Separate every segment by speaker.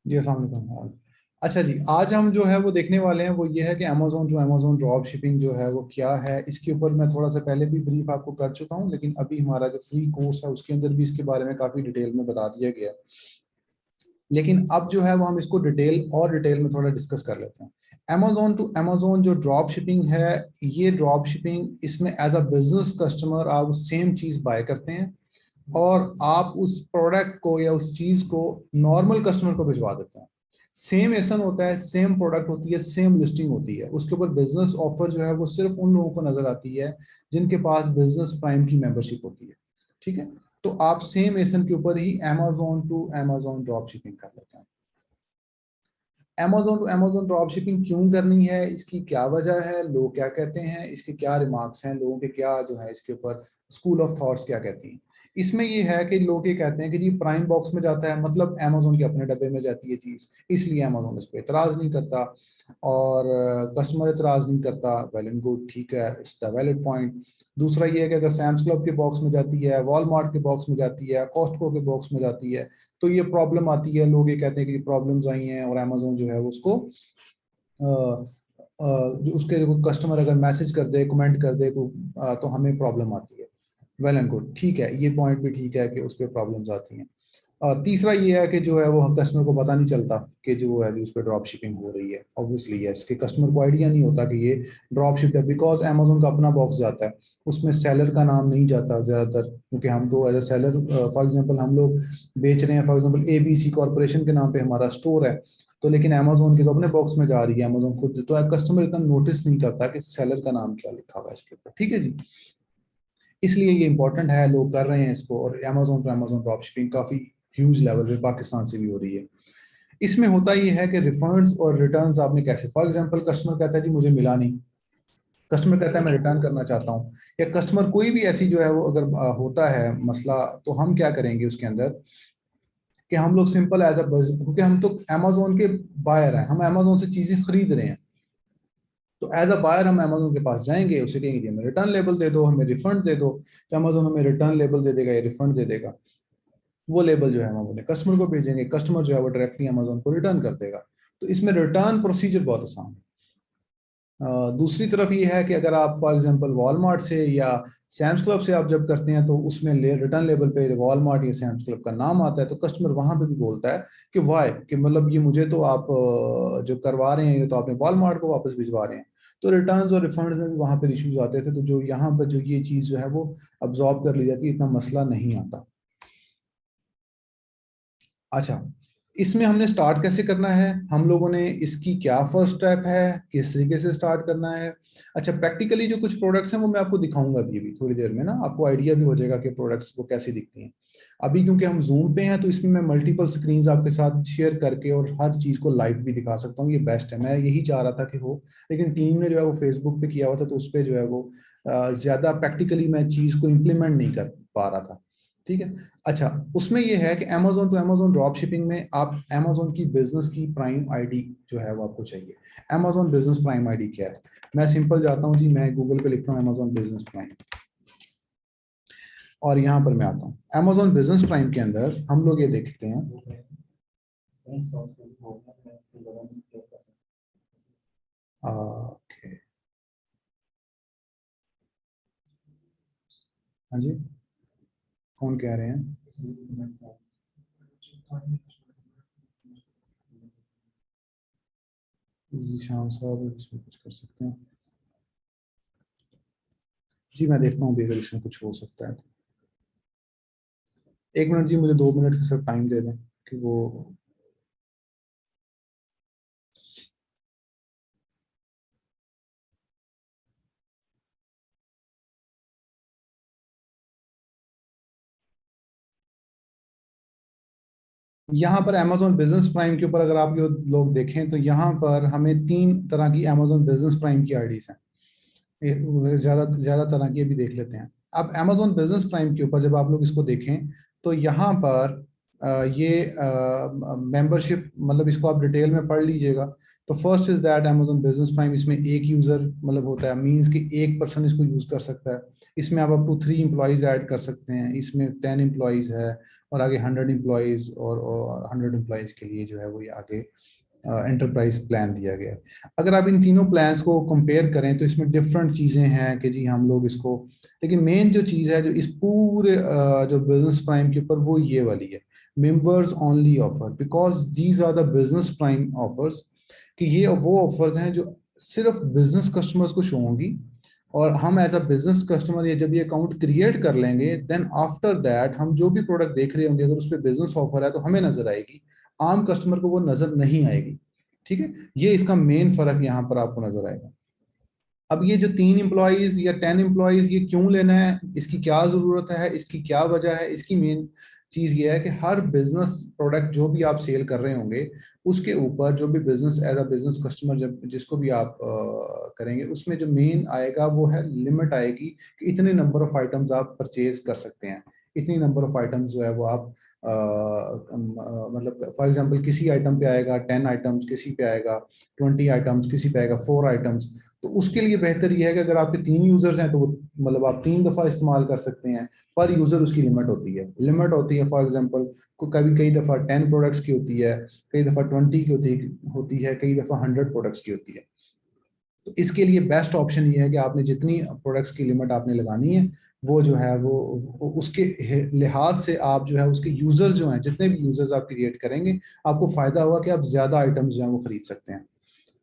Speaker 1: जी अस्सलाम वालेकुम। अच्छा जी, आज हम जो है वो देखने वाले हैं वो ये है कि Amazon to Amazon drop shipping जो है वो क्या है। इसके ऊपर मैं थोड़ा सा पहले भी ब्रीफ आपको कर चुका हूँ, लेकिन अभी हमारा जो फ्री कोर्स है उसके अंदर भी इसके बारे में काफ़ी डिटेल में बता दिया गया है। लेकिन अब जो है वो हम इसको डिटेल में थोड़ा डिस्कस कर लेते हैं। अमेजोन टू अमेजोन जो ड्रॉप शिपिंग है, ये ड्रॉप शिपिंग, इसमें एज अ बिजनेस कस्टमर आप सेम चीज़ बाय करते हैं और आप उस प्रोडक्ट को या उस चीज को नॉर्मल कस्टमर को भिजवा देते हैं। सेम एसन होता है, सेम प्रोडक्ट होती है, सेम लिस्टिंग होती है, उसके ऊपर बिजनेस ऑफर जो है वो सिर्फ उन लोगों को नजर आती है जिनके पास बिजनेस प्राइम की मेंबरशिप होती है। ठीक है, तो आप सेम एसन के ऊपर ही Amazon to Amazon drop shipping कर लेते हैं। Amazon to Amazon drop shipping क्यों करनी है, इसकी क्या वजह है, लोग क्या कहते हैं, इसके क्या रिमार्क्स हैं, लोगों के क्या जो है इसके ऊपर स्कूल ऑफ थॉट्स क्या कहती हैं। इसमें ये है कि लोग ये कहते हैं कि जी प्राइम बॉक्स में जाता है मतलब अमेजोन के अपने डब्बे में जाती है चीज़, इसलिए अमेजोन इस पर एतराज़ नहीं करता और कस्टमर एतराज़ नहीं करता। वेल एंड गुड, ठीक है, इट्स द वैलिड पॉइंट। दूसरा ये है कि अगर सैम्स क्लब के बॉक्स में जाती है, वॉलमार्ट के बॉक्स में जाती है, कॉस्टको के बॉक्स में जाती है, तो ये प्रॉब्लम आती है। लोग ये कहते हैं कि प्रॉब्लम्स आई हैं और अमेजोन जो है वो उसको जो उसके कस्टमर अगर मैसेज कर दे, कमेंट कर दे तो हमें प्रॉब्लम आती है। वेल एंड गुड, ठीक है, ये पॉइंट भी ठीक है कि उस पर प्रॉब्लम्स आती हैं। तीसरा ये है कि जो है वो कस्टमर को पता नहीं चलता कि जो है उस पर ड्रॉप शिपिंग हो रही है। ऑब्वियसली यस, कि कस्टमर को आइडिया नहीं होता कि ये ड्रॉप शिप है, बिकॉज अमेजोन का अपना बॉक्स जाता है, उसमें सेलर का नाम नहीं जाता ज़्यादातर, क्योंकि हम तो as a seller, for example हम लोग बेच रहे हैं, फॉर एग्जांपल एबीसी कॉर्पोरेशन के नाम पे हमारा स्टोर है, तो लेकिन अमेजोन के तो अपने बॉक्स में जा रही है अमेजोन खुद, तो कस्टमर इतना नोटिस नहीं करता कि सेलर का नाम क्या लिखा हुआ है इसके ऊपर। ठीक है जी, इसलिए ये इंपॉर्टेंट है, लोग कर रहे हैं इसको, और Amazon to Amazon drop shipping काफ़ी ह्यूज लेवल पे पाकिस्तान से भी हो रही है। इसमें होता ये है कि रिफंड्स और रिटर्न्स आपने कैसे, फॉर एग्जांपल कस्टमर कहता है जी मुझे मिला नहीं, कस्टमर कहता है मैं रिटर्न करना चाहता हूँ, या कस्टमर कोई भी ऐसी जो है वो अगर होता है मसला, तो हम क्या करेंगे उसके अंदर कि हम लोग सिंपल एज अ बिजनेस, क्योंकि हम तो अमेजोन के बायर हैं, हम अमेजोन से चीज़ें खरीद रहे हैं, तो एज अ बायर हम अमेजोन के पास जाएंगे, उसे कहेंगे हमें रिटर्न लेबल दे दो, हमें रिफंड दे दो, तो अमेजोन हमें रिटर्न लेबल दे देगा या रिफंड दे देगा। वो लेबल जो है हम अपने कस्टमर को भेजेंगे, कस्टमर जो है वो डायरेक्टली अमेजोन को रिटर्न कर देगा। तो इसमें रिटर्न प्रोसीजर बहुत आसान है। दूसरी तरफ ये है कि अगर आप फॉर एग्जांपल वॉलमार्ट से या सैम्स क्लब से आप जब करते हैं, तो उसमें रिटर्न लेबल पे वॉलमार्ट या सैम्स क्लब का नाम आता है, तो कस्टमर वहां पे भी बोलता है कि वाई, कि मतलब ये मुझे तो आप जो करवा रहे हैं ये तो आपने वॉलमार्ट को वापस भिजवा रहे हैं। तो रिटर्न्स और रिफंड में भी वहां पे इश्यूज आते थे, तो जो यहाँ पर जो ये चीज़ जो है वो अब्जॉर्ब कर ली जाती है, इतना मसला नहीं आता। अच्छा, इसमें हमने स्टार्ट कैसे करना है, हम लोगों ने इसकी क्या फर्स्ट स्टेप है, किस तरीके से स्टार्ट करना है। अच्छा, प्रैक्टिकली जो कुछ प्रोडक्ट्स हैं वो मैं आपको दिखाऊंगा अभी थोड़ी देर में ना, आपको आइडिया भी हो जाएगा कि प्रोडक्ट्स को कैसे दिखती हैं। अभी क्योंकि हम जूम पे हैं, तो इसमें मैं मल्टीपल स्क्रीन्स आपके साथ शेयर करके और हर चीज़ को लाइव भी दिखा सकता हूँ, ये बेस्ट है, मैं यही चाह रहा था कि हो, लेकिन टीम ने जो है वो फेसबुक पे किया हुआ था, तो उस पर जो है वो ज़्यादा प्रैक्टिकली मैं चीज़ को इम्प्लीमेंट नहीं कर पा रहा था। ठीक है। अच्छा, उसमें यह है कि Amazon to Amazon drop shipping में आप अमेजोन की बिजनेस की प्राइम आईडी जो है वो आपको चाहिए। अमेजोन बिजनेस प्राइम आईडी क्या है, मैं सिंपल जाता हूँ जी, मैं गूगल पे लिखता हूँ अमेजोन बिजनेस प्राइम, और यहाँ पर मैं आता हूँ अमेजोन बिजनेस प्राइम के अंदर हम लोग ये देखते हैं। ओके, हाँ जी, कौन कह रहे हैं? जीशान साहब, इसमें कुछ कर सकते हैं जी, मैं देखता हूँ अगर इसमें कुछ हो सकता है। एक मिनट जी, मुझे 2 मिनट का सिर्फ टाइम दे दें कि वो, यहाँ पर अमेजोन बिजनेस प्राइम के ऊपर अगर आप लोग देखें, तो यहाँ पर हमें 3 तरह की अमेजोन बिजनेस प्राइम की आईडीज हैं। ज्यादा ज्यादा तरह की भी देख लेते हैं। अब अमेजोन बिजनेस प्राइम के ऊपर जब आप लोग इसको देखें, तो यहाँ पर ये मेंबरशिप, मतलब इसको आप डिटेल में पढ़ लीजिएगा, तो first is that Amazon business prime, इसमें एक यूजर मतलब होता है, मींस कि एक पर्सन इसको यूज कर सकता है। इसमें आप अप टू 3 एम्प्लॉइज ऐड कर सकते हैं, इसमें 10 एम्प्लॉइज है, और आगे 100 एम्प्लॉइज, और 100 एम्प्लॉइज के लिए जो है वो ये आगे एंटरप्राइज प्लान दिया गया है। अगर आप इन तीनों प्लान्स को कंपेयर करें तो इसमें डिफरेंट चीज़ें हैं कि जी हम लोग इसको, लेकिन मेन जो चीज़ है जो इस पूरे जो बिजनेस प्राइम के ऊपर, वो ये वाली है, members only offer, because these are the business prime offers, कि ये वो ऑफर्स हैं जो सिर्फ बिजनेस कस्टमर्स को शो होंगी, और हम एज अ बिजनेस कस्टमर ये जब ये अकाउंट क्रिएट कर लेंगे, देन आफ्टर दैट हम जो भी प्रोडक्ट देख रहे होंगे, अगर उस पर बिजनेस ऑफर है तो हमें नजर आएगी, आम कस्टमर को वो नजर नहीं आएगी। ठीक है, ये इसका मेन फर्क यहाँ पर आपको नजर आएगा। अब ये जो 3 एम्प्लॉइज या 10 एम्प्लॉइज, ये क्यों लेना है, इसकी क्या जरूरत है, इसकी क्या वजह है, इसकी मेन चीज ये है कि हर बिजनेस प्रोडक्ट जो भी आप सेल कर रहे होंगे, उसके ऊपर जो भी business as a business customer जब जिसको भी आप करेंगे, उसमें जो मेन आएगा वो है लिमिट आएगी कि इतने नंबर ऑफ आइटम्स आप परचेज कर सकते हैं, इतनी नंबर ऑफ आइटम्स जो है वो आप मतलब फॉर एग्जांपल किसी आइटम पे आएगा 10 आइटम्स, किसी पे आएगा 20 आइटम्स, किसी पे आएगा 4 आइटम्स। तो उसके लिए बेहतर यह है कि अगर आपके 3 यूजर्स हैं तो वो मतलब आप 3 दफा इस्तेमाल कर सकते हैं, पर यूजर उसकी लिमिट होती है फॉर एग्जांपल कभी कई दफा 10 प्रोडक्ट्स की होती है, कई दफा 20 की होती है, कई दफा 100 प्रोडक्ट्स की होती है। तो इसके लिए बेस्ट ऑप्शन ये है कि आपने जितनी प्रोडक्ट्स की लिमिट आपने लगानी है, वो जो है वो उसके लिहाज से आप जो है उसके यूजर जो हैं, जितने भी यूजर्स आप क्रिएट करेंगे, आपको फायदा होगा कि आप ज्यादा आइटम्स जो है वो खरीद सकते हैं।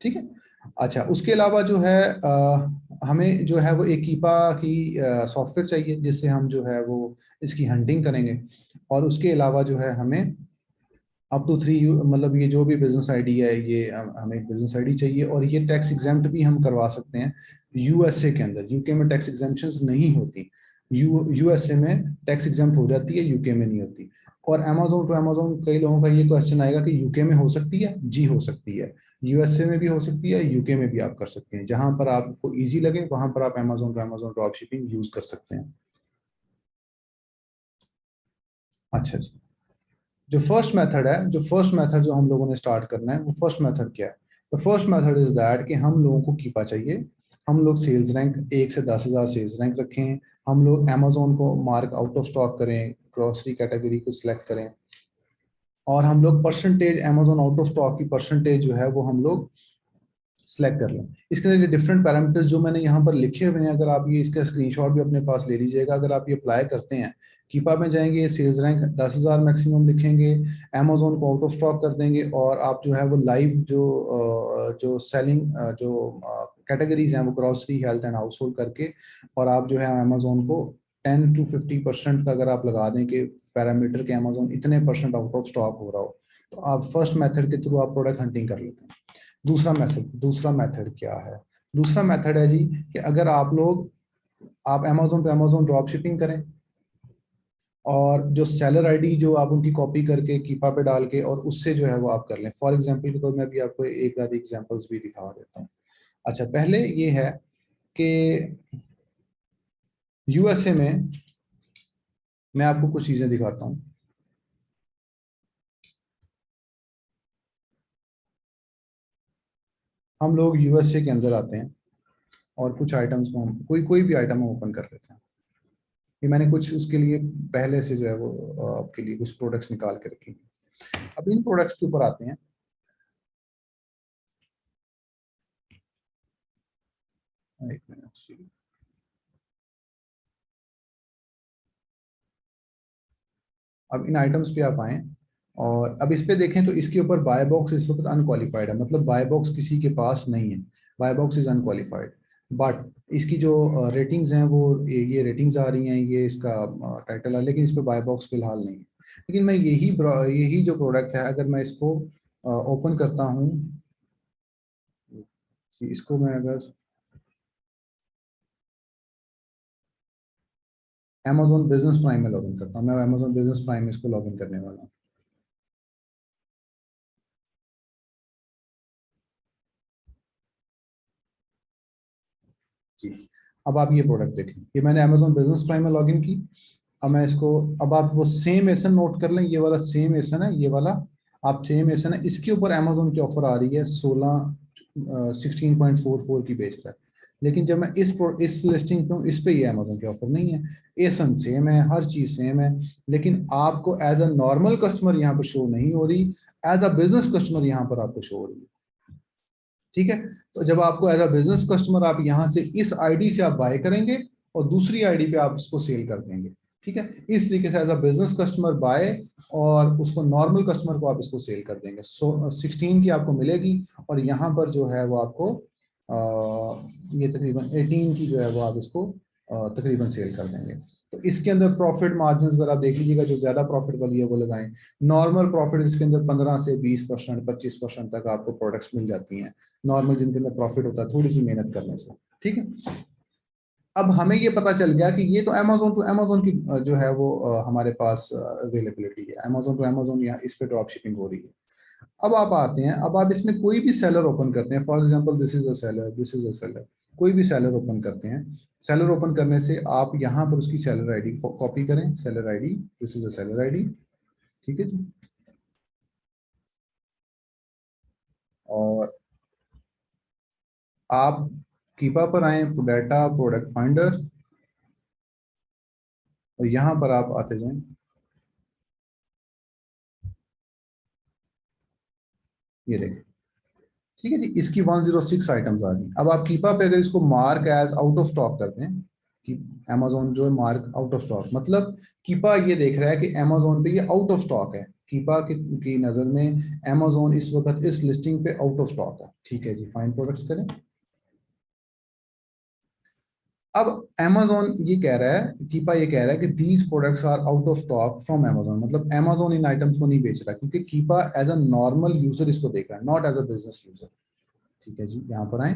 Speaker 1: ठीक है। अच्छा, उसके अलावा जो है हमें जो है वो एक कीपा की सॉफ्टवेयर चाहिए, जिससे हम जो है वो इसकी हंटिंग करेंगे। और उसके अलावा जो है हमें अप टू 3 मतलब ये जो भी बिजनेस आईडी है, ये हमें बिजनेस आईडी चाहिए, और ये टैक्स एग्जेम्प्ट भी हम करवा सकते हैं यूएसए के अंदर। यूके में टैक्स एग्जेम्पशंस नहीं होती, यूएसए में टैक्स एग्जेम्प्ट हो जाती है, यूके में नहीं होती। और अमेजोन टू अमेजोन, कई लोगों का ये क्वेश्चन आएगा कि यूके में हो सकती है, जी हो सकती है, यूएसए में भी हो सकती है, यूके में भी आप कर सकते हैं, जहां पर आपको इजी लगे वहां पर आप Amazon to Amazon drop shipping use कर सकते हैं। अच्छा जी, जो फर्स्ट मेथड जो हम लोगों ने स्टार्ट करना है, वो फर्स्ट मेथड क्या है? The first method is that कि हम लोगों को कीपा चाहिए, हम लोग सेल्स रैंक 1 से 10,000 सेल्स रैंक रखें, हम लोग अमेजोन को मार्क आउट ऑफ स्टॉक करें, ग्रोसरी कैटेगरी को सिलेक्ट करें, और हम लोग percentage Amazon out of stock की परसेंटेज जो है वो हम लोग सिलेक्ट कर लें। इसके लिए डिफरेंट पैरामीटर्स जो मैंने यहाँ पर लिखे हुए हैं, अगर आप ये इसका स्क्रीनशॉट भी अपने पास ले लीजिएगा, अगर आप ये अप्लाई करते हैं, कीपा में जाएंगे, सेल्स रैंक 10,000 मैक्सिमम लिखेंगे, अमेजोन को आउट ऑफ स्टॉक कर देंगे, और आप जो है वो लाइव जो सेलिंग जो कैटेगरीज हैं वो grocery, health and house hold करके, और आप जो है अमेजोन को 10 to 50% का अगर आप लगा दें कि पैरामीटर के अमेजोन इतने परसेंट आउट ऑफ स्टॉक हो रहा हो, तो आप फर्स्ट मेथड के थ्रू आप प्रोडक्ट हंटिंग कर लेते हैं। दूसरा मेथड क्या है? दूसरा मेथड है जी कि अगर आप अमेजोन पे अमेजोन ड्रॉप शिपिंग करें, और जो सेलर आईडी जो आप उनकी कॉपी करके कीपा पे डाल के और उससे जो है वो आप कर लें। फॉर एग्जांपल तो मैं भी आपको एक आध एग्जांपल्स भी दिखा देता हूँ। अच्छा, पहले ये है कि यूएसए में मैं आपको कुछ चीजें दिखाता हूँ। हम लोग यूएसए के अंदर आते हैं, और कुछ आइटम्स को हम कोई कोई भी आइटम हम ओपन कर लेते हैं। ये मैंने कुछ उसके लिए पहले से जो है वो आपके लिए कुछ प्रोडक्ट्स निकाल के रखी हैं। अब इन प्रोडक्ट्स के ऊपर आते हैं। एक मिनट, अब इन आइटम्स पे आप आए, और अब इस पे देखें तो इसके ऊपर बाय बॉक्स इस वक्त अनक्वालिफाइड है, मतलब बाय बॉक्स किसी के पास नहीं है, buy box is unqualified. But इसकी जो रेटिंग्स हैं वो ये रेटिंग्स आ रही हैं, ये इसका टाइटल है, लेकिन इस पे बाय बॉक्स फिलहाल नहीं है। लेकिन मैं यही जो प्रोडक्ट है, अगर मैं इसको ओपन करता हूँ, इसको मैं अगर अमेजोन बिजनेस प्राइम में लॉगिन करता हूँ, मैं अमेजोन बिजनेस प्राइम में इसको लॉगिन करने वाला हूँ जी। अब आप ये प्रोडक्ट देखें, ये मैंने अमेजोन बिजनेस प्राइम में लॉगिन की। अब मैं इसको, अब आप वो सेम एसन नोट कर लें, ये वाला सेम एसन है, ये वाला आप सेम ऐसा ना, इसके ऊपर अमेजोन की ऑफर आ रही है 16.44 की बेच रहा है, लेकिन जब मैं इस लिस्टिंग पे हूँ, इस पे ये अमेजोन की ऑफर नहीं है। एसन सेम है, हर चीज सेम है, लेकिन आपको एज अ नॉर्मल कस्टमर यहाँ पर शो नहीं हो रही, एज अ बिजनेस कस्टमर यहाँ पर आपको शो हो रही है। ठीक है, तो जब आपको एज अ बिजनेस कस्टमर आप यहाँ से इस आईडी से आप बाय करेंगे और दूसरी आईडी पे आप उसको सेल कर देंगे। ठीक है, इस तरीके से as a business customer buy, और उसको नॉर्मल कस्टमर को आप इसको सेल कर देंगे। 16 की आपको मिलेगी, और यहाँ पर जो है वो आपको ये तकरीबन 18 की जो है वो आप इसको तकरीबन सेल कर देंगे। तो इसके अंदर प्रॉफिट मार्जिन अगर आप देख लीजिएगा, जो ज्यादा प्रॉफिट वाली है वो लगाएं। नॉर्मल प्रॉफिट इसके अंदर 15 से 20%, 25% तक आपको प्रोडक्ट्स मिल जाती हैं नॉर्मल, जिनके अंदर प्रॉफिट होता है थोड़ी सी मेहनत करने से। ठीक है, अब हमें ये पता चल गया कि ये तो अमेजोन टू अमेजोन की जो है वो हमारे पास अवेलेबिलिटी है, अमेजोन टू अमेजोन, या इस पे ड्रॉप शिपिंग हो रही है। अब आप आते हैं, अब आप इसमें कोई भी सेलर ओपन करते हैं, for example this is a seller, this is a seller, कोई भी सेलर ओपन करते हैं। सेलर ओपन करने से आप यहाँ पर उसकी सेलर आईडी कॉपी करें, seller ID, this is a seller ID. ठीक है जी, और आप कीपा पर आए, डाटा प्रोडक्ट फाइंडर, और यहाँ पर आप आते जाएं। ये देखें, ठीक है जी, इसकी 106 आइटम्स आ गई। अब आप कीपा पे अगर इसको mark as out of stock करते हैं, कि अमेजोन जो है मार्क आउट ऑफ स्टॉक, मतलब कीपा ये देख रहा है कि अमेजोन पे ये आउट ऑफ स्टॉक है। कीपा की नजर में अमेजोन इस वक्त इस लिस्टिंग पे आउट ऑफ स्टॉक है। ठीक है जी, फाइंड प्रोडक्ट्स करें। अब अमेजोन ये कह रहा है, कीपा ये कह रहा है कि these products are out of stock from Amazon, मतलब अमेजोन इन आइटम्स को नहीं बेच रहा, क्योंकि Keepa as a normal user इसको देख रहा है, not as a business user. ठीक है जी, यहाँ पर आए।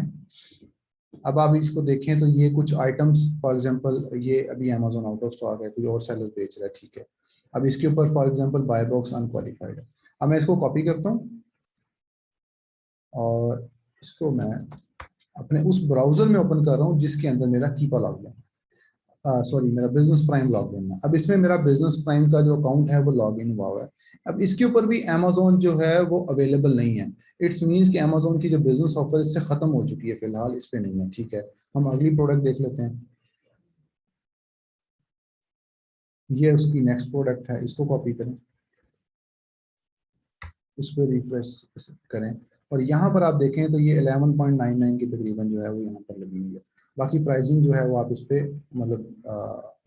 Speaker 1: अब आप इसको देखें तो ये कुछ आइटम्स, फॉर एग्जांपल ये अभी अमेजोन आउट ऑफ स्टॉक है, कोई और सेलर बेच रहा है। ठीक है, अब इसके ऊपर for example buy box unqualified है। अब मैं इसको कॉपी करता हूँ, और इसको मैं अपने उस ब्राउजर में ओपन कर रहा हूँ जिसके अंदर मेरा कीपा लॉग है, सॉरी मेरा बिजनेस प्राइम लॉग इन है। अब इसमें मेरा बिजनेस प्राइम का जो अकाउंट है वो लॉग इन हुआ हुआ है। अब इसके ऊपर भी अमेजोन जो है वो अवेलेबल नहीं है। इट्स मीन्स कि अमेजोन की जो बिजनेस ऑफर इससे खत्म हो चुकी है, फिलहाल इस पे नहीं है। ठीक है, हम अगली प्रोडक्ट देख लेते हैं। ये उसकी नेक्स्ट प्रोडक्ट है, इसको कॉपी करें, इस पर रिफ्रेश करें, और यहाँ पर आप देखें तो ये 11.99 की तकरीबन जो है वो यहाँ पर लगी हुई है। बाकी प्राइसिंग जो है वो आप इस पे मतलब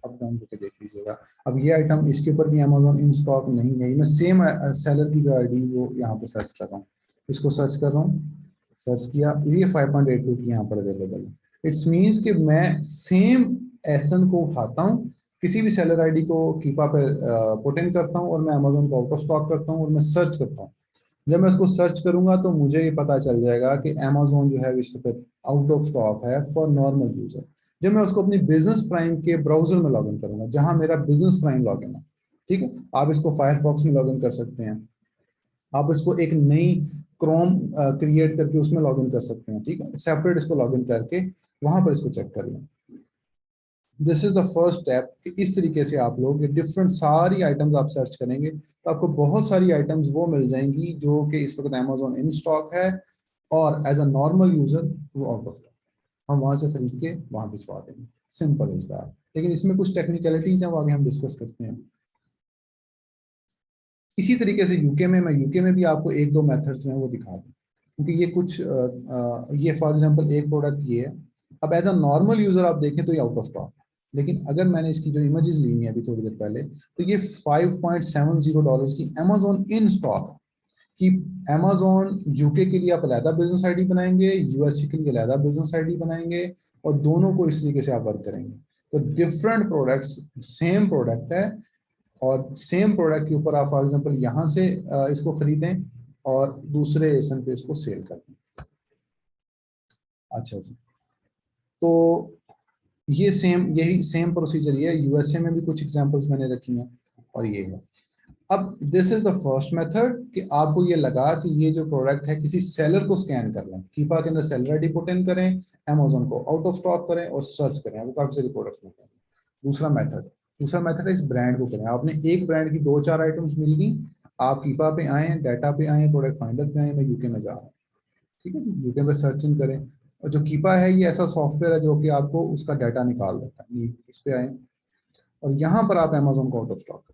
Speaker 1: अप डाउन करके देख लीजिएगा। अब ये आइटम, इसके ऊपर भी अमेजोन इन स्टॉक नहीं है। मैं सेम सेलर की जो आईडी वो यहाँ पे सर्च कर रहा हूँ, इसको सर्च कर रहा हूँ, सर्च किया, ये 5.82 की यहाँ पर अवेलेबल है। इट्स मीन्स कि मैं सेम एसन को उठाता हूँ, किसी भी सेलर आईडी को कीपा पे पुट इन करता हूँ, और मैं अमेजोन को आउट ऑफ स्टॉक करता हूँ, और मैं सर्च करता हूँ। जब मैं उसको सर्च करूंगा तो मुझे ये पता चल जाएगा कि अमेजोन जो है विश्व पे आउट ऑफ स्टॉक है फॉर नॉर्मल यूजर। जब मैं उसको अपनी बिजनेस प्राइम के ब्राउजर में लॉग इन करूंगा, जहां मेरा बिजनेस प्राइम लॉग इन है। ठीक है, आप इसको फायरफॉक्स में लॉग इन कर सकते हैं, आप इसको एक नई क्रोम क्रिएट करके उसमें लॉग इन कर सकते हैं। ठीक है, सेपरेट इसको लॉग इन करके वहां पर इसको चेक कर लें। This is the first step कि इस तरीके से आप लोग ये डिफरेंट सारी आइटम्स आप सर्च करेंगे तो आपको बहुत सारी आइटम्स वो मिल जाएंगी जो कि इस वक्त अमेजोन इन स्टॉक है, और एज अ नॉर्मल यूजर वो आउट ऑफ स्टॉक। हम वहां से खरीद के वहां भिजवा देंगे, सिंपल इज दैट। लेकिन इसमें कुछ टेक्निकलिटीज हैं, वो आगे हम डिस्कस करते हैं। इसी तरीके से यूके में, मैं यूके में भी आपको एक दो मेथड्स जो हैं वो दिखा दूँ, क्योंकि ये कुछ ये फॉर एग्जांपल एक प्रोडक्ट ये है। अब एज अ नॉर्मल यूजर आप देखें तो ये आउट ऑफ स्टॉक है, लेकिन अगर मैंने इसकी जो इमेजेस ली हुई है अभी थोड़ी देर पहले, तो ये $5.70 की अमेजोन इन स्टॉक है। कि अमेजोन यूके के लिए आप अलहदा बिजनेस आईडी बनाएंगे, यूएसए के लिए अलहदा बिजनेस आईडी बनाएंगे, और दोनों को इस तरीके से आप वर्क करेंगे। तो डिफरेंट प्रोडक्ट्स, सेम प्रोडक्ट है, और सेम प्रोडक्ट के ऊपर आप फॉर एग्जांपल यहाँ से इसको खरीदें, और दूसरे एसन पे इसको सेल कर दें। अच्छा जी, तो ये सेम, यही सेम प्रोसीजर ये है, यूएसए में भी कुछ एग्जांपल्स मैंने रखी हैं, और ये है। अब this is the first method कि आपको ये लगा कि ये जो प्रोडक्ट है किसी सेलर को स्कैन कर लें, कीपा के अंदर सेलर आईडी पुट इन करें, अमेजोन को आउट ऑफ स्टॉक करें और सर्च करें, वो काफी सारे प्रोडक्ट्स मिलते हैं। दूसरा मेथड, दूसरा मेथड है इस ब्रांड को करें। आपने एक ब्रांड की दो चार आइटम्स मिल गई, आप कीपा पे आए, डाटा पे आए, प्रोडक्ट फाइंडर पे आए, मैं यूके में जा रहा हूँ, ठीक है जी, यूके पे सर्च इन करें। और जो कीपा है ये ऐसा सॉफ्टवेयर है जो कि आपको उसका डाटा निकाल देता है। ये इस पे आए और यहाँ पर आप अमेजोन को आउट ऑफ स्टॉक करें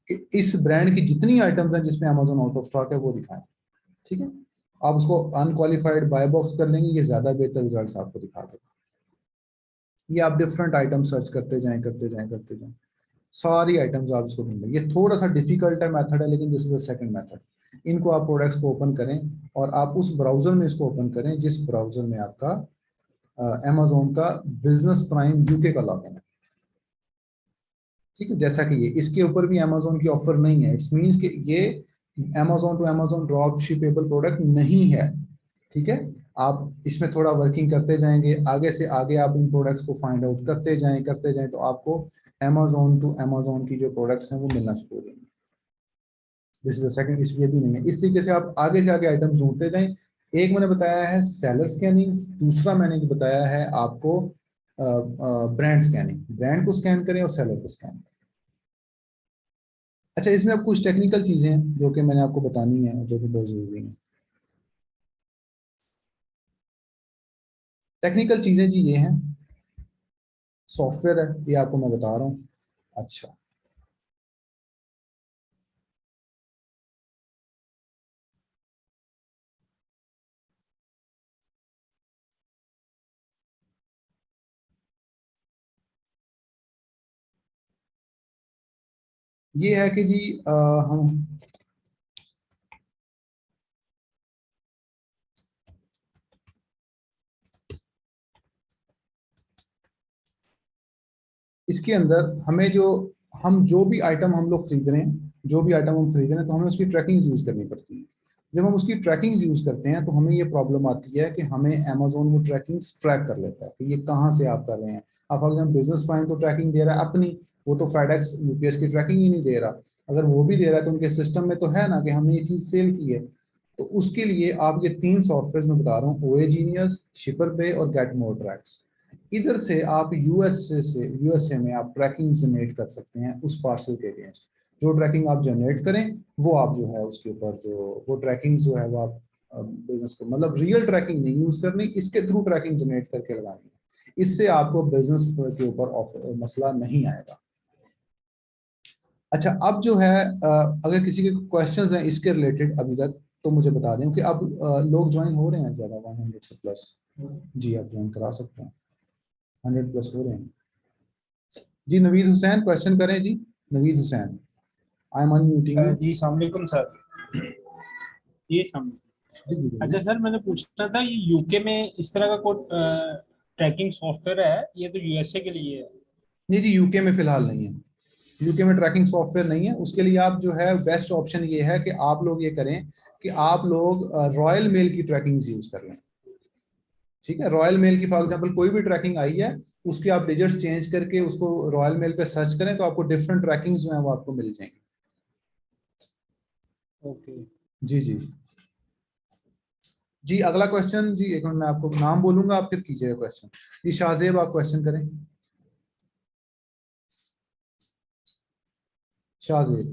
Speaker 1: कि इस ब्रांड की जितनी आइटम्स हैं जिसमें अमेजोन आउट ऑफ स्टॉक है वो दिखाएं, ठीक है। आप उसको अनक्वालिफाइड बाय बॉक्स कर लेंगे, ये ज्यादा बेहतर रिजल्ट्स आपको दिखा देगा। ये आप डिफरेंट आइटम सर्च करते जाएं करते जाएं करते जाएं, सारी आइटम्स आप इसको ढूंढें। ये थोड़ा सा डिफिकल्ट है मेथड है, लेकिन this is the second method. इनको आप प्रोडक्ट्स को ओपन करें और आप उस ब्राउजर में इसको ओपन करें जिस ब्राउजर में आपका अमेजोन का बिजनेस प्राइम यूके का लॉगिन है, ठीक है। जैसा कि ये इसके ऊपर भी अमेजोन की ऑफर नहीं है, इट्स मीन्स कि ये Amazon to Amazon drop shippable product नहीं है, ठीक है। आप इसमें थोड़ा वर्किंग करते जाएंगे, आगे से आगे आप इन प्रोडक्ट्स को फाइंड आउट करते जाएं तो आपको अमेजोन टू अमेजोन की जो प्रोडक्ट्स हैं वो मिलना शुरू हो जाएंगे। दिस इज द सेकंड, इसलिए भी नहीं है। इस तरीके से आप आगे से आगे आइटम्स ढूंढते जाएं। एक मैंने बताया है सेलर स्कैनिंग, दूसरा मैंने बताया है आपको ब्रांड स्कैनिंग। ब्रांड को स्कैन करें और सेलर को स्कैन करें। अच्छा, इसमें अब कुछ टेक्निकल चीजें हैं जो कि मैंने आपको बतानी है, जो कि बहुत जरूरी है। टेक्निकल चीजें जी ये हैं, सॉफ्टवेयर है ये आपको मैं बता रहा हूँ। अच्छा, ये है कि जी हम इसके अंदर हमें जो भी आइटम हम लोग खरीद रहे हैं, जो भी आइटम हम खरीद रहे हैं, तो हमें उसकी ट्रैकिंग यूज करनी पड़ती है। जब हम उसकी ट्रैकिंग यूज करते हैं तो हमें ये प्रॉब्लम आती है कि हमें अमेजोन वो ट्रैकिंग ट्रैक कर लेता है कि ये कहाँ से आप कर रहे हैं। अब फॉर एग्जाम्पल बिजनेस प्राइम तो ट्रैकिंग दे रहा है अपनी, वो तो फेडेक्स यूपीएस की ट्रैकिंग ही नहीं दे रहा। अगर वो भी दे रहा है तो उनके सिस्टम में तो है ना कि हमने ये चीज सेल की है। तो उसके लिए आप ये 3 सॉफ्टवेयर में बता रहा हूँ, ओए जीनियस, शिपर पे और गेट मोर ट्रैक्स। इधर से आप यूएसए में आप ट्रैकिंग जनरेट कर सकते हैं उस पार्सल के अगेंस्ट। जो ट्रैकिंग आप जनरेट करें वो आप जो है उसके ऊपर जो वो ट्रैकिंग जो है वो आप बिजनेस को, मतलब रियल ट्रैकिंग नहीं यूज करनी, इसके थ्रू ट्रैकिंग जनरेट करके लगानी है। इससे आपको बिजनेस के ऊपर मसला नहीं आएगा। अच्छा, अब जो है अगर किसी के क्वेश्चंस हैं इसके रिलेटेड अभी तक तो मुझे बता दें कि अब लोग ज्वाइन हो रहे हैं ज्यादा, 100 से प्लस। जी आप ज्वाइन करा सकते हैं, 100 प्लस हो रहे हैं। जी नवीद हुसैन क्वेश्चन करें जी। Naveed Hussain, I am unmuting you.
Speaker 2: जी अस्सलाम वालेकुम सर। जी अस्सलाम।
Speaker 1: जी जी
Speaker 2: अच्छा
Speaker 1: बोलिए।
Speaker 2: सर, मैंने पूछना था, ये यूके में इस तरह का कोई ट्रैकिंग सॉफ्टवेयर है? ये तो यूएसए के लिए है।
Speaker 1: नहीं जी, यूके में फिलहाल नहीं है। यूके में ट्रैकिंग सॉफ्टवेयर नहीं है। उसके लिए आप जो है बेस्ट ऑप्शन ये है कि आप लोग ये करें कि आप लोग रॉयल मेल की ट्रैकिंग यूज कर लें, ठीक है। रॉयल मेल की फॉर एग्जांपल कोई भी ट्रैकिंग आई है, उसके आप डिजिट्स चेंज करके उसको रॉयल मेल पे सर्च करें तो आपको डिफरेंट ट्रैकिंग जो है वो आपको मिल जाएंगी।
Speaker 2: ओके।
Speaker 1: जी जी जी। अगला क्वेश्चन जी, एक मिनट मैं आपको नाम बोलूंगा, आप फिर कीजिएगा क्वेश्चन। जी शाहजेब आप क्वेश्चन करें। शाहजेब,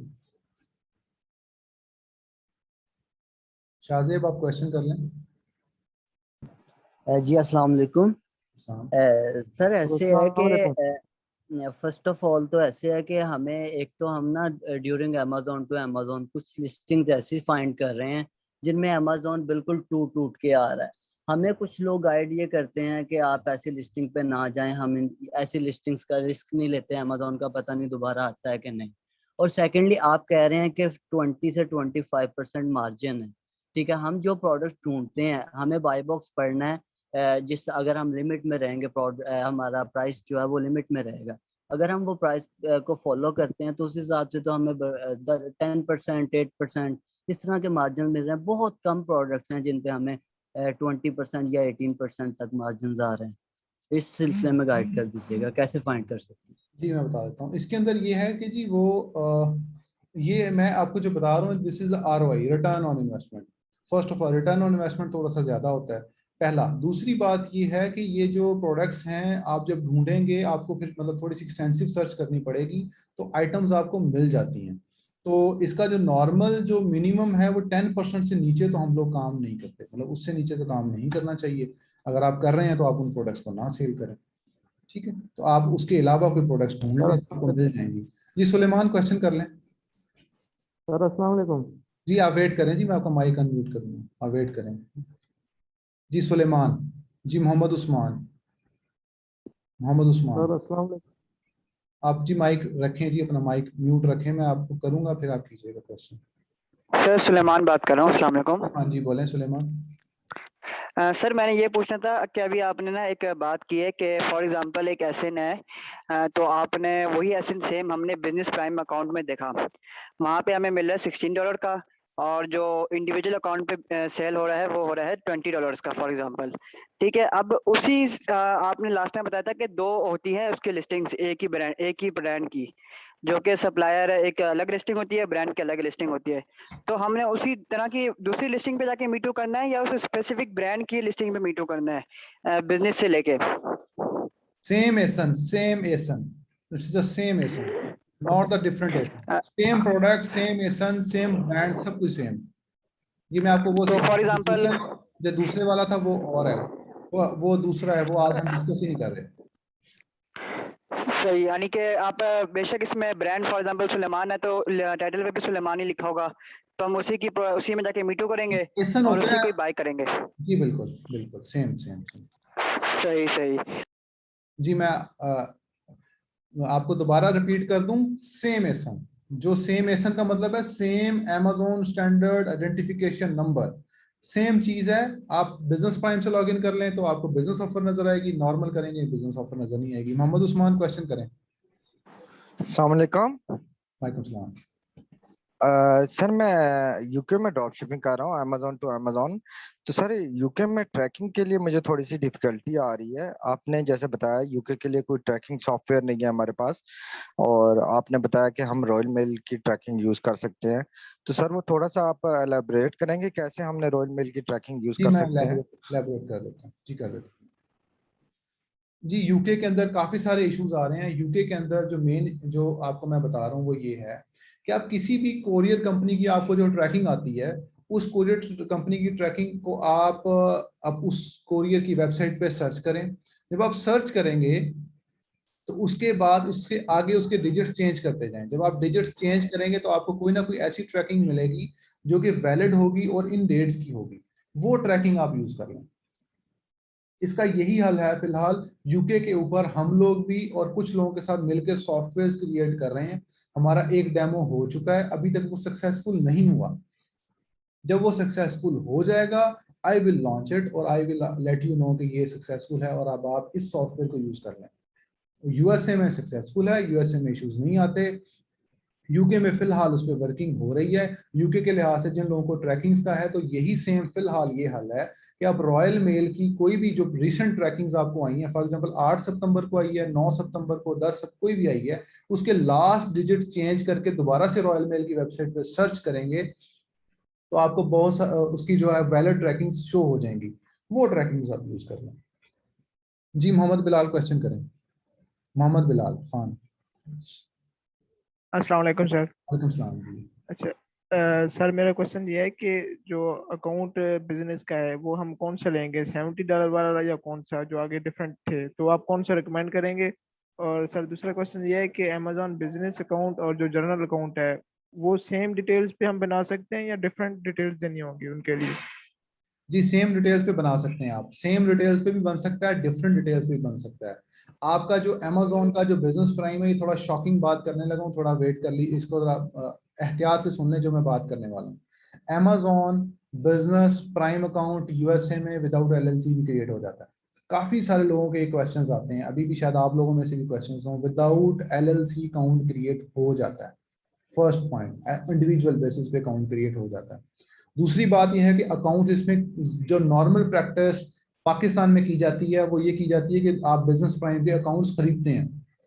Speaker 1: शाहजेब आप क्वेश्चन कर लें।
Speaker 3: जी अस्सलाम वालेकुम।
Speaker 1: हाँ।
Speaker 3: सर ऐसे है
Speaker 4: अस्सलाम वालेकुम।
Speaker 3: कि फर्स्ट ऑफ ऑल तो ऐसे है कि हमें एक तो हम ना ड्यूरिंग अमेजोन टू अमेजोन कुछ लिस्टिंग्स ऐसी फाइंड कर रहे हैं जिनमें अमेजोन बिल्कुल टूट टूट के आ रहा है। हमें कुछ लोग गाइड ये करते हैं कि आप ऐसी लिस्टिंग पे ना जाएं, हम ऐसी लिस्टिंग्स का रिस्क नहीं लेते। अमेजोन का पता नहीं दोबारा आता है कि नहीं। और सेकेंडली आप कह रहे हैं कि 20 से 25% मार्जिन है। ठीक है, हम जो प्रोडक्ट ढूंढते हैं हमें बाय बॉक्स पढ़ना है। जिस अगर हम लिमिट में रहेंगे, हमारा प्राइस जो है वो लिमिट में रहेगा। अगर हम वो प्राइस को फॉलो करते हैं तो उस हिसाब से तो हमें 10%, 8% इस तरह के मार्जिन मिल रहे हैं। बहुत कम प्रोडक्ट्स हैं जिन पे हमें 20% या 18% तक मार्जिन आ रहे हैं। इस सिलसिले में गाइड कर दीजिएगा, कैसे फाइंड कर सकते हैं।
Speaker 1: जी मैं बता देता हूँ। इसके अंदर ये है कि जी वो ये मैं आपको जो बता रहा हूँ, this is ROI, return on investment. First of all return on investment थोड़ा सा ज्यादा होता है, पहला। दूसरी बात ये है कि ये जो प्रोडक्ट्स हैं आप जब ढूंढेंगे आपको फिर मतलब थोड़ी सी एक्सटेंसिव सर्च करनी पड़ेगी, तो आइटम्स आपको मिल जाती हैं। तो इसका जो नॉर्मल जो मिनिमम है वो 10% से नीचे तो हम लोग काम नहीं करते, मतलब उससे नीचे तो काम नहीं करना चाहिए। अगर आप कर रहे हैं तो आप उन प्रोडक्ट्स को ना सेल करें, ठीक है। तो आप उसके अलावा कोई प्रोडक्ट्स ढूंढ लें, आपको मिल जाएंगी। जी सुलेमान क्वेश्चन कर लें।
Speaker 4: सर अस्सलाम वालेकुम।
Speaker 1: जी आप वेट करें जी, मैं आपका माइक अनम्यूट करूंगा, आप वेट करें। जी सुलेमान। जी मोहम्मद उस्मान। मोहम्मद उस्मान,
Speaker 4: सर अस्सलाम वालेकुम।
Speaker 1: आप जी माइक रखें जी, अपना माइक म्यूट रखें, मैं आपको करूंगा फिर आप कीजिएगा क्वेश्चन।
Speaker 5: सर सुलेमान बात कर रहा हूँ। अस्सलाम वालेकुम।
Speaker 1: हाँ जी बोलें सुलेमान।
Speaker 5: सर मैंने ये पूछना था कि अभी आपने ना एक बात की है कि फॉर एग्जांपल एक एसएन है, तो आपने वही एसएन सेम हमने बिजनेस प्राइम अकाउंट में देखा, वहाँ पे हमें मिल रहा है $16 का, और जो इंडिविजुअल अकाउंट पे सेल हो रहा है वो हो रहा है $20 का फॉर एग्जांपल। ठीक है, अब उसी आपने लास्ट टाइम बताया था कि दो होती है उसकी लिस्टिंग्स एक ही ब्रांड की, जो कि सप्लायर एक अलग लिस्टिंग होती है, ब्रांड की अलग लिस्टिंग होती है। तो हमने उसी तरह की दूसरी लिस्टिंग पे जाके मीटू करना है या उस स्पेसिफिक ब्रांड की लिस्टिंग पे मीटू करना है बिजनेस से लेके?
Speaker 1: Same essence, same essence, it's the same essence, not the different essence,
Speaker 5: a,
Speaker 1: same product, same essence, same brand, सब कुछ सेम। ये मैं आपको वो
Speaker 5: तो
Speaker 1: सिखा
Speaker 5: फॉर
Speaker 1: रहा
Speaker 5: एग्जांपल
Speaker 1: हूँ, जो दूसरे वाला था वो और है, वो दूसरा है, वो आज हम डिस्कस ही नहीं कर रहे।
Speaker 5: सही, यानी कि आप बेशक इसमें ब्रांड फॉर एग्जांपल सुलेमान है तो टाइटल पे भी सुलेमान ही लिखा होगा, तो हम उसी में जाके मीटू करेंगे
Speaker 1: एसन
Speaker 5: और
Speaker 1: होता
Speaker 5: उसी
Speaker 1: है,
Speaker 5: को ही बाय करेंगे।
Speaker 1: जी बिल्कुल बिल्कुल सेम सेम सेम।
Speaker 5: सही सही।
Speaker 1: जी मैं आपको दोबारा रिपीट कर दूं, सेम एसन, जो सेम एसन का मतलब है same Amazon standard identification number, same चीज है। आप बिजनेस प्राइम से लॉगिन कर लें तो आपको बिजनेस ऑफर नजर आएगी, नॉर्मल करेंगे बिजनेस ऑफर नजर नहीं आएगी। मोहम्मद उस्मान क्वेश्चन करें।
Speaker 4: अस्सलाम वालेकुम।
Speaker 1: वालेकुम सलाम।
Speaker 4: सर मैं यूके में ड्रॉप शिपिंग कर रहा हूँ अमेजोन टू अमेजोन। तो सर यूके में ट्रैकिंग के लिए मुझे थोड़ी सी डिफिकल्टी आ रही है। आपने जैसे बताया यूके के लिए कोई ट्रैकिंग सॉफ्टवेयर नहीं है हमारे पास, और आपने बताया कि हम रॉयल मेल की ट्रैकिंग यूज कर सकते हैं। तो सर वो थोड़ा सा आप एलेबरेट करेंगे कैसे हमने रॉयल मेल की ट्रैकिंग यूज
Speaker 1: जी
Speaker 4: कर
Speaker 1: मैं
Speaker 4: सकते हैं?
Speaker 1: लैबोरेट कर देता हूँ जी, कर देता हूँ। जी यूके के अंदर काफी सारे इश्यूज आ रहे हैं। यूके के अंदर जो मेन जो आपको मैं बता रहा हूँ वो ये है कि आप किसी भी कोरियर कंपनी की आपको जो ट्रैकिंग आती है, उस कोरियर कंपनी की ट्रैकिंग को आप उस कोरियर की वेबसाइट पे सर्च करें। जब आप सर्च करेंगे तो उसके बाद उसके आगे उसके डिजिट्स चेंज करते जाएं। जब आप डिजिट्स चेंज करेंगे तो आपको कोई ना कोई ऐसी ट्रैकिंग मिलेगी जो कि वैलिड होगी और इन डेट्स की होगी, वो ट्रैकिंग आप यूज कर लें। इसका यही हल है फिलहाल। यूके के ऊपर हम लोग भी और कुछ लोगों के साथ मिलकर सॉफ्टवेयर क्रिएट कर रहे हैं। हमारा एक डेमो हो चुका है, अभी तक वो सक्सेसफुल नहीं हुआ। जब वो सक्सेसफुल हो जाएगा आई विल लॉन्च इट और I will let you know कि ये सक्सेसफुल है और अब आप इस सॉफ्टवेयर को यूज कर लें। यूएसए में सक्सेसफुल है, यूएसए में इश्यूज नहीं आते। यूके में फिलहाल उस पर वर्किंग हो रही है। यूके के लिहाज से जिन लोगों को ट्रैकिंग्स का है तो यही सेम फिलहाल ये हल है कि आप रॉयल मेल की कोई भी जो रिसेंट ट्रैकिंग्स आपको आई हैं, फॉर एग्जांपल 8 सितंबर को आई है, 9 सितंबर को, 10 कोई भी आई है, उसके लास्ट डिजिट चेंज करके दोबारा से रॉयल मेल की वेबसाइट पे सर्च करेंगे तो आपको उसकी जो है वैलिड ट्रैकिंग शो हो जाएंगी। वो ट्रैकिंग्स आप यूज कर लें। जी मोहम्मद बिलाल क्वेश्चन करें। मोहम्मद बिलाल खान।
Speaker 6: अस्सलाम वालेकुम सर।
Speaker 1: वालेकुम सलाम जी।
Speaker 6: अच्छा, सर मेरा क्वेश्चन ये है कि जो अकाउंट बिजनेस का है वो हम कौन सा लेंगे, $70 वाला या कौन सा जो आगे डिफरेंट थे, तो आप कौन सा रिकमेंड करेंगे? और सर दूसरा क्वेश्चन ये है कि अमेजोन बिजनेस अकाउंट और जो जनरल अकाउंट है वो सेम डिटेल्स पे हम बना सकते हैं या डिफरेंट डिटेल्स देनी होंगी उनके लिए?
Speaker 1: जी सेम डिटेल्स पे बना सकते हैं आप, सेम डिटेल्स पे भी बन सकता है, डिफरेंट डिटेल्स पे भी बन सकता है। आपका जो अमेजोन का जो बिजनेस प्राइम है, ये थोड़ा शॉकिंग बात करने लगा हूँ, थोड़ा वेट कर ली, इसको जरा एहतियात से सुन लें जो मैं बात करने वाला हूँ। Amazon business prime account USA में विदाउट एलएलसी भी क्रिएट हो जाता है। काफी सारे लोगों के क्वेश्चंस आते हैं, अभी भी शायद आप लोगों में से भी क्वेश्चंस हों, विदाउट एलएलसी अकाउंट क्रिएट हो जाता है। फर्स्ट पॉइंट, इंडिविजुअल बेसिस पे अकाउंट क्रिएट हो जाता है। दूसरी बात यह है कि अकाउंट इसमें जो नॉर्मल प्रैक्टिस पाकिस्तान में की जाती है वो ये की जाती है कि आप बिजनेस प्राइम के अकाउंट्स खरीदते हैं,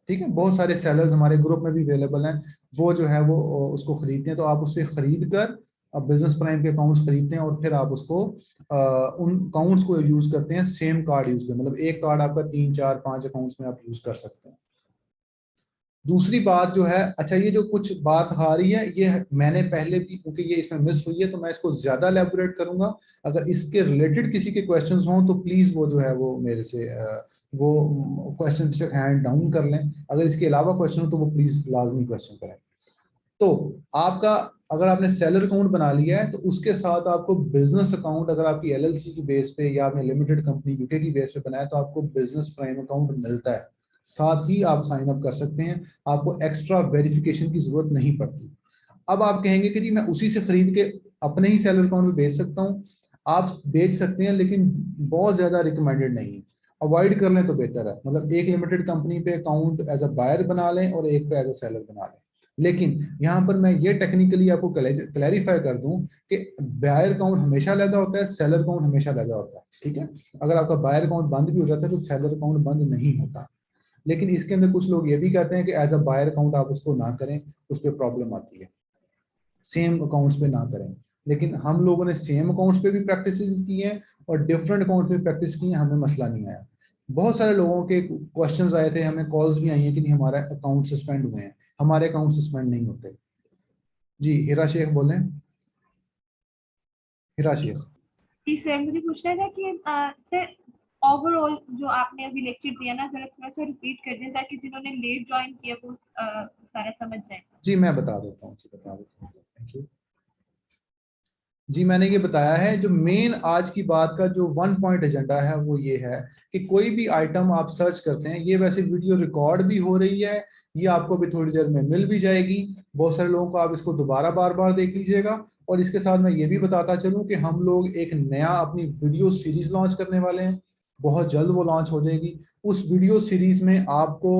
Speaker 1: ठीक है। बहुत सारे सेलर्स हमारे ग्रुप में भी अवेलेबल हैं, वो जो है वो उसको खरीदते हैं। तो आप उससे खरीद कर अब बिजनेस प्राइम के अकाउंट्स खरीदते हैं और फिर आप उसको उन अकाउंट्स को यूज करते हैं, सेम कार्ड यूज करते हैं, मतलब एक कार्ड आपका 3 4 5 अकाउंट्स में आप यूज कर सकते हैं। दूसरी बात जो है, अच्छा ये जो कुछ बात आ रही है ये मैंने पहले भी, क्योंकि ये इसमें मिस हुई है तो मैं इसको ज्यादा एलैबोरेट करूंगा। अगर इसके रिलेटेड किसी के क्वेश्चंस हों तो प्लीज वो जो है वो मेरे से वो क्वेश्चन से हैंड डाउन कर लें। अगर इसके अलावा क्वेश्चन हो तो वो प्लीज लाजमी क्वेश्चन करें। तो आपका, अगर आपने सेलर अकाउंट बना लिया है तो उसके साथ आपको बिजनेस अकाउंट, अगर आपकी एलएलसी की बेस पे या आपने लिमिटेड कंपनी यूके की बेस पे बनाया तो आपको बिजनेस प्राइम अकाउंट मिलता है, साथ ही आप साइन अप कर सकते हैं, आपको एक्स्ट्रा वेरिफिकेशन की जरूरत नहीं पड़ती। अब आप कहेंगे कि जी मैं उसी से खरीद के अपने ही सेलर अकाउंट में बेच सकता हूँ। आप बेच सकते हैं लेकिन बहुत ज्यादा रिकमेंडेड नहीं है, अवॉइड कर लें तो बेहतर है। मतलब एक लिमिटेड कंपनी पे अकाउंट एज अ बायर बना लें और एक पे एज अ सेलर बना लें। लेकिन यहाँ पर मैं ये टेक्निकली आपको क्लैरिफाई कर दूं कि बायर अकाउंट हमेशा अलग होता है, सेलर अकाउंट हमेशा अलग होता है। ठीक है, अगर आपका बायर अकाउंट बंद भी हो जाता है तो सेलर अकाउंट बंद नहीं होता। लेकिन इसके अंदर कुछ लोग ये भी कहते हैं कि एज अ बायर अकाउंट आप उसको ना करें, उस पर प्रॉब्लम आती है, सेम अकाउंट्स पे ना करें। लेकिन हम लोगों ने सेम अकाउंट्स पे भी प्रैक्टिस की हैं और डिफरेंट अकाउंट पे प्रैक्टिस की है, हमें मसला नहीं आया। बहुत सारे लोगों के क्वेश्चंस आए थे, हमें कॉल्स भी आई हैं कि नहीं हमारा अकाउंट सस्पेंड हुए हैं। हमारे अकाउंट सस्पेंड नहीं होते। जी हिरा शेख बोलें, हिरा शेख।
Speaker 7: जी सर, मुझे पूछना था कि सर ओवरऑल जो आपने अभी लेक्चर दिया ना, जरा थोड़ा सा रिपीट कर दें ताकि जिन्होंने लेट ज्वाइन किया वो सारा समझ जाए।
Speaker 1: जी मैं बता देता हूँ, थैंक यू। जी मैंने ये बताया है, जो मेन आज की बात का जो 1 पॉइंट एजेंडा है वो ये है कि कोई भी आइटम आप सर्च करते हैं, ये वैसे वीडियो रिकॉर्ड भी हो रही है, ये आपको भी थोड़ी देर में मिल भी जाएगी। बहुत सारे लोगों को आप इसको दोबारा बार बार देख लीजिएगा। और इसके साथ मैं ये भी बताता चलूं कि हम लोग एक नया अपनी वीडियो सीरीज लॉन्च करने वाले हैं, बहुत जल्द वो लॉन्च हो जाएगी। उस वीडियो सीरीज में आपको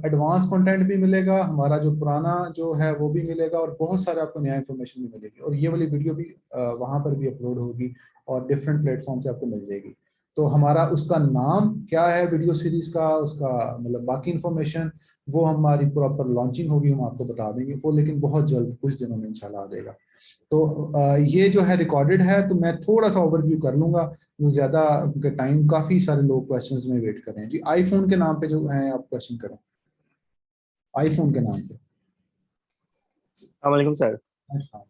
Speaker 1: एडवांस कंटेंट भी मिलेगा, हमारा जो पुराना जो है वो भी मिलेगा और बहुत सारे आपको नया इन्फॉर्मेशन भी मिलेगी। और ये वाली वीडियो भी वहां पर भी अपलोड होगी और डिफरेंट प्लेटफॉर्म से आपको मिल जाएगी। तो हमारा उसका नाम क्या है वीडियो सीरीज का, उसका मतलब बाकी इन्फॉर्मेशन वो हमारी प्रॉपर लॉन्चिंग होगी, हम आपको बता देंगे वो, लेकिन बहुत जल्द कुछ दिनों में इंशाल्लाह आ जाएगा। तो ये जो है रिकॉर्डेड है, तो मैं थोड़ा सा ओवरव्यू कर लूंगा ज्यादा, क्योंकि टाइम काफी सारे लोग क्वेश्चंस में वेट कर रहे हैं। जी आईफोन के नाम पे जो है आप क्वेश्चन करें, आईफोन के नाम पे।
Speaker 8: अस्सलाम सर।
Speaker 1: अच्छा।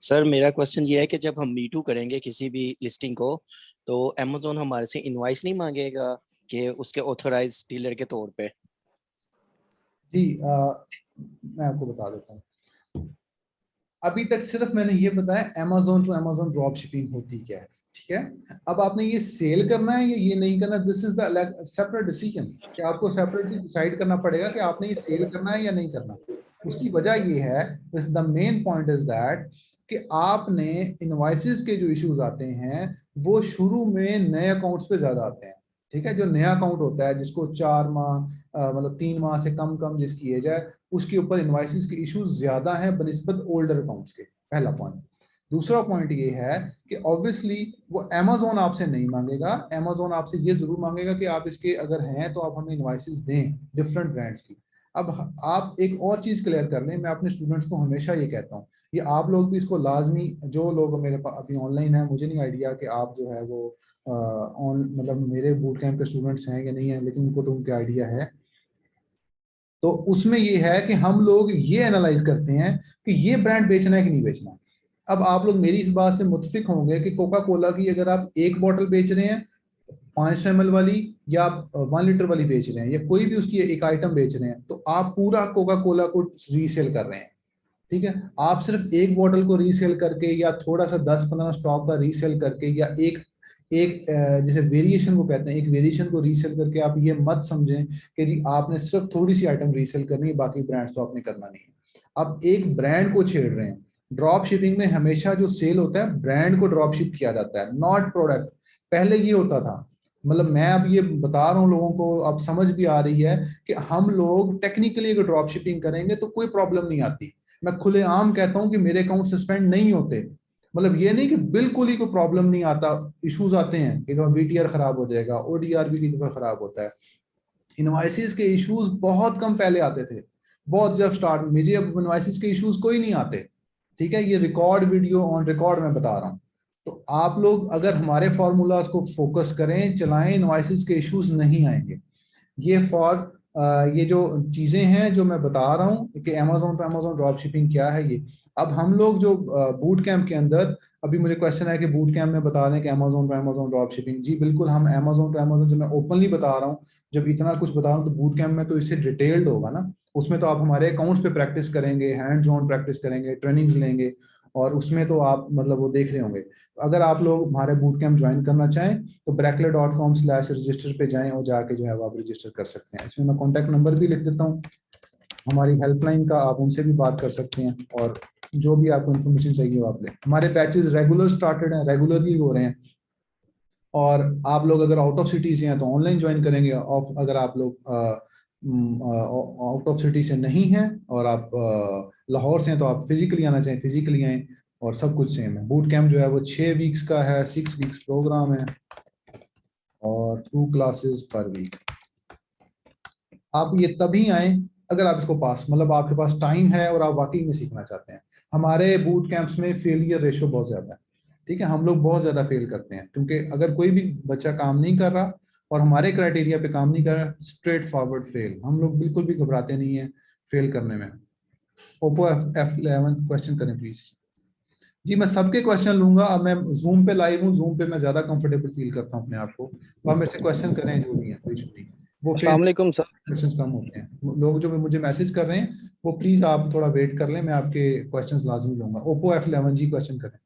Speaker 8: सर मेरा क्वेश्चन ये है कि जब हम मीटू करेंगे किसी भी लिस्टिंग को तो अमेज़न हमारे से इनवॉइस नहीं मांगेगा कि उसके ऑथराइज्ड डीलर के तौर पे?
Speaker 1: जी मैं आपको बता देता हूँ। अभी तक सिर्फ मैंने ये बताया Amazon to Amazon drop shipping होती क्या है, ठीक है। अब आपने ये सेल करना है या ये नहीं करना, this is the separate decision कि आपको सेपरेटली डिसाइड करना पड़ेगा कि आपने ये सेल करना है या नहीं करना। उसकी वजह ये है, this the main point is that कि आपने इनवॉइसेस के जो इश्यूज आते हैं वो शुरू में नए अकाउंट्स पे ज्यादा आते हैं। ठीक है, जो नया अकाउंट होता है जिसको 4 माह मतलब 3 माह से कम कम जिसकी एज है, उसके ऊपर इनवॉइसेस के इश्यूज ज्यादा हैं बनिस्बत ओल्डर अकाउंट्स के। पहला पॉइंट। दूसरा पॉइंट ये है कि ऑब्वियसली वो अमेज़न आपसे नहीं मांगेगा, अमेज़न आपसे ये जरूर मांगेगा कि आप इसके अगर हैं तो आप हमें इनवॉइसेस दें डिफरेंट ब्रांड्स की। अब आप एक और चीज क्लियर कर लें, मैं अपने स्टूडेंट्स को हमेशा ये कहता हूँ, ये आप लोग भी इसको लाजमी, जो लोग मेरे पास अभी ऑनलाइन है, मुझे नहीं आइडिया कि आप जो है वो मतलब मेरे बूट कैंप के स्टूडेंट्स हैं या नहीं है, लेकिन उनको तो उनके आइडिया है। तो उसमें ये है कि हम लोग ये एनालाइज करते हैं कि ये ब्रांड बेचना है कि नहीं बेचना। अब आप लोग मेरी इस बात से मुत्फिक होंगे कि कोका कोला की अगर आप एक बॉटल बेच रहे हैं 500 ml वाली या आप 1 लीटर वाली बेच रहे हैं या कोई भी उसकी एक आइटम बेच रहे हैं, तो आप पूरा कोका कोला को रीसेल कर रहे हैं। ठीक है, आप सिर्फ एक बॉटल को रीसेल करके या थोड़ा सा 10-15 स्टॉक का रीसेल करके या एक एक जैसे वेरिएशन को कहते हैं, एक वेरिएशन को रीसेल करके आप ये मत समझें कि जी आपने सिर्फ थोड़ी सी आइटम रीसेल करनी है, बाकी ब्रांड्स तो आपने करना नहीं है। आप एक ब्रांड को छेड़ रहे हैं। ड्रॉप शिपिंग में हमेशा जो सेल होता है ब्रांड को ड्रॉप शिप किया जाता है, नॉट प्रोडक्ट। पहले ये होता था, मतलब मैं अब ये बता रहा हूँ लोगों को, अब समझ भी आ रही है कि हम लोग टेक्निकली अगर ड्रॉप शिपिंग करेंगे तो कोई प्रॉब्लम नहीं आती। मैं खुलेआम कहता हूं कि मेरे अकाउंट सस्पेंड नहीं होते, मतलब ये नहीं कि बिल्कुल ही कोई प्रॉब्लम नहीं आता, इश्यूज आते हैं कि वीटीआर खराब हो जाएगा, ओडीआर भी की दफा खराब होता है। इनवॉइसेस के इश्यूज बहुत कम पहले आते थे, बहुत जब स्टार्ट, मुझे अब इनवॉइसेस के इश्यूज कोई नहीं आते। ठीक है, ये रिकॉर्ड वीडियो ऑन रिकॉर्ड मैं बता रहा हूँ। तो आप लोग अगर हमारे फॉर्मूलाज को फोकस करें, चलाएं, इनवॉइसेस के इश्यूज नहीं आएंगे। ये फॉर ये जो चीजें हैं जो मैं बता रहा हूँ कि Amazon to Amazon drop shipping क्या है ये। अब हम लोग जो बूट कैंप के अंदर, अभी मुझे क्वेश्चन है कि बूट कैंप में बता दें कि Amazon to Amazon drop shipping, जी बिल्कुल, हम अमेजोन टू अमेजोन जो मैं ओपनली बता रहा हूँ, जब इतना कुछ बता रहा हूँ तो बूट कैंप में तो इससे डिटेल्ड होगा ना। उसमें तो आप हमारे अकाउंट्स पे प्रैक्टिस करेंगे, हैंड्स ऑन प्रैक्टिस करेंगे, ट्रेनिंग्स लेंगे, और उसमें तो आप मतलब वो देख रहे होंगे। अगर आप लोग हमारे बूट कैंप ज्वाइन करना चाहें तो brackley.com/register पे जाएं और जाके जो है वो आप रजिस्टर कर सकते हैं। इसमें मैं कॉन्टैक्ट नंबर भी लिख देता हूँ हमारी हेल्पलाइन का, आप उनसे भी बात कर सकते हैं, और जो भी आपको इन्फॉर्मेशन चाहिए वो आप लें। हमारे बैचेस रेगुलर स्टार्टेड हैं, रेगुलरली हो रहे हैं, और आप लोग अगर आउट ऑफ सिटी से हैं तो ऑनलाइन ज्वाइन करेंगे, ऑफ अगर आप लोग आउट ऑफ सिटी से नहीं हैं और आप लाहौर से हैं तो आप फिजिकली आना चाहें फिजिकली आएँ, और सब कुछ सेम है। बूट कैंप जो है वो 6 वीक्स का है, 6 वीक्स प्रोग्राम है, और 2 क्लासेस पर वीक। आप ये तभी आए अगर आप इसको पास, मतलब आपके पास टाइम है और आप वाकई में सीखना चाहते हैं। हमारे बूट कैंप्स में फेलियर रेशो बहुत ज्यादा है, ठीक है, हम लोग बहुत ज्यादा फेल करते हैं, क्योंकि अगर कोई भी बच्चा काम नहीं कर रहा और हमारे क्राइटेरिया पे काम नहीं कर रहा, स्ट्रेट फॉरवर्ड फेल। हम लोग बिल्कुल भी घबराते नहीं है फेल करने में। ओप्पो F11 क्वेश्चन करें प्लीज। जी मैं सबके क्वेश्चन लूंगा, अब मैं जूम पे लाइव हूँ, जूम पे मैं ज्यादा कंफर्टेबल फील करता हूँ अपने आप को, तो आप मेरे से क्वेश्चन करें जो भी है, कोई इशू नहीं। वो
Speaker 9: अस्सलाम वालेकुम सर।
Speaker 1: क्वेश्चंस कम होते हैं, लोग जो मुझे मैसेज कर रहे हैं वो प्लीज आप थोड़ा वेट कर लें, मैं आपके क्वेश्चंस लाजमी लूंगा। ओप्पो F11 जी क्वेश्चन करें।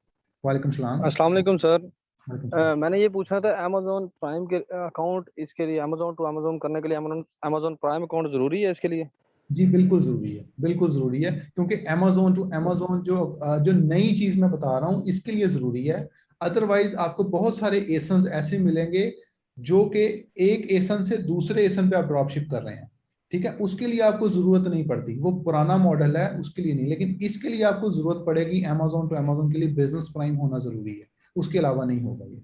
Speaker 1: वालेकुम सलाम।
Speaker 9: अस्सलाम वालेकुम सर।
Speaker 1: वालेकुम सलाम।
Speaker 9: मैंने ये पूछना था अमेजोन प्राइम के अकाउंट, इसके लिए अमेजोन टू अमेजोन करने के लिए अमेजोन प्राइम अकाउंट जरूरी है इसके लिए?
Speaker 1: जी बिल्कुल जरूरी है, बिल्कुल जरूरी है, क्योंकि अमेजोन टू अमेजोन जो नई चीज मैं बता रहा हूँ इसके लिए जरूरी है। अदरवाइज आपको बहुत सारे एसन्स ऐसे मिलेंगे जो कि एक एसन से दूसरे एसन पे आप ड्रॉप शिप कर रहे हैं, ठीक है, उसके लिए आपको जरूरत नहीं पड़ती, वो पुराना मॉडल है उसके लिए नहीं। लेकिन इसके लिए आपको जरूरत पड़ेगी, अमेजोन टू अमेजोन के लिए बिजनेस प्राइम होना जरूरी है, उसके अलावा नहीं होगा ये।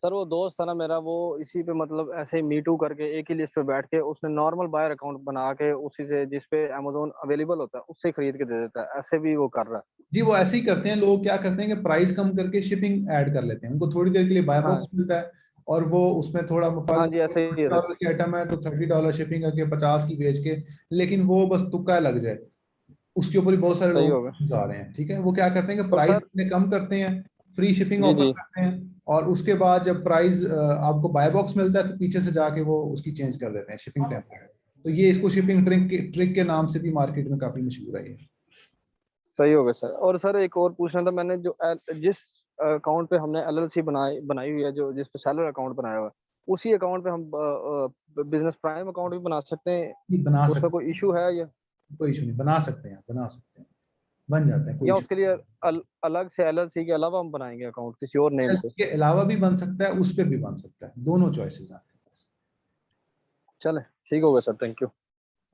Speaker 9: सर वो दोस्त था ना मेरा, वो इसी पे मतलब ऐसे ही मीटू करके एक ही लिस्ट पे बैठ के उसने नॉर्मल बायर अकाउंट बना के उसी से जिस पे अमेजोन अवेलेबल होता है उससे खरीद के दे देता है, ऐसे भी वो कर रहा है।
Speaker 1: जी वो ऐसे ही करते हैं लोग, क्या करते हैं कि प्राइस कम करके शिपिंग ऐड कर लेते हैं, उनको थोड़ी देर के लिए बाय बॉक्स मिलता है, और वो उसमें थोड़ा
Speaker 9: हाँ जी ऐसे ही है सर।
Speaker 1: $30 की आइटम है तो $30 शिपिंग करके 50 की बेच के, लेकिन वो बस तुक्का लग जाए, उसके ऊपर ही बहुत सारे
Speaker 9: सही
Speaker 1: लोग
Speaker 9: होगा।
Speaker 1: जा रहे हैं, ठीक है। वो क्या करते हैं कि
Speaker 9: तो
Speaker 1: प्राइस
Speaker 9: सर
Speaker 1: इतने कम करते हैं, फ्री शिपिंग
Speaker 9: जी
Speaker 1: ऑफर
Speaker 9: जी
Speaker 1: करते हैं, और उसके बाद जब प्राइस आपको बाय बॉक्स मिलता है तो पीछे से जाके वो उसकी चेंज कर देते हैं शिपिंग टेम्पलेट। तो ये इसको शिपिंग ट्रिक के नाम से भी मार्केट में काफी मशहूर है ये।
Speaker 9: सही होगा सर। और सर एक और पूछना था, मैंने जो जिस अकाउंट पे हमने LLC बनाई हुई है, जो जिस पे सेलर अकाउंट बनाया हुआ है, उसी अकाउंट पे हम बिजनेस प्राइम अकाउंट भी बना सकते हैं?
Speaker 1: ये बना
Speaker 9: उसका
Speaker 1: सकते
Speaker 9: कोई इशू है या
Speaker 1: हैं, कोई इशू नहीं, बना सकते हैं, बना सकते हैं, बन जाता है, कोई
Speaker 9: या
Speaker 1: इशू
Speaker 9: उसके लिए अलग से LLC के अलावा हम बनाएंगे अकाउंट किसी और नेम
Speaker 1: नहीं।
Speaker 9: से?
Speaker 1: के अलावा भी बन सकता है, उस पर भी बन सकता है, दोनों चॉइसेस हैं।
Speaker 9: चले ठीक होगा सर, थैंक यू।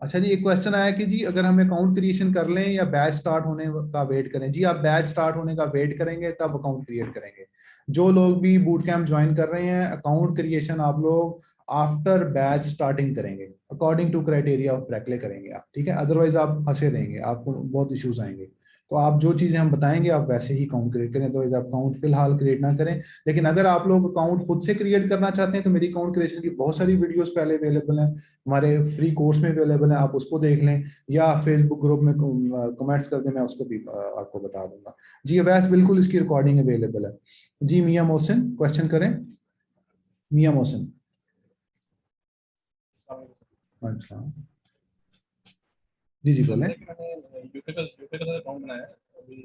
Speaker 1: अच्छा जी, एक क्वेश्चन आया कि जी अगर हम अकाउंट क्रिएशन कर लें या बैच स्टार्ट होने का वेट करें। जी आप बैच स्टार्ट होने का वेट करेंगे तब अकाउंट क्रिएट करेंगे। जो लोग भी बूट कैंप ज्वाइन कर रहे हैं, अकाउंट क्रिएशन आप लोग आफ्टर बैच स्टार्टिंग करेंगे, अकॉर्डिंग टू क्राइटेरिया ऑफ ब्रैकले करेंगे आप, ठीक है। अदरवाइज आप फंसे रहेंगे, आपको बहुत इश्यूज आएंगे। तो आप जो चीजें हम बताएंगे आप वैसे ही अकाउंट क्रिएट करें, तो आप अकाउंट फिलहाल क्रिएट ना करें। लेकिन अगर आप लोग अकाउंट खुद से क्रिएट करना चाहते हैं तो मेरी अकाउंट क्रिएशन की बहुत सारी वीडियोस पहले अवेलेबल हैं, हमारे फ्री कोर्स में अवेलेबल है, आप उसको देख लें, या फेसबुक ग्रुप में कमेंट्स कर दें, मैं उसको भी आपको बता दूंगा। जी अवैस बिल्कुल इसकी रिकॉर्डिंग अवेलेबल है। जी मियां मोहसिन क्वेश्चन करें। मियां मोहसिन अच्छा जी बोलें।
Speaker 10: मैंने यूके का अकाउंट बनाया है, अभी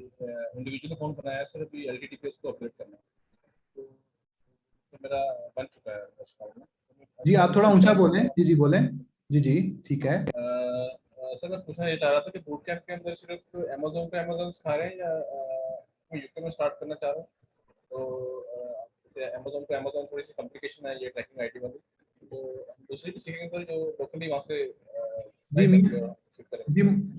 Speaker 10: इंडिविजुअल अकाउंट बनाया है सर, अभी LTT पे उसको अपडेट करना है, तो मेरा बन चुका है अकाउंट।
Speaker 1: जी आप थोड़ा ऊंचा बोलें। जी बोलें। जी ठीक है।
Speaker 10: सर मैं पूछना ये चाह रहा था कि बूट कैंप के अंदर सिर्फ अमेजोन पे अमेजोन सिखा रहे हैं या मैं यूके में स्टार्ट करना चाह रहा हूँ, तो अमेजोन पे अमेजोन थोड़ी सी कॉम्प्लिकेशन है ये ट्रैकिंग आईडी वाली, तो दूसरी भी सीखेंगे सर जो लोकली वहाँ से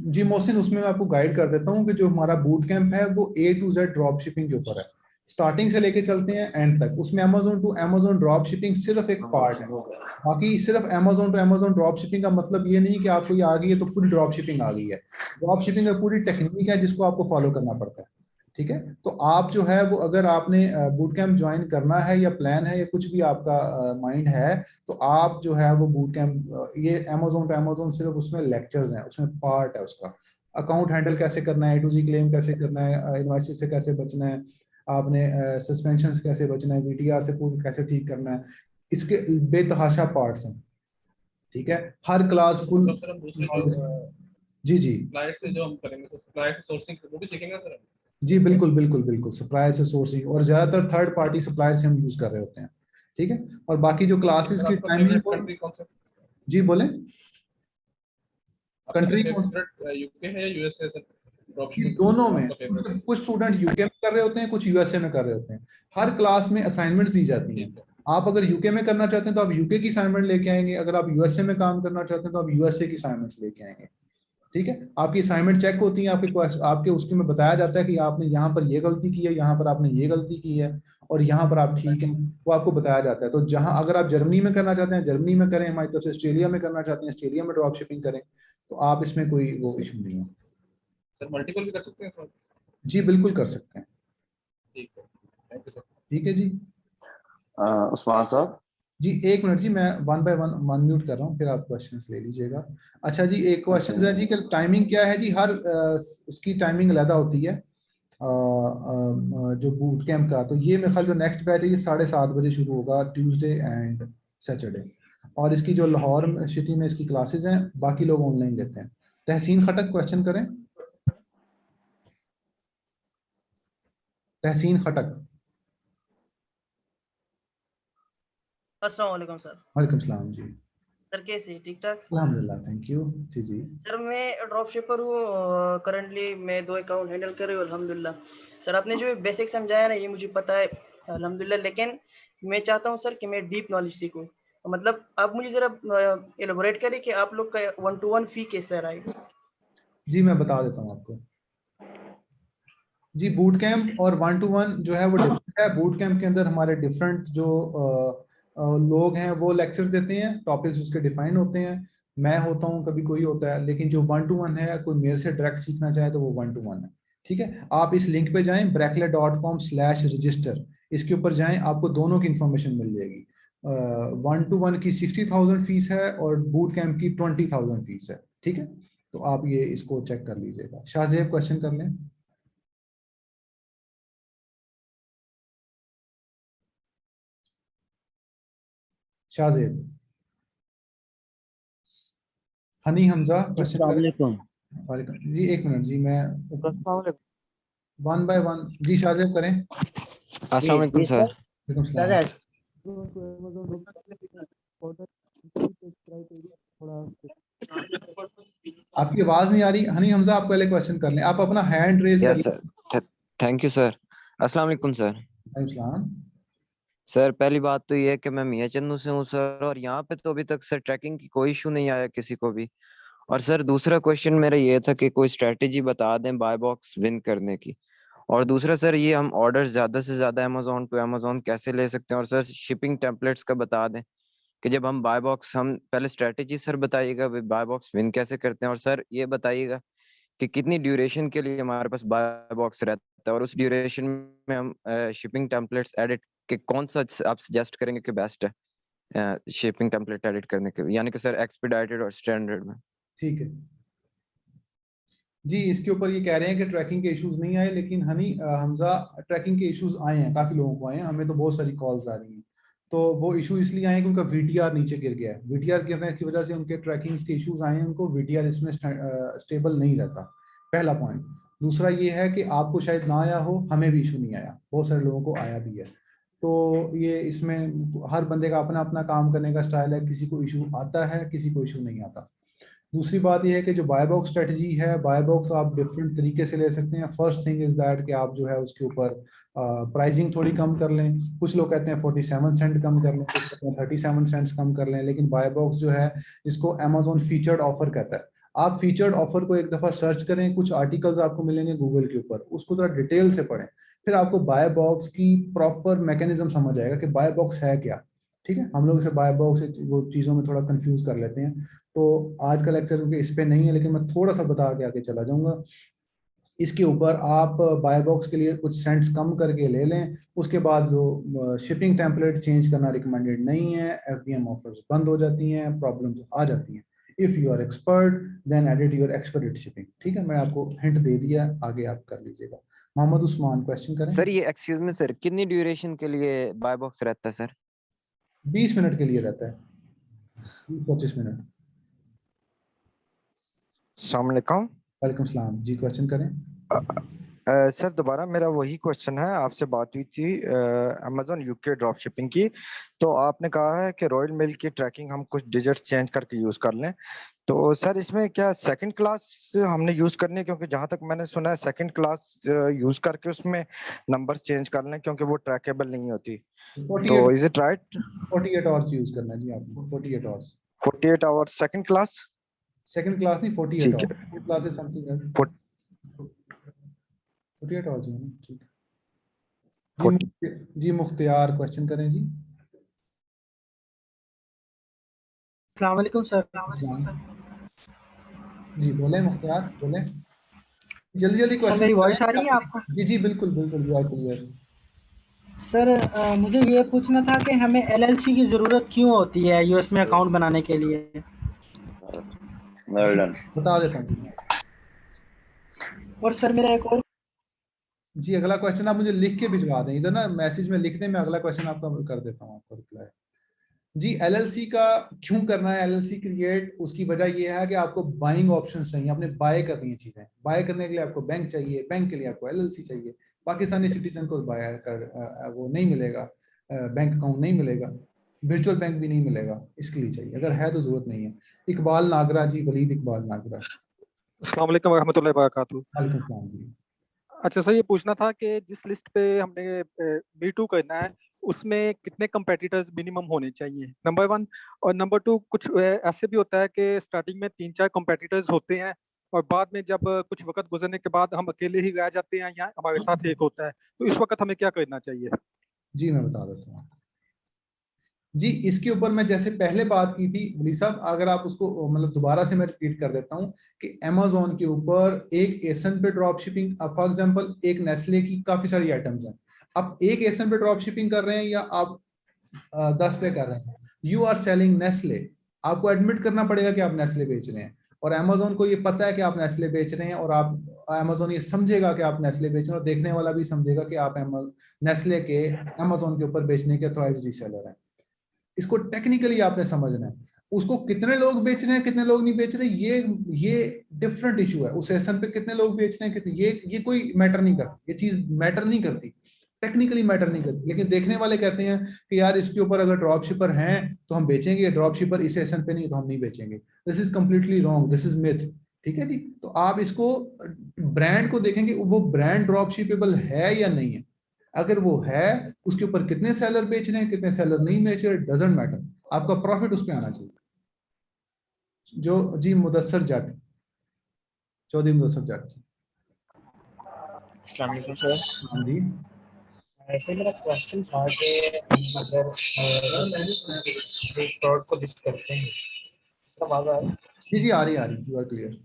Speaker 1: जी मोहसिन, उसमें मैं आपको गाइड कर देता हूँ कि जो हमारा बूट कैंप है वो A to Z drop shipping के ऊपर है, स्टार्टिंग से लेके चलते हैं एंड तक। उसमें Amazon to Amazon drop shipping सिर्फ एक पार्ट है, बाकी सिर्फ Amazon to Amazon drop shipping का मतलब ये नहीं कि आपको ये आ गई है तो पूरी ड्रॉप शिपिंग आ गई है। ड्रॉप शिपिंग में पूरी टेक्निक है जिसको आपको फॉलो करना पड़ता है। ठीक है। तो आप जो है वो अगर आपने बूट कैंप ज्वाइन करना है या प्लान है या कुछ भी आपका माइंड है, तो आप जो है वो बूट कैंप, ये अमेज़न टू अमेज़न सिर्फ उसमें लेक्चर्स हैं, उसमें पार्ट है उसका। अकाउंट हैंडल कैसे करना है, A to Z क्लेम कैसे करना है, इनवॉइसेस से कैसे बचना है, आपने सस्पेंशन से कैसे बचना है, VTR से पूरी कैसे ठीक करना है, इसके बेतहाशा पार्ट्स हैं। ठीक है, हर क्लास फुल।
Speaker 10: तो सर हम दूसरे जो
Speaker 1: जी जी
Speaker 10: सप्लायर से जो हम करेंगे, तो सप्लायर से सोर्सिंग वो भी सीखेंगे सर?
Speaker 1: जी बिल्कुल बिल्कुल बिल्कुल, सप्लायर से सोर्सिंग, और ज्यादातर थर्ड पार्टी सप्लायर से हम यूज कर रहे होते हैं। ठीक है, और बाकी जो क्लासेस की टाइमिंग,
Speaker 10: कंट्री कौन सा?
Speaker 1: जी बोले,
Speaker 10: आपका
Speaker 1: कंट्री
Speaker 10: फेवरेट यूके है या यूएसए सर?
Speaker 1: दोनों में, कुछ स्टूडेंट यूके में कर रहे होते हैं, कुछ यूएसए में कर रहे होते हैं। हर क्लास में असाइनमेंट्स दी जाती हैं। आप अगर यूके में करना चाहते हैं तो आप यूके की असाइनमेंट लेके आएंगे, अगर आप यूएसए में काम करना चाहते हैं तो आप यूएसए की असाइनमेंट्स लेके आएंगे। ठीक है, आपकी असाइनमेंट चेक होती है, आपके उसके में बताया जाता है कि आपने यहाँ पर ये गलती की है, यहाँ पर आपने ये गलती की है, और यहाँ पर आप ठीक हैं, वो आपको बताया जाता है। तो जहाँ अगर आप जर्मनी में करना चाहते हैं जर्मनी में करें, हमारी तरफ से ऑस्ट्रेलिया में करना चाहते हैं ऑस्ट्रेलिया में ड्रॉप शिपिंग करें, तो आप इसमें कोई वो इशू नहीं है।
Speaker 10: सर मल्टीपल भी कर सकते हैं सर?
Speaker 1: जी बिल्कुल कर सकते हैं।
Speaker 10: ठीक है, थैंक यू सर।
Speaker 1: ठीक है जी।
Speaker 11: उस्मान साहब
Speaker 1: जी एक मिनट जी, मैं वन बाय वन म्यूट कर रहा हूँ, फिर आप क्वेश्चंस ले लीजिएगा। अच्छा जी, एक क्वेश्चन है जी कि टाइमिंग क्या है जी, हर उसकी टाइमिंग अलग होती है जो बूट कैंप का। तो ये मेरे ख्याल जो नेक्स्ट बैच है ये 7:30 बजे शुरू होगा, ट्यूसडे एंड सैटरडे, और इसकी जो लाहौर सिटी में इसकी क्लासेस हैं, बाकी लोग ऑनलाइन लेते हैं। तहसीन खटक क्वेश्चन करें, तहसीन खटक।
Speaker 12: अस्सलाम वालेकुम सर।
Speaker 1: वालेकुम सलाम जी।
Speaker 12: सर कैसे, ठीक ठाक?
Speaker 1: अल्हम्दुलिल्लाह, थैंक यू। जी जी
Speaker 12: सर मैं ड्रॉप शिपर हूँ, करंटली मैं 2 अकाउंट हैंडल कर रही हूँ अल्हम्दुलिल्लाह। सर आपने जो बेसिक समझाया ना ये मुझे पता है अल्हम्दुलिल्लाह, लेकिन मैं चाहता हूँ सर कि मैं डीप नॉलेज सीखूँ। मतलब आप मुझे जरा एलाबोरेट करें कि आप लोग का 1-to-1 फी कैसे रहा है?
Speaker 1: जी मैं बता देता हूँ आपको जी। बूट कैंप और 1-to-1 जो है वो डिफरेंट है। बूट कैंप के अंदर हमारे डिफरेंट जो लोग हैं वो लेक्चर देते हैं, टॉपिक्स उसके डिफाइन होते हैं, मैं होता हूँ, कभी कोई होता है। लेकिन जो 1-to-1 है, कोई मेरे से डायरेक्ट सीखना चाहे तो वो 1-to-1 है। ठीक है, आप इस लिंक पे जाएं brakelet.com/register, इसके ऊपर जाएं, आपको दोनों की इंफॉर्मेशन मिल जाएगी। 1-to-1 की 60,000 फीस है और बूट कैंप की 20,000 फीस है। ठीक है, तो आप ये इसको चेक कर लीजिएगा। शाहजेब क्वेश्चन कर लें। शाहजेब। हनी हमजा क्वेश्चन करें। वालेकुम जी, एक मिनट जी, मैं वन बाय वन जी शाहजेब करें।
Speaker 13: अस्सलाम वालेकुम सर।
Speaker 1: वालेकुम सलाम। आपकी आवाज नहीं आ रही हनी हमजा, आप पहले क्वेश्चन कर लें, आप अपना हैंड रेज कर लें।
Speaker 13: Thank you sir. अस्सलाम वालेकुम सर।
Speaker 1: वालेकुम
Speaker 13: सर पहली बात तो ये है कि मैं मियां चंदू से हूँ सर, और यहाँ पे तो अभी तक सर ट्रैकिंग की कोई इशू नहीं आया किसी को भी। और सर दूसरा क्वेश्चन मेरा ये था कि कोई स्ट्रेटेजी बता दें बाय बॉक्स विन करने की। और दूसरा सर ये हम ऑर्डर ज्यादा से ज्यादा अमेज़न टू अमेज़न कैसे ले सकते हैं, और सर शिपिंग टेम्पलेट्स का बता दें कि जब हम बाय बॉक्स, हम पहले स्ट्रेटेजी सर बताइएगा बाय बॉक्स विन कैसे करते हैं, और सर ये बताइएगा कि कितनी ड्यूरेशन के लिए हमारे पास बाय बॉक्स रहता है, और उस ड्यूरेशन में हम शिपिंग टेम्पलेट्स एडिट के कौन सा आप सजेस्ट करेंगे कि बेस्ट है शिपिंग टेम्पलेट एडिट करने के, यानी कि सर एक्सपीडाइटेड और स्टैंडर्ड में।
Speaker 1: ठीक है जी। इसके ऊपर ये कह रहे हैं कि ट्रैकिंग के इश्यूज नहीं आए, लेकिन हनी हमजा ट्रैकिंग के इश्यूज आए हैं, काफी लोगों को आए हैं, हमें तो बहुत सारी कॉल्स आ रही हैं। तो वो इशू इसलिए आए कि उनका VTR नीचे गिर गया है। VTR गिरने की वजह से उनके ट्रैकिंग के इश्यूज आए हैं, उनको VTR इसमें स्टेबल नहीं रहता, पहला पॉइंट। दूसरा ये है कि आपको शायद ना आया हो, हमें भी इशू नहीं आया, बहुत सारे लोगों को आया भी है। तो ये इसमें हर बंदे का अपना अपना काम करने का स्टाइल है, किसी को इशू आता है, किसी को इशू नहीं आता। दूसरी बात यह है कि जो बाय बॉक्स स्ट्रेटजी है, बाय बॉक्स आप डिफरेंट तरीके से ले सकते हैं। फर्स्ट थिंग इज दैट कि आप जो है उसके ऊपर प्राइसिंग थोड़ी कम कर लें। कुछ लोग कहते हैं 47 सेंट कम कर लें, कुछ कहते हैं 37 सेंट्स कम कर लें। लेकिन बाय बॉक्स जो है, जिसको अमेज़न फीचर्ड ऑफर कहता है, आप फीचर्ड ऑफर को एक दफा सर्च करें, कुछ आर्टिकल्स आपको मिलेंगे गूगल के ऊपर, उसको थोड़ा डिटेल से पढ़ें, फिर आपको बाय बॉक्स की प्रॉपर मैकेनिज्म समझ आएगा कि बाय बॉक्स है क्या। ठीक है, हम लोग इसे बाय बॉक्स वो चीज़ों में थोड़ा कंफ्यूज कर लेते हैं। तो आज का लेक्चर क्योंकि इस पे नहीं है, लेकिन मैं थोड़ा सा बता के आगे चला जाऊंगा। इसके ऊपर आप बाय बॉक्स के लिए कुछ सेंट्स कम करके ले लें। उसके बाद जो शिपिंग टेम्पलेट चेंज करना रिकमेंडेड नहीं है, FBM ऑफर्स बंद हो जाती हैं, प्रॉब्लम्स आ जाती हैं। If you are expert then edit your expert shipping. ठीक है, मैं आपको हिंट दे दिया, आगे आप कर लीजिएगा। मोहम्मद उस्मान क्वेश्चन करें।
Speaker 13: सर ये एक्सक्यूज मी सर, कितनी ड्यूरेशन के लिए बाय बॉक्स रहता है सर?
Speaker 1: 20 मिनट के लिए रहता है, 20-25 मिनट।
Speaker 4: अस्सलाम वालेकुम।
Speaker 1: वालेकुम सलाम जी, क्वेश्चन करें।
Speaker 4: सर दोबारा मेरा वही क्वेश्चन है, आपसे बात हुई थी अमेजोन यूके ड्रॉप शिपिंग की, तो आपने कहा है कि रॉयल मेल की ट्रैकिंग हम कुछ डिजिट चेंज करके यूज कर लें। तो सर इसमें क्या सेकंड क्लास हमने यूज करनी है? क्योंकि जहां तक मैंने सुना है सेकंड क्लास यूज करके उसमें नंबर चेंज कर लें क्योंकि वो ट्रैकेबल नहीं होती। तो is it right?
Speaker 1: 48 hours use करना है जी आपको, 48 hours.
Speaker 4: 48 hours second class?
Speaker 1: Second class नहीं, 48
Speaker 4: ठीक है।
Speaker 1: Hours. Second class is something else. 48 hours है, ठीक है जी। मुख्तियार क्वेश्चन करें जी।
Speaker 14: अस्सलाम वालेकुम सर।
Speaker 1: जी बोले मुख्तियार, बोले जल्दी जल्दी
Speaker 14: सर
Speaker 1: क्वेश्चन
Speaker 14: मेरी वॉइस आ
Speaker 1: करें।
Speaker 14: रही है आपको?
Speaker 1: जी जी बिल्कुल बिल्कुल, यू आर क्लियर।
Speaker 14: सर मुझे ये पूछना था कि हमें LLC की जरूरत क्यों होती है यूएस में अकाउंट बनाने के लिए?
Speaker 1: बता देता हूँ।
Speaker 14: और सर मेरा एक और
Speaker 1: जी, अगला क्वेश्चन आप मुझे लिख के भिजवा दें इधर ना, मैसेज में लिख दें, मैं अगला क्वेश्चन आपका कर देता हूँ आपको रिप्लाई। जी, LLC का क्यों करना है, LLC क्रिएट, उसकी वजह यह है कि आपको बाइंग ऑप्शन चाहिए, आपने बाय करनी है चीजें। बाय करने के लिए आपको बैंक चाहिए, बैंक के लिए आपको LLC चाहिए। पाकिस्तानी सिटीजन को बाय कर वो नहीं मिलेगा, बैंक अकाउंट नहीं मिलेगा, वर्चुअल बैंक भी नहीं मिलेगा, इसके लिए चाहिए। अगर है तो जरूरत नहीं है। इकबाल नागरा जी, वलीद इकबाल नागरा।
Speaker 15: अस्सलाम वालेकुम वरहमतुल्लाहि वबरकातुहू।
Speaker 1: वालेकुम सलाम जी।
Speaker 15: अच्छा सर, ये पूछना था कि जिस लिस्ट पे हमने B2 करना है उसमें कितने कंपेटिटर्स मिनिमम होने चाहिए, नंबर 1। और नंबर 2, कुछ ऐसे भी होता है कि स्टार्टिंग में 3-4 कंपेटिटर्स होते हैं और बाद में जब कुछ वक्त गुजरने के बाद हम अकेले ही रह जाते हैं या हमारे साथ एक होता है, तो इस वक्त हमें क्या करना चाहिए?
Speaker 1: जी मैं बता देता हूँ जी। इसके ऊपर मैं जैसे पहले बात की थी वली साहब, अगर आप उसको मतलब दोबारा से मैं रिपीट कर देता हूँ कि Amazon के ऊपर एक एसन पे ड्रॉप शिपिंग, फॉर एग्जांपल एक नेस्ले की काफी सारी आइटम्स हैं, आप एक एसन पे ड्रॉप शिपिंग कर रहे हैं या आप 10 पे कर रहे हैं, यू आर सेलिंग नेस्ले, आपको एडमिट करना पड़ेगा कि आप नेस्ले बेच रहे हैं। और Amazon को ये पता है कि आप नेस्ले बेच रहे हैं, और आप Amazon ये समझेगा कि आप नेस्ले बेच रहे हैं, और देखने वाला भी समझेगा कि आप नेस्ले के Amazon के ऊपर बेचने के ऑथराइज्ड रीसेलर हैं। इसको टेक्निकली आपने समझना है। उसको कितने लोग बेच रहे हैं कितने लोग नहीं बेच रहे, ये डिफरेंट इशू है। उस सेशन पे कितने लोग बेच रहे हैं कितने, ये कोई मैटर नहीं करती, ये चीज मैटर नहीं करती, टेक्निकली मैटर नहीं करती। लेकिन देखने वाले कहते हैं कि यार इसके ऊपर अगर ड्रॉप शिपर हैं तो हम बेचेंगे, ड्रॉप शिपर इस सेशन पे नहीं तो हम नहीं बेचेंगे। This is completely wrong, this is myth. ठीक है जी। तो आप इसको ब्रांड को देखेंगे, वो ब्रांड ड्रॉप शिपेबल है या नहीं है। अगर वो है, उसके ऊपर कितने सेलर बेच रहे हैं कितने सेलर नहीं बेच रहे, डजंट मैटर, आपका प्रॉफिट उस पर आना चाहिए। जो जी मुदस्सर जट, चौधरी मुदस्सर जट जी।
Speaker 16: अस्सलाम वालेकुम सर।
Speaker 1: हाँ जी।
Speaker 16: ऐसे मेरा क्वेश्चन था कि अगर एक प्रोडक्ट को लिस्ट करते हैं, इसका आवाज आ रही है?
Speaker 1: जी जी आ रही यू आर क्लियर।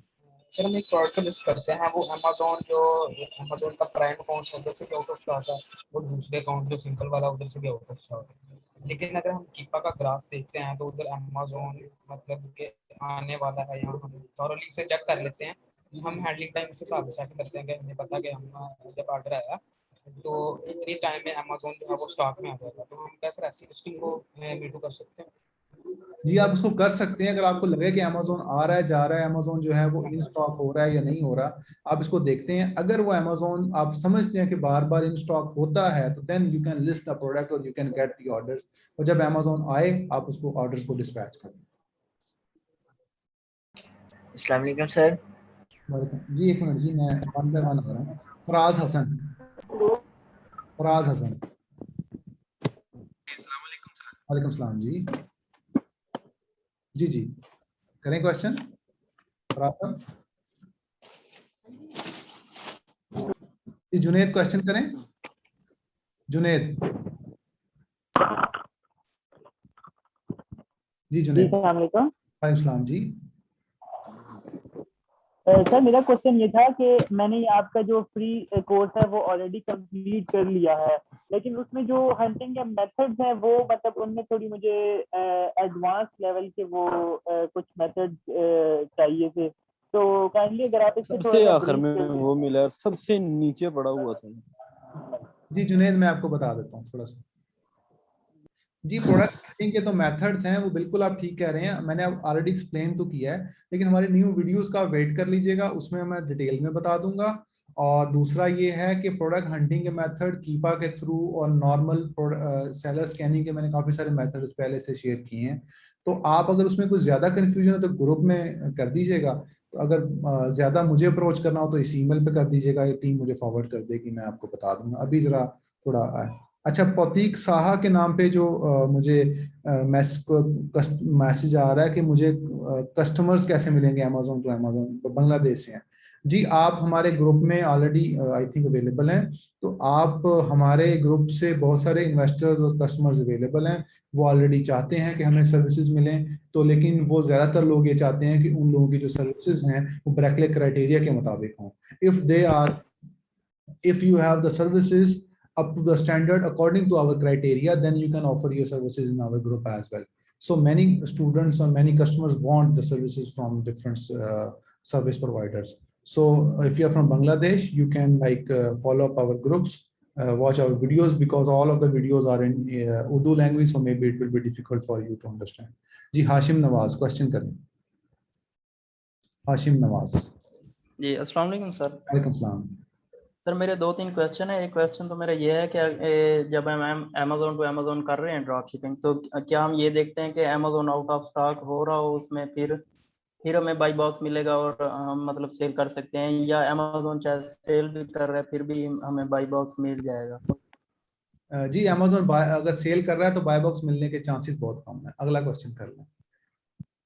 Speaker 16: सर हम एक प्रोडक्ट को लिस्ट करते हैं, वो अमेजोन का प्राइम अकाउंट उधर से भी आउट ऑफ स्टॉक है, वो दूसरे अकाउंट जो सिंपल वाला उधर से भी आउट ऑफ स्टॉक है। लेकिन अगर हम कीपा का ग्राफ देखते हैं तो उधर अमेजोन मतलब के आने वाला है, यहाँ हम थॉरली से चेक कर लेते हैं, हम हैंडलिंग टाइम उस हिसाब से सेट करते हैं कि हमें पता कि हम जब ऑर्डर आया तो इतनी टाइम में अमेजोन जो है वो स्टॉक में आ जाएगा, तो हम कैसे ऐसी लिस्टिंग को मीटू कर सकते हैं?
Speaker 1: जी आप उसको कर सकते हैं, अगर आपको लगे कि अमेजोन आ रहा है जा रहा है, अमेजोन जो है वो इन स्टॉक हो रहा है या नहीं हो रहा, आप इसको देखते हैं। अगर वो अमेजोन आप समझते हैं कि बार बार इन स्टॉक होता है तो then you can list the product और you can get the orders, और जब अमेजोन आए आप उसको ऑर्डर्स को डिस्पैच करें।
Speaker 16: अस्सलाम वालेकुम सर।
Speaker 1: जी एक मिनट जी, मैं वन बाय वन आ रहा हूँ। फराज हसन, फराज हसन। वालेकुम सलाम जी। जी जी करें क्वेश्चन। जी जुनेद क्वेश्चन करें। जुनेद जी, जुनेद। वालेकुम सलाम जी।
Speaker 17: सर मेरा क्वेश्चन ये था कि मैंने ये आपका जो फ्री कोर्स है वो ऑलरेडी कंप्लीट कर लिया है, लेकिन उसमें जो हंटिंग के मेथड्स हैं वो मतलब उनमें थोड़ी मुझे एडवांस लेवल के वो कुछ मेथड्स चाहिए थे, तो काइंडली अगर आप इससे थोड़ा
Speaker 9: सबसे
Speaker 17: सा
Speaker 9: आखिर में
Speaker 17: brief कर
Speaker 9: वो मिला है, सबसे नीचे पड़ा हुआ था।
Speaker 1: जी जुनेद, मैं आपको बता देता हूँ थोड़ा सा। जी प्रोडक्ट हंटिंग के तो मेथड्स हैं, वो बिल्कुल आप ठीक कह रहे हैं, मैंने ऑलरेडी एक्सप्लेन तो किया है, लेकिन हमारे न्यू वीडियोस का वेट कर लीजिएगा, उसमें मैं डिटेल में बता दूंगा। और दूसरा ये है कि प्रोडक्ट हंटिंग के मेथड कीपा के थ्रू और नॉर्मल सेलर स्कैनिंग के मैंने काफ़ी सारे मेथड्स पहले से शेयर किए हैं। तो आप अगर उसमें कुछ ज़्यादा कन्फ्यूजन है तो ग्रुप में कर दीजिएगा, तो अगर ज़्यादा मुझे अप्रोच करना हो तो इस ईमेल पे कर दीजिएगा, ये टीम मुझे फॉरवर्ड कर देगी, मैं आपको बता दूंगा। अभी ज़रा थोड़ा अच्छा, पौतीक साहा के नाम पे जो मुझे मैसेज आ रहा है कि मुझे कस्टमर्स कैसे मिलेंगे अमेजोन टू अमेजोन, बांग्लादेश से हैं। जी आप हमारे ग्रुप में ऑलरेडी आई थिंक अवेलेबल हैं, तो आप हमारे ग्रुप से बहुत सारे इन्वेस्टर्स और कस्टमर्स अवेलेबल हैं, वो ऑलरेडी चाहते हैं कि हमें सर्विसेज मिलें, तो लेकिन वो ज़्यादातर लोग ये चाहते हैं कि उन लोगों की जो सर्विसेज हैं वो ब्रैकले क्राइटेरिया के मुताबिक हों। if you have the services up to the standard according to our criteria, then you can offer your services in our group as well. So many students and many customers want the services from different service providers. So if you are from Bangladesh, you can follow up our groups, watch our videos, because all of the videos are in Urdu language, so maybe it will be difficult for you to understand. Ji Hashim Nawaz, question करें। Hashim Nawaz।
Speaker 18: जी अस्सलाम वालेकुम sir.
Speaker 1: वालेकुम सलाम।
Speaker 18: Sir मेरे 2-3 question है। एक question तो मेरा ये है कि जब हम अमेजोन टू अमेजोन कर रहे हैं ड्रॉप शिपिंग, तो क्या हम ये देखते हैं कि अमेजोन आउट ऑफ स्टॉक हो रहा हो उसमें, फिर हमें बाई बॉक्स मिलेगा और हम मतलब सेल कर सकते हैं, या अमेजोन चाहे सेल भी कर रहा है फिर भी हमें बाई बॉक्स मिल जाएगा?
Speaker 1: जी अमेजोन अगर सेल कर रहा है तो बाय बॉक्स मिलने के चांसेस बहुत कम है। अगला क्वेश्चन कर लें।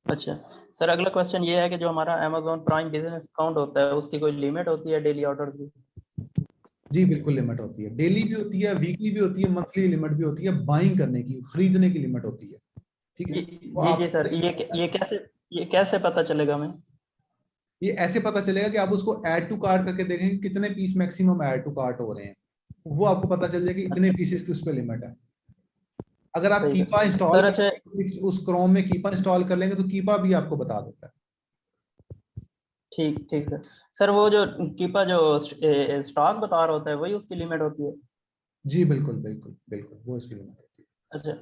Speaker 18: अच्छा सर, अगला क्वेश्चन ये है कि जो हमारा अमेजोन प्राइम बिजनेस अकाउंट होता है उसकी कोई लिमिट होती है डेली ऑर्डर्स की?
Speaker 1: जी बिल्कुल लिमिट होती है, डेली भी होती है, वीकली भी होती है, मंथली लिमिट भी होती है, बाइंग करने की, खरीदने की लिमिट होती है। ठीक है
Speaker 18: जी जी सर, ये कैसे पता चलेगा हमें?
Speaker 1: ये ऐसे पता चलेगा कि आप उसको ऐड टू कार्ट करके देखेंगे कितने piece maximum add to cart हो रहे हैं, वो आपको पता चल जाएगा कि इतने पीसेस की उस पर लिमिट है। अगर आप कीपा इंस्टॉल उस क्रोम में कीपा इंस्टॉल कर लेंगे तो कीपा भी आपको बता देता है।
Speaker 18: ठीक ठीक है सर, वो जो कीपा जो स्टॉक बता रहा होता है वही उसकी लिमिट होती है?
Speaker 1: जी बिल्कुल बिल्कुल बिल्कुल, वो उसकी लिमिट होती है।
Speaker 18: अच्छा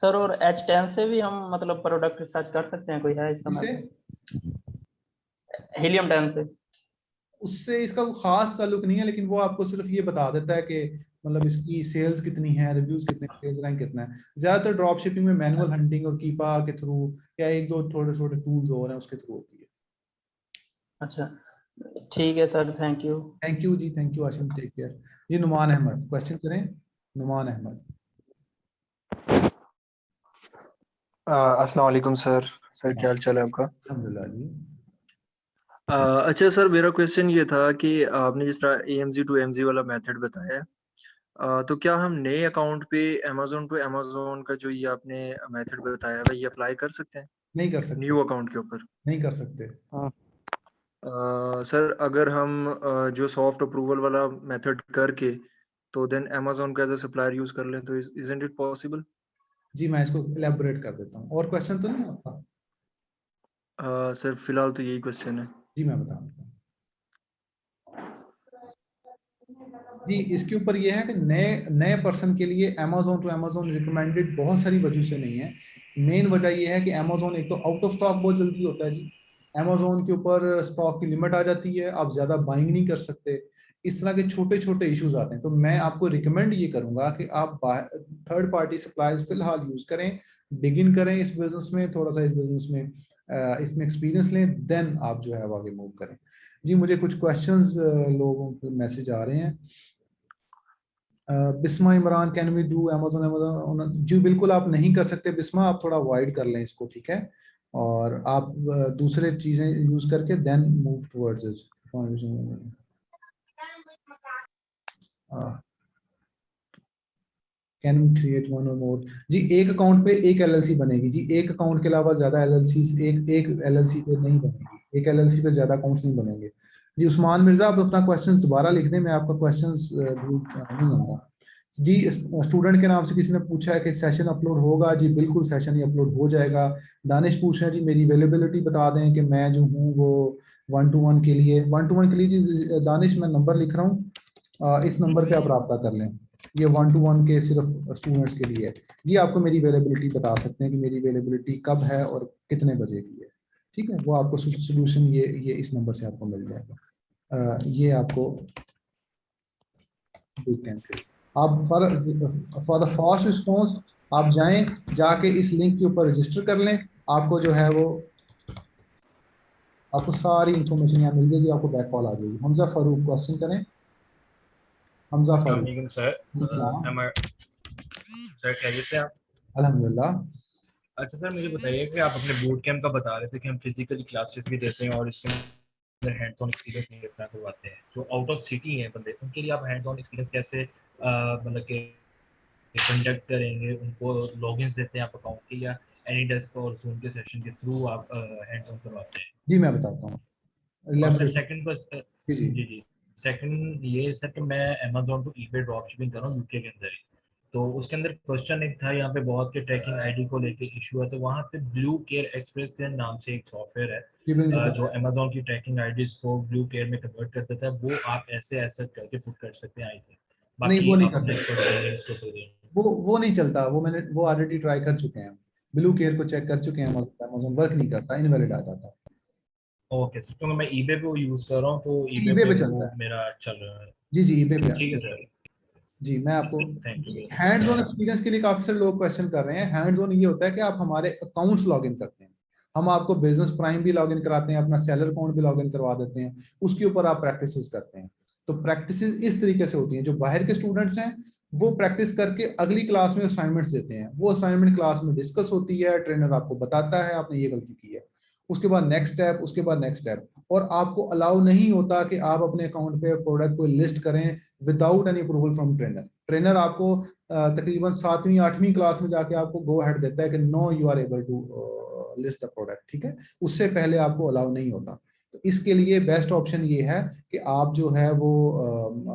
Speaker 18: सर, और H10 से भी हम मतलब प्रोडक्ट रिसर्च कर सकते हैं, कोई है इसका? हीलियम 10 से?
Speaker 1: उससे इसका कोई खास ताल्लुक नहीं है, लेकिन वो आपको सिर्फ ये बता देता है कि मतलब इसकी सेल्स कितनी है, रिव्यूज कितने, सेल्स रैंक कितना है। ज्यादातर ड्रॉप शिपिंग में मैनुअल हंटिंग और कीपा के थ्रू या एक दो थोड़े छोटे टूल्स और हैं उसके थ्रू होती है।
Speaker 18: अच्छा ठीक है sir, thank you.
Speaker 1: Thank you जी, thank you Asim, take care. जी नुमान अहमद, क्वेश्चन करें। नुमान अहमद।
Speaker 19: अस्सलाम वालेकुम सर। सर क्या हाल चाल है आपका?
Speaker 1: अल्हम्दुलिल्लाह जी।
Speaker 19: अच्छा सर, मेरा क्वेश्चन ये था कि आपने जिस तरह AMZ टू AMZ वाला मेथड बताया है, तो क्या हम नए अकाउंट पे अमेजोन टू अमेजोन का जो ये आपने मेथड बताया है ये अप्लाई कर सकते हैं?
Speaker 1: नहीं कर सकते।
Speaker 19: न्यू अकाउंट के ऊपर
Speaker 1: नहीं कर सकते।
Speaker 19: सर अगर हम जो सॉफ्ट अप्रूवल वाला मेथड करके तो देन अमेजोन का एज अ सप्लायर यूज कर लें, तो इजंट इट पॉसिबल?
Speaker 1: जी मैं इसको इलैबोरेट कर देता हूँ। और क्वेश्चन तो नहीं आपका?
Speaker 19: सर फिलहाल तो यही क्वेश्चन है।
Speaker 1: जी मैं बता दूँ जी, इसके ऊपर ये है कि नए पर्सन के लिए अमेजोन टू अमेजोन रिकमेंडेड बहुत सारी वजह से नहीं है। मेन वजह ये है कि अमेजोन एक तो आउट ऑफ स्टॉक बहुत जल्दी होता है जी, अमेजोन के ऊपर स्टॉक की लिमिट आ जाती है, आप ज्यादा बाइंग नहीं कर सकते, इस तरह के छोटे छोटे इश्यूज आते हैं। तो मैं आपको रिकमेंड ये करूंगा कि आप थर्ड पार्टी सप्लायर्स फिलहाल यूज करें, बिगिन करें इस बिजनेस में, थोड़ा सा इस बिजनेस में इसमें एक्सपीरियंस लें, देन आप जो है आगे मूव करें। जी मुझे कुछ क्वेश्चंस लोगों के मैसेज आ रहे हैं। Bisma Imran, can we do Amazon? जी बिल्कुल आप नहीं कर सकते बिस्मा, आप थोड़ा अवॉइड कर लें इसको, ठीक है, और आप दूसरे चीजें यूज करके then move towards it. Can we create one or more? जी एक अकाउंट पे एक LLC बनेगी जी, एक अकाउंट के अलावा ज्यादा LLCs एक LLC पे नहीं बनेगी। एक एलएलसी पे ज्यादा अकाउंट्स नहीं बनेंगे। जी उस्मान मिर्जा, आप अपना क्वेश्चंस दोबारा लिख दें, मैं आपका क्वेश्चंस नहीं होगा। जी स्टूडेंट के नाम से किसी ने पूछा है कि सेशन अपलोड होगा। जी बिल्कुल सेशन ही अपलोड हो जाएगा। दानिश पूछ रहे हैं जी मेरी अवेलेबिलिटी बता दें कि मैं जो हूँ वो 1-to-1 के लिए जी दानिश मैं नंबर लिख रहा हूँ, इस नंबर पे आप रब्ता कर लें। ये 1-to-1 के सिर्फ स्टूडेंट्स के लिए है। ये आपको मेरी अवेलेबिलिटी बता सकते हैं कि मेरी अवेलेबिलिटी कब है और कितने बजे की है, ठीक है। वो आपको सोल्यूशन ये इस नंबर से आपको मिल जाएगा। ये आपको आप फॉर द फास्ट रिस्पॉन्स आप जाएं, जाके इस लिंक के ऊपर रजिस्टर कर लें। आपको जो है वो आपको सारी इंफॉर्मेशन यहाँ मिल जाएगी, आपको बैक कॉल आ जाएगी। हमजा फारूक क्वेश्चन करें। हमजा फारूक
Speaker 20: सर खैरियत से आप?
Speaker 1: अल्हम्दुलिल्लाह।
Speaker 20: अच्छा सर मुझे बताइए कि आप अपने बूट कैंप का बता रहे थे कि हम फिजिकली क्लासेस भी देते हैं और इसके अंदर हैंड्स ऑन एक्सपीरियंस नहीं अपना करवाते हैं। जो आउट ऑफ सिटी हैं बंदे, उनके लिए आप हैंड्स ऑन एक्सपीरियंस कैसे मतलब कि कंडक्ट करेंगे? उनको लॉगिन्स देते हैं आप अकाउंट के, या एनी डेस्क और जूम के सेशन के थ्रू आप हैंड्स ऑन करवाते हैं?
Speaker 1: जी मैं बताता हूँ।
Speaker 20: और सर सेकंड
Speaker 1: जी
Speaker 20: जी सेकंड ये सर कि मैं Amazon to eBay drop shipping कर रहा हूँ यूके के अंदर ही। तो उसके अंदर क्वेश्चन एक था, यहाँ पे बहुत के ट्रैकिंग आईडी को लेके इशू है। तो वहाँ पे ब्लू केयर एक्सप्रेस के नाम से एक सॉफ्टवेयर है जो अमेज़न की ट्रैकिंग आईडीज को ब्लू केयर में कन्वर्ट कर देता है। वो आप ऐसे करके पुट कर सकते हैं आई थिंक।
Speaker 1: नहीं वो नहीं
Speaker 20: आप
Speaker 1: कर
Speaker 20: check
Speaker 1: सकते,
Speaker 20: कर दें।
Speaker 1: वो नहीं चलता। वो ऑलरेडी ट्राई कर चुके हैं, ब्लू केयर को चेक कर चुके हैं, अमेज़न वर्क नहीं करता, इनवैलिड आ जाता है।
Speaker 20: ओके सर, क्योंकि मैं ईबे पे यूज कर रहा हूँ तो
Speaker 1: ईबे
Speaker 20: ईबे
Speaker 1: पे
Speaker 20: पे
Speaker 1: चलता
Speaker 20: वो
Speaker 1: है।
Speaker 20: मेरा चल रहा है।
Speaker 1: जी ईबे पे
Speaker 20: ठीक है सर।
Speaker 1: जी मैं आपको
Speaker 20: thank you.
Speaker 1: Hands on experience के लिए काफी सारे लोग क्वेश्चन कर रहे हैं। हैंड्स ऑन ये होता है कि आप हमारे अकाउंट्स लॉग इन करते हैं, हम आपको बिजनेस प्राइम भी लॉग इन कराते हैं, अपना सेलर अकाउंट भी लॉग इन करवा देते हैं, उसके ऊपर आप प्रैक्टिस करते हैं। तो प्रैक्टिस इस तरीके से होती हैं। जो बाहर के स्टूडेंट्स हैं वो प्रैक्टिस करके अगली क्लास में असाइनमेंट्स देते हैं, वो असाइनमेंट क्लास में डिस्कस होती है, ट्रेनर आपको बताता है आपने ये गलती की है, उसके बाद नेक्स्ट स्टेप, उसके बाद नेक्स्ट स्टेप। और आपको अलाउ नहीं होता कि आप अपने अकाउंट पे प्रोडक्ट को लिस्ट करें without any approval from trainer. Trainer आपको तकरीबन 7वीं 8वीं क्लास में जाके आपको गो हेड देता है कि no you are able to list the product, ठीक है। उससे पहले आपको अलाउ नहीं होता। तो इसके लिए बेस्ट ऑप्शन ये है कि आप जो है वो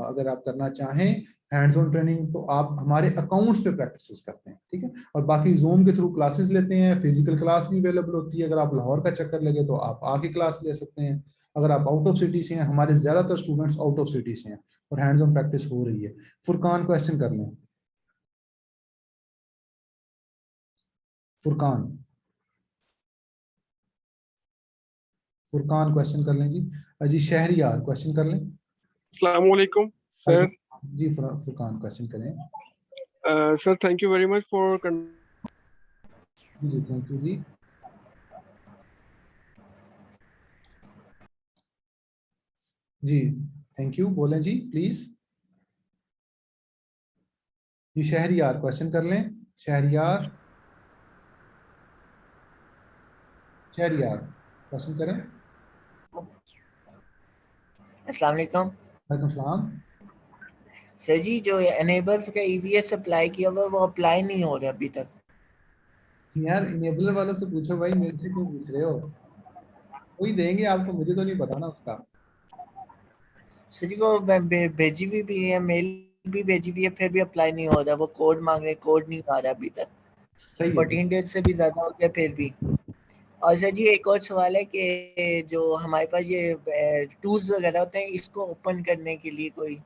Speaker 1: अगर आप करना चाहें हैंड्स ऑन ट्रेनिंग तो आप हमारे अकाउंट्स पे प्रैक्टिस करते हैं, ठीक है। और बाकी जूम के थ्रू क्लासेस लेते हैं, फिजिकल क्लास भी अवेलेबल होती है। अगर आप लाहौर का चक्कर लगे तो आप आके क्लास ले सकते हैं। अगर आप आउट ऑफ सिटी से हैं, हमारे ज्यादातर स्टूडेंट्स आउट ऑफ सिटी से हैं और हैंड्स ऑन प्रैक्टिस हो रही है। फुरकान क्वेश्चन कर लें। फुरकान क्वेश्चन कर लें जी शहरियार क्वेश्चन कर लें।
Speaker 21: अस्सलाम वालेकुम सर।
Speaker 1: जी फुरकान क्वेश्चन करें।
Speaker 21: Sir thank you very much for
Speaker 1: जी थैंक यू जी। जी थैंक यू, बोलें जी प्लीज। जी शहरियार क्वेश्चन कर लें। शहरियार क्वेश्चन करें।
Speaker 22: अस्सलाम वालेकुम।
Speaker 1: वालेकुम सलाम।
Speaker 22: सर जी जो एनेबल्स का ईवीएस अप्लाई किया हुआ वो अप्लाई नहीं हो रहा अभी तक।
Speaker 1: यार इनेबलर वालों से पूछो भाई, मेरे से क्यों पूछ रहे हो? वही देंगे आपको, मुझे तो नहीं पता ना उसका।
Speaker 22: सर जी वो भेजी हुई भी है, मेल भी भेजी हुई है, फिर भी अप्लाई नहीं हो रहा। वो कोड मांग रहे, कोड नहीं आ रहा अभी तक।
Speaker 1: सही है।
Speaker 22: 14 डेज से भी ज्यादा हो गया फिर भी। और सर जी एक और सवाल है कि जो हमारे पास ये टूल्स वगैरह होते हैं, इसको ओपन करने के लिए कोई।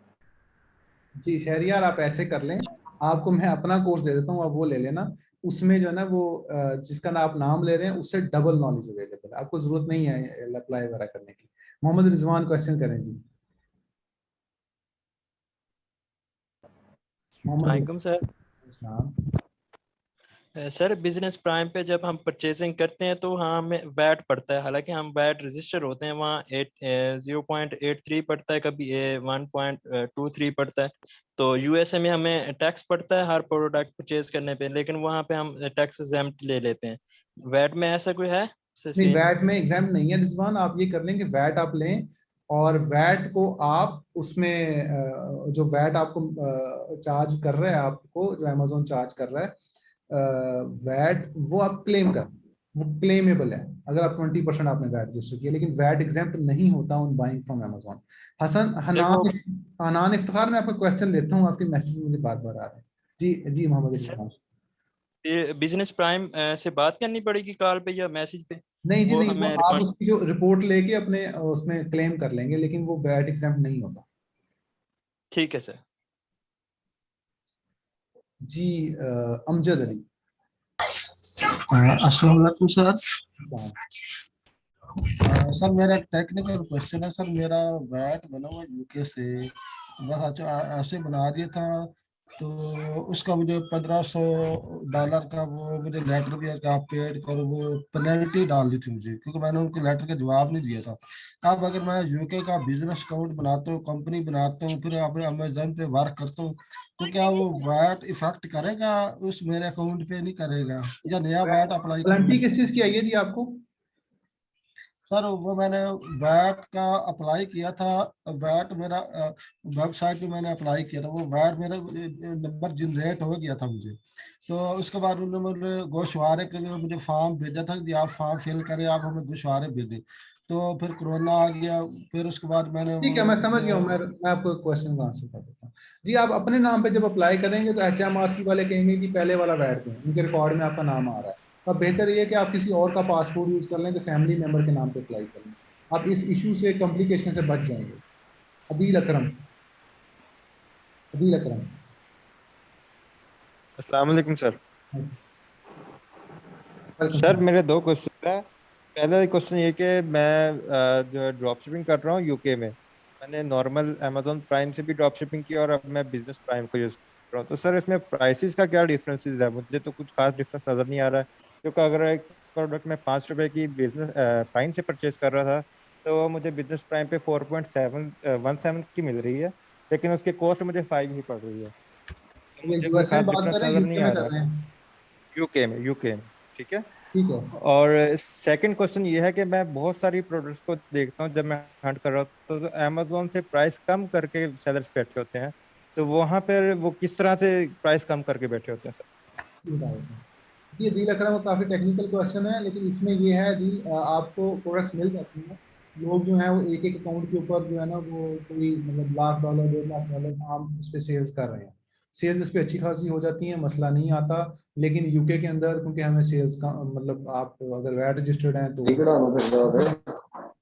Speaker 1: जी शहरियार आप ऐसे कर लें, आपको मैं अपना कोर्स दे देता हूँ, आप वो ले लेना। उसमें जो है ना वो जिसका आप नाम ले रहे हैं उससे डबल नॉलेज अवेलेबल है, आपको जरूरत नहीं है अप्लाई वगैरह करने की। मोहम्मद रिजवान क्वेश्चन करें जी।
Speaker 23: वालेकुम सर। सर बिजनेस प्राइम पे जब हम परचेजिंग करते हैं तो हाँ हमें वैट पड़ता है, हालांकि हम वैट रजिस्टर होते हैं वहाँ 0.83 पड़ता है, कभी 1.23 पड़ता है। तो यूएसए में हमें टैक्स पड़ता है हर प्रोडक्ट परचेज करने पे, लेकिन वहाँ पे हम टैक्स एग्जेम्प्ट ले लेते हैं। वैट में ऐसा कोई है?
Speaker 1: नहीं वैट में एग्जाम नहीं है रिजवान। आप ये कर लेंगे वैट आप लें और वैट को आप उसमें जो वैट आपको चार्ज कर रहा है, आपको जो अमेज़न चार्ज कर रहा है वैट, वो आप क्लेम कर। वो क्लेमेबल है अगर आप 20% आपने वैट रजिस्टर किया, लेकिन वैट एग्जेम्प्ट नहीं होता on buying from Amazon. Hanan Iftikhar, मैं आपका क्वेश्चन लेता हूँ, आपके मैसेज मुझे बार बार आ रहे हैं। जी जी मोहम्मद इरफान।
Speaker 23: ये बिजनेस प्राइम से बात करनी पड़ेगी कॉल पे या मैसेज पे?
Speaker 1: नहीं जी
Speaker 23: वो
Speaker 1: नहीं, वो
Speaker 23: हमें
Speaker 1: आप उसकी जो रिपोर्ट लेके अपने उसमें क्लेम कर लेंगे, लेकिन वो वैट एग्जेम्प्ट नहीं होता।
Speaker 23: ठीक है सर।
Speaker 1: जी अमजद अली।
Speaker 2: अस्सलाम वालेकुम सर।
Speaker 1: हाँ।
Speaker 2: सर मेरा एक टेक्निकल क्वेश्चन है सर। मेरा वैट बना हुआ यूके से, बस अच्छा ऐसे बना दिया था, तो उसका मुझे $1500 का वो मुझे लेटर दिया कि आप पेड करो, वो पेनल्टी डाल दी थी मुझे, क्योंकि मैंने उनको लेटर का जवाब नहीं दिया था। अब अगर मैं यूके का बिजनेस अकाउंट बनाता हूँ, कंपनी बनाता हूँ, फिर अपने अमेजन पे वर्क करता हूँ, तो क्या वो वैट इफेक्ट करेगा उस मेरे अकाउंट पे, नहीं करेगा, या नया वैट अप्लाई
Speaker 1: पेनल्टी किस चीज की आई है जी आपको?
Speaker 2: सर वो मैंने वैट का अप्लाई किया था, वैट मेरा वेबसाइट पे मैंने अप्लाई किया था, वो वैट मेरा नंबर जनरेट हो गया था मुझे। तो उसके बाद उन्होंने मुझे गोशवारे के लिए मुझे फॉर्म भेजा था कि आप फॉर्म फिल करें, आप हमें गोशवारे भेजें। तो फिर कोरोना आ गया, फिर उसके बाद मैंने
Speaker 1: ठीक है, मैं समझ गया हूँ। मैं आपको क्वेश्चन का आंसर कर देता हूँ जी। आप अपने नाम पे जब अप्लाई करेंगे तो HMRC वाले कहेंगे कि पहले वाला वैट दें, उनके रिकॉर्ड में आपका नाम आ रहा है। तो बेहतर ये है कि आप किसी और का पासपोर्ट यूज कर लें, तो फैमिली मेंबर के नाम पे अप्लाई कर लें। आप इस इशू से, कॉम्प्लिकेशन से बच जाएंगे। अदील अकरम। अदील अकरम।
Speaker 3: अस्सलाम वालेकुम सर। सर मेरे दो क्वेश्चन है। पहला क्वेश्चन ये कि मैं जो है ड्रॉप शिपिंग कर रहा हूँ यूके में। मैंने नॉर्मल अमेजोन प्राइम से भी ड्रॉप शिपिंग की और अब मैं बिजनेस प्राइम को यूज कर रहा हूँ। तो सर इसमें प्राइसेस का क्या डिफरेंसेस है? मुझे तो कुछ खास डिफरेंस नजर नहीं आ रहा है, क्योंकि अगर एक प्रोडक्ट मैं ₹5 की बिजनेस प्राइम से परचेज कर रहा था, तो मुझे बिजनेस प्राइम पे 4.17 की मिल रही है, लेकिन उसकी कॉस्ट मुझे 5 ही पड़ रही है। तो
Speaker 1: ये
Speaker 3: मुझे कोई
Speaker 1: यूएसए में
Speaker 3: खास
Speaker 1: बात
Speaker 3: डिफरेंस
Speaker 1: कर रहे हैं,
Speaker 3: नजर नहीं
Speaker 1: यूके
Speaker 3: आ
Speaker 1: में कर
Speaker 3: रहा।
Speaker 1: रहे हैं?
Speaker 3: यूके में ठीक है।
Speaker 1: ठीक है।
Speaker 3: और सेकंड क्वेश्चन ये है कि मैं बहुत सारी प्रोडक्ट्स को देखता हूँ जब मैं हंट कर रहा हूँ, तो अमेजोन से प्राइस कम करके सेलर्स बैठे होते हैं, तो वहां पर वो किस तरह से प्राइस कम करके बैठे होते हैं सर?
Speaker 1: ये दिल अकरम काफ़ी टेक्निकल क्वेश्चन है, लेकिन इसमें ये है दिल, आपको प्रोडक्ट्स मिल जाती हैं। लोग जो हैं वो एक एक अकाउंट के ऊपर जो है ना, वो कोई मतलब $1,00,000 $1.5 आम उस पर सेल्स कर रहे हैं। सेल्स इस पर अच्छी खासी हो जाती हैं, मसला नहीं आता। लेकिन यूके के अंदर क्योंकि हमें सेल्स का मतलब, आप अगर वैट रजिस्टर्ड हैं तो,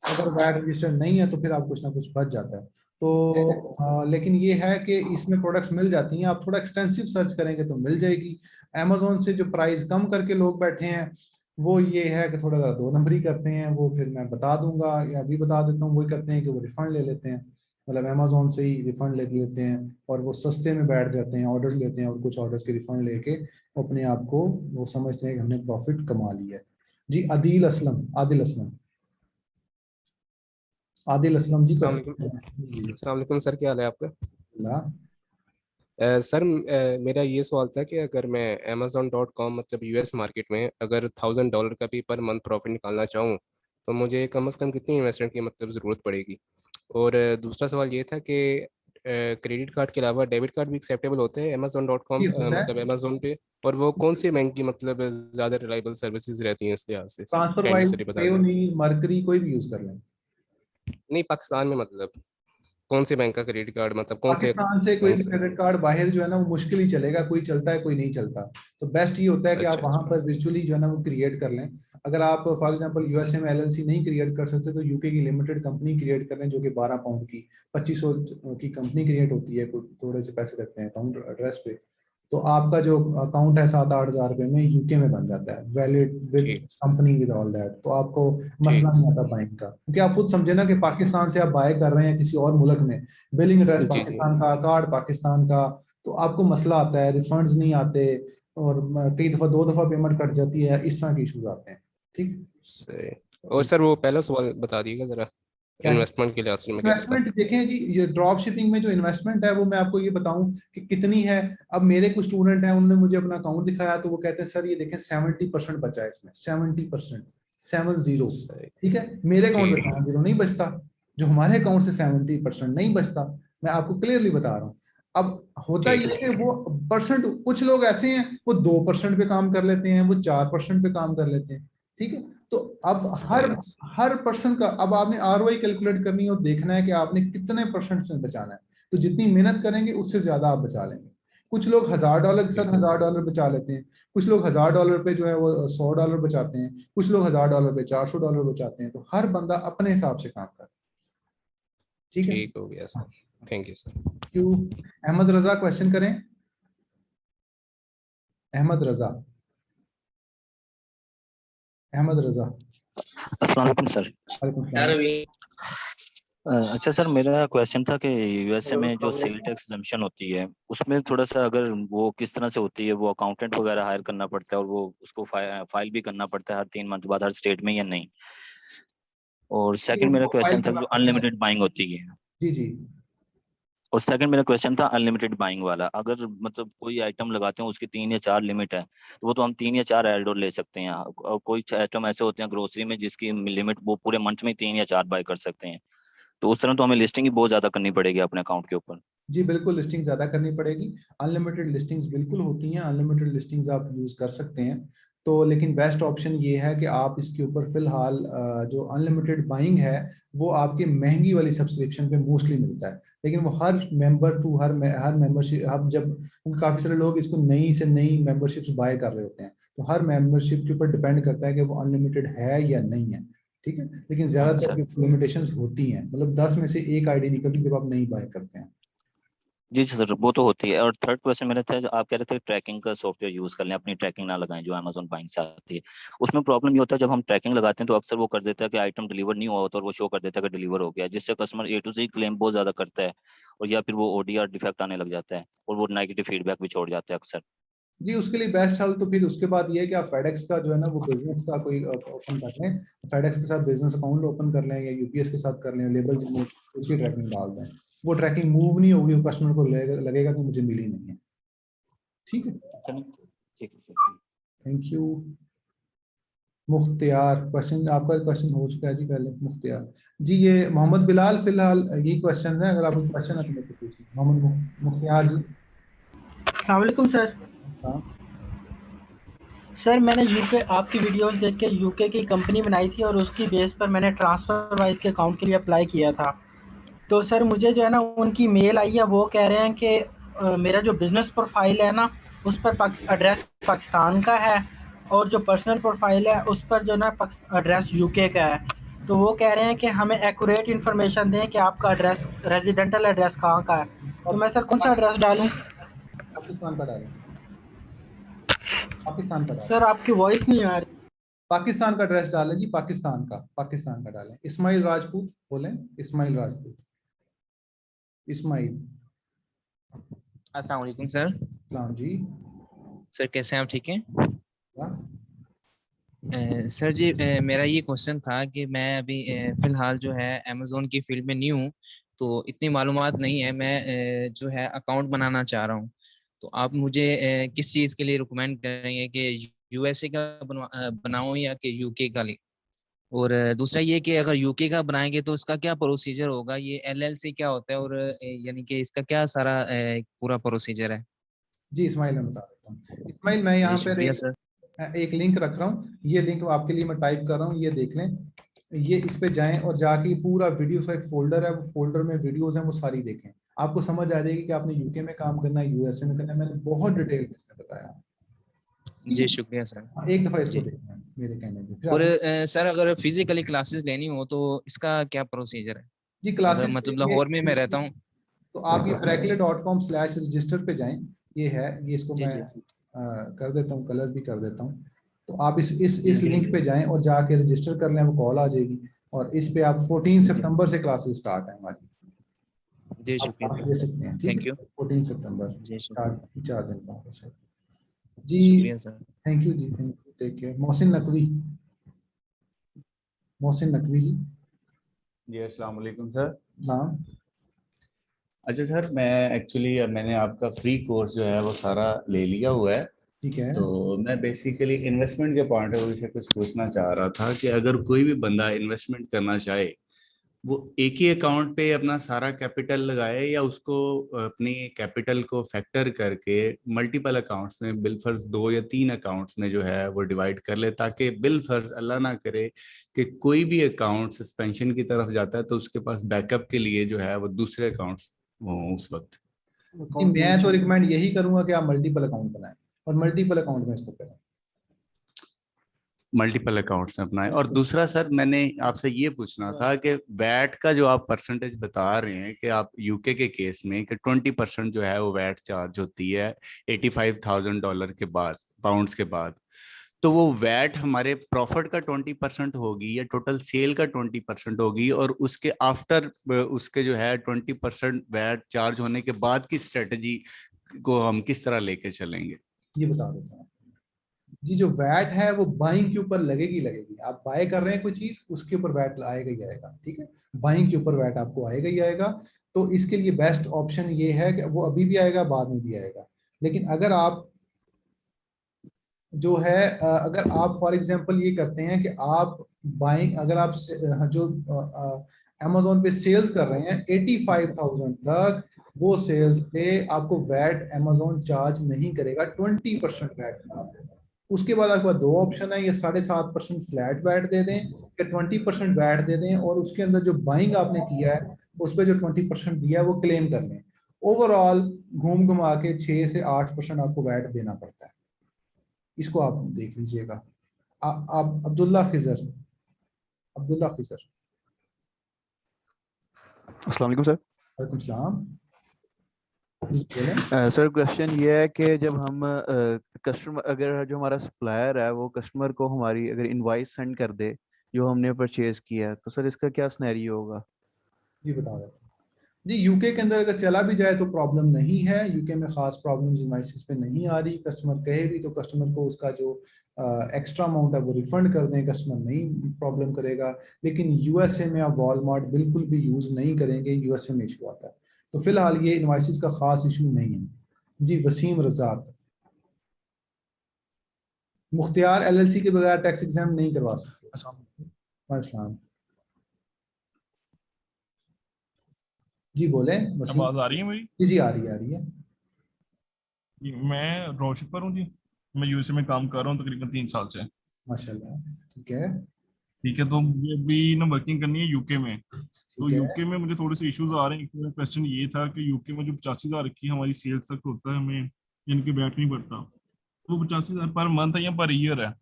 Speaker 1: अगर वैट रजिस्टर्ड नहीं है तो फिर आप कुछ ना कुछ बच जाता है। तो लेकिन ये है कि इसमें प्रोडक्ट्स मिल जाती हैं। आप थोड़ा एक्सटेंसिव सर्च करेंगे तो मिल जाएगी। अमेजोन से जो प्राइस कम करके लोग बैठे हैं, वो ये है कि थोड़ा ज़्यादा 2 नंबरी करते हैं। वो फिर मैं बता दूंगा या अभी बता देता हूँ, वही करते हैं कि वो रिफंड ले लेते हैं, मतलब अमेजोन से ही रिफंड ले लेते हैं और वो सस्ते में बैठ जाते हैं, ऑर्डर लेते हैं और कुछ ऑर्डर्स के रिफंड लेके अपने आप को वो समझते हैं कि हमने प्रॉफिट कमा लिया है। जी आदिल असलम। आदिल असलम। आदिल असलम जी।
Speaker 5: अस्सलाम वालेकुम सर, क्या हाल है आपका?
Speaker 1: ला।
Speaker 5: सर मेरा ये सवाल था कि अगर मैं Amazon.com मतलब यूएस मार्केट में अगर $1,000 का भी पर मंथ प्रॉफिट निकालना चाहूँ, तो मुझे कम से कम कितनी इन्वेस्टमेंट की मतलब ज़रूरत पड़ेगी? और दूसरा सवाल ये था कि क्रेडिट कार्ड के अलावा डेबिट कार्ड भी एक्सेप्टेबल होते हैं Amazon.com मतलब अमेजोन पे? और वो कौन सी बैंक की मतलब ज़्यादा रिलायबल सर्विसेज रहती हैं इस लिहाज से?
Speaker 1: ट्रांसफर
Speaker 5: काइंडली
Speaker 1: वाइज
Speaker 5: सर ये बता दें।
Speaker 1: पेयोनी, मरकरी कोई भी यूज कर लें।
Speaker 5: नहीं, पाकिस्तान में मतलब कौन से बैंक का क्रेडिट कार्ड, मतलब कौन से
Speaker 1: पाकिस्तान से कोई भी क्रेडिट कार्ड बाहर जो है ना वो मुश्किल ही चलेगा, कोई चलता है कोई नहीं चलता। तो बेस्ट ये होता है कि आप वहां पर वर्चुअली जो है ना वो क्रिएट कर लें। अगर आप फॉर एग्जांपल यूएसए में एलएलसी नहीं क्रिएट कर सकते तो यूके की लिमिटेड कंपनी क्रिएट कर लें, जो कि 12 पाउंड की 2500 की कंपनी क्रिएट होती है। थोड़े से पैसे लगते हैं अकाउंट एड्रेस पे, तो आपका जो अकाउंट है 7-8 हज़ार रुपए में यूके में बन जाता है, valid with company with all that. तो आपको मसला नहीं आता बाइंग का, क्योंकि आप खुद समझे ना कि पाकिस्तान से आप बाय कर रहे हैं किसी और मुल्क में, बिलिंग एड्रेस पाकिस्तान का, कार्ड पाकिस्तान का, तो आपको मसला आता है, रिफंड्स नहीं आते और कई दफा 2 दफा पेमेंट कट जाती है, इस तरह के इशूज आते हैं। ठीक
Speaker 5: सही। और सर वो पहला सवाल बता दीजिएगा जरा, इन्वेस्टमेंट के लिहाज से मैं कह रहा था।
Speaker 1: इन्वेस्टमेंट देखें जी, ये ड्रॉप शिपिंग में जो इन्वेस्टमेंट है वो मैं आपको ये बताऊं कि कितनी है। अब मेरे कुछ स्टूडेंट हैं, उन्होंने मुझे अपना अकाउंट दिखाया तो वो कहते हैं सर ये देखें 70% बचा है इसमें, 70%, 70। ठीक है, मेरे अकाउंट में 70 नहीं बचता, जो हमारे अकाउंट से 70% नहीं बचता, मैं आपको क्लियरली बता रहा हूँ। अब होता ये है कि वो परसेंट, कुछ लोग ऐसे हैं वो 2% पे काम कर लेते हैं, वो 4% पे काम कर लेते हैं। ठीक है। तो अब हर पर्सन का, अब आपने ROI कैलकुलेट करनी है और देखना है कि आपने कितने % में बचाना है। तो जितनी मेहनत करेंगे उससे ज्यादा आप बचा लेंगे। कुछ लोग $1000 के साथ $1000 बचा लेते हैं, कुछ लोग $1000 पे जो है वो $100 बचाते हैं, कुछ लोग $1000 पे $400 बचाते हैं। तो हर बंदा अपने हिसाब से काम करे। ठीक है,
Speaker 5: ठीक हो गया सर, थैंक यू सर।
Speaker 1: क्यों? अहमद रजा क्वेश्चन करें। अहमद रजा, अहमद रजा।
Speaker 6: अस्सलाम वालेकुम सर।
Speaker 1: वालेकुम सलाम।
Speaker 6: अच्छा सर, मेरा क्वेश्चन था कि यूएसए में जो सेल टैक्स एग्जम्पशन होती है उसमें थोड़ा सा अगर वो किस तरह से होती है, वो अकाउंटेंट वगैरह हायर करना पड़ता है और वो उसको फाइल भी करना पड़ता है हर 3 मंथ बाद हर स्टेट में या नहीं? और सेकंड मेरा क्वेश्चन था जो अनलिमिटेड बाइंग होती है।
Speaker 1: जी जी।
Speaker 6: और सेकंड मेरा क्वेश्चन था अनलिमिटेड बाइंग वाला, अगर मतलब कोई आइटम लगाते हैं उसकी 3 या 4 लिमिट है तो वो तो हम 3 या 4 एड और ले सकते हैं, और कोई आइटम ऐसे होते हैं ग्रोसरी में जिसकी लिमिट वो पूरे मंथ में 3 या 4 बाय कर सकते हैं, तो उस तरह तो हमें लिस्टिंग ही बहुत ज्यादा करनी पड़ेगी अपने अकाउंट के ऊपर।
Speaker 1: जी बिल्कुल, लिस्टिंग ज्यादा करनी पड़ेगी। अनलिमिटेड लिस्टिंग्स बिल्कुल होती हैं, अनलिमिटेड लिस्टिंग्स आप यूज कर सकते हैं। तो लेकिन बेस्ट ऑप्शन ये है कि आप इसके ऊपर फिलहाल जो अनलिमिटेड बाइंग है वो आपके महंगी वाली सब्सक्रिप्शन पे मोस्टली मिलता है, लेकिन वो हर मेंबर टू हर मेंबरशिप, अब जब काफी सारे लोग इसको नई से नई मेंबरशिप्स बाय कर रहे होते हैं, तो हर मेंबरशिप के ऊपर डिपेंड करता है कि वो अनलिमिटेड है या नहीं है। ठीक है, लेकिन ज्यादातर लिमिटेशंस होती हैं, मतलब 10 में से 1 आईडी निकलती है जब आप नहीं बाय करते हैं।
Speaker 6: जी सर, वो तो होती है। और थर्ड क्वेश्चन मेरा था, आप कह रहे थे ट्रैकिंग का सॉफ्टवेयर यूज कर लें, अपनी ट्रैकिंग ना लगाएं जो अमेज़न बाइंग से आती है। उसमें प्रॉब्लम ये होता है जब हम ट्रैकिंग लगाते हैं तो अक्सर वो कर देता है कि आइटम डिलीवर नहीं हुआ होता और वो शो कर देता है कि डिलीवर हो गया, जिससे customer A to Z claim बहुत ज्यादा करता है, और या फिर वो ODR डिफेक्ट आने लग जाता है और वो नेगेटिव फीडबैक भी छोड़ जाता है अक्सर।
Speaker 1: जी, उसके लिए बेस्ट हल तो फिर उसके बाद ये है कि आप फेडेक्स का जो है ना वो बिजनेस का कोई ओपन कर लें, फेडेक्स के साथ बिजनेस अकाउंट ओपन कर लें या UPS के साथ कर लें, लेबल में उसकी ट्रैकिंग डाल दें। वो ट्रैकिंग मूव नहीं होगी, कस्टमर को लगेगा कि मुझे मिली नहीं है। ठीक है, थैंक यू। मुख्तियार, क्वेश्चन आपका क्वेश्चन हो चुका है जी पहले। मुख्तियार जी, ये मोहम्मद बिलाल फिलहाल यही क्वेश्चन है, अगर आपको क्वेश्चन है तो मेरे को पूछिए। मोहम्मद मुख्तियार जी।
Speaker 14: अस्सलाम वालेकुम सर। सर मैंने यूके आपकी वीडियोस देख के यूके की कंपनी बनाई थी और उसकी बेस पर मैंने ट्रांसफर वाइज के अकाउंट के लिए अप्लाई किया था। तो सर मुझे जो है ना उनकी मेल आई है, वो कह रहे हैं कि मेरा जो बिजनेस प्रोफाइल है ना उस पर एड्रेस पाकिस्तान का है और जो पर्सनल प्रोफाइल है उस पर जो ना एड्रेस यूके का है। तो वो कह रहे हैं कि हमें एक्यूरेट इन्फॉर्मेशन दें कि आपका एड्रेस, रेजिडेंटल एड्रेस कहाँ का है। तो मैं सर कौन सा एड्रेस डालूं?
Speaker 1: पाकिस्तान का डालें, पाकिस्तान का डालें।
Speaker 14: सर आपकी वॉइस नहीं आ रही।
Speaker 1: पाकिस्तान का एड्रेस डालें जी, पाकिस्तान का डालें। इस्माइल राजपूत बोलें, इस्माइल राजपूत, इस्माइल।
Speaker 7: अस्सलाम वालेकुम सर।
Speaker 1: सलाम जी।
Speaker 7: सर कैसे हैं आप, ठीक हैं? सर जी मेरा ये क्वेश्चन था कि मैं अभी फिलहाल जो है अमेज़ोन की फील्ड में न्यू हूँ, तो इतनी मालूमात नहीं है। मैं जो है अकाउंट बनाना चाह रहा हूँ, तो आप मुझे किस चीज़ के लिए रिकमेंड करेंगे कि USA का बनाऊँ या कि UK का? और दूसरा ये कि अगर UK का बनाएंगे तो इसका क्या प्रोसीजर होगा, ये LLC क्या होता है, और यानी कि इसका क्या सारा पूरा प्रोसीजर है?
Speaker 1: जी इस्माइल मैं बता देता हूँ। इस्माइल मैं यहाँ पर एक लिंक रख रहा हूँ, ये लिंक आपके लिए मैं टाइप कर रहा हूँ, ये देख लें। ये इस पे जाएं और जाके पूरा वीडियो का एक फोल्डर है, वो फोल्डर में वीडियोस हैं, वो सारी देखें। आपको समझ आ जाएगी कि आपने UK में काम करना है, USA में करना है। मैंने बहुत डिटेल में बताया।
Speaker 7: जी शुक्रिया सर।
Speaker 1: एक दफा इसको देखना है मेरे कहने पे।
Speaker 7: और सर अगर फिजिकली क्लासेस लेनी हो तो इसका क्या प्रोसीजर है?
Speaker 1: जी क्लासेस
Speaker 7: मतलब लाहौर में मैं रहता हूँ।
Speaker 1: तो आप ये brakelet.com/register पे जाएं। ये है, ये इसको मैं कर देता हूँ, कलर भी कर देता हूँ। तो आप इस लिंक पे जाएं और जाके रजिस्टर कर लें, वो कॉल आ जाएगी। और इस पे आप 14 सितंबर से क्लासेस स्टार्ट है हमारी।
Speaker 7: जी शुक्रिया
Speaker 1: सर, थैंक यू। 14 सितंबर,
Speaker 7: जी
Speaker 1: 4 दिन बाद सर। जी
Speaker 7: शुक्रिया सर।
Speaker 1: थैंक यू जी, thank you, take care. Mohsin Naqvi, Mohsin Naqvi ji.
Speaker 8: जी अस्सलाम वालेकुम सर।
Speaker 1: हाँ
Speaker 8: अच्छा सर, मैं एक्चुअली मैंने आपका फ्री कोर्स जो है वो सारा ले लिया हुआ है।
Speaker 1: ठीक है।
Speaker 8: तो मैं बेसिकली इन्वेस्टमेंट के पॉइंट ऑफ व्यू से कुछ पूछना चाह रहा था कि अगर कोई भी बंदा इन्वेस्टमेंट करना चाहे वो एक ही अकाउंट पे अपना सारा कैपिटल लगाए या उसको अपनी कैपिटल को फैक्टर करके मल्टीपल अकाउंट्स में बिल फर्ज 2 या 3 अकाउंट्स में जो है वो डिवाइड कर ले, ताकि बिल फर्ज अल्लाह ना करे कि कोई भी अकाउंट सस्पेंशन की तरफ जाता है तो उसके पास बैकअप के लिए जो है वो दूसरे अकाउंट्स हो उस वक्त।
Speaker 1: मैं तो रिकमेंड यही करूंगा कि आप मल्टीपल अकाउंट बनाएं और मल्टीपल अकाउंट में इसको करें,
Speaker 8: मल्टीपल अकाउंट्स में अपनाएं। और दूसरा सर मैंने आपसे ये पूछना था कि वैट का जो आप परसेंटेज बता रहे हैं कि आप यूके के केस में कि 20% जो है वो वैट चार्ज होती है $85,000 के बाद, पाउंड्स के बाद, तो वो वैट हमारे प्रॉफिट का 20% होगी या टोटल सेल का 20% होगी? और उसके आफ्टर उसके जो है 20% वैट चार्ज होने के बाद की स्ट्रेटजी को हम किस तरह लेके चलेंगे?
Speaker 1: ये बता देता हूँ जी। जो वैट है वो बाइंग के ऊपर लगेगी। आप बाय कर रहे हैं कोई चीज, उसके ऊपर वैट आएगा ही आएगा, ठीक है। बाइंग के ऊपर वैट आपको आएगा ही आएगा। तो इसके लिए बेस्ट ऑप्शन ये है कि वो अभी भी आएगा, बाद में भी आएगा। लेकिन अगर आप जो है अगर आप फॉर एग्जांपल ये करते हैं कि आप बाइंग, अगर आप जो अमेज़न पे सेल्स कर रहे हैं 85,000 तक, वो सेल्स पे आपको वैट अमेज़न चार्ज नहीं करेगा, 20% वैट। उसके बाद आपके पास दो ऑप्शन है, ये 7.5% फ्लैट वैट दे दें या 20% वैट दे दें, और उसके अंदर जो बाइंग आपने किया है उस पर जो 20% दिया है वो क्लेम कर लें। ओवरऑल घूम घुमा के 6 से 8% आपको वैट देना पड़ता है। इसको आप देख लीजिएगा। आप अब्दुल्ला खिजर।
Speaker 10: अस्सलाम वालेकुम सर।
Speaker 1: वालेकुम सलाम।
Speaker 10: सर क्वेश्चन ये है कि जब हम कस्टमर, अगर जो हमारा सप्लायर है वो कस्टमर को हमारी अगर इनवॉइस सेंड कर दे जो हमने परचेज किया है, तो सर इसका क्या सिनेरियो होगा?
Speaker 1: जी बता दें जी। यूके के अंदर अगर चला भी जाए तो प्रॉब्लम नहीं है। यूके में खास प्रॉब्लम इनवॉइसेस पे नहीं आ रही। कस्टमर कहे भी तो कस्टमर को उसका जो एक्स्ट्रा अमाउंट है वो रिफंड कर दें, कस्टमर नहीं प्रॉब्लम करेगा। लेकिन यूएसए में आप वॉलमार्ट बिल्कुल भी यूज नहीं करेंगे, यूएसए में इशू आता है। तो फिलहाल ये इनवॉइसेस का खास इशू नहीं है जी। वसीम रजाक। मुख्तियार एलएलसी के बगैर टैक्स एग्जाम नहीं करवा सकते। अस्सलाम जी, बोले।
Speaker 11: आवाज आ रही है मेरी?
Speaker 1: जी आ रही है।
Speaker 11: जी, मैं रोशिद पर हूँ जी। मैं यूएसए में काम कर रहा हूँ तकरीबन 3 साल से।
Speaker 1: माशाल्लाह, ठीक है।
Speaker 11: तो मुझे अभी ना वर्किंग करनी है यूके में। तो यूके में मुझे थोड़े से इश्यूज आ रहे हैं। मेरा क्वेश्चन ये था कि यूके में जो 85,000 की हमारी सेल्स तक होता है, हमें इनके बैठ नहीं पड़ता, तो 85,000 पर मंथ है या पर ईयर है?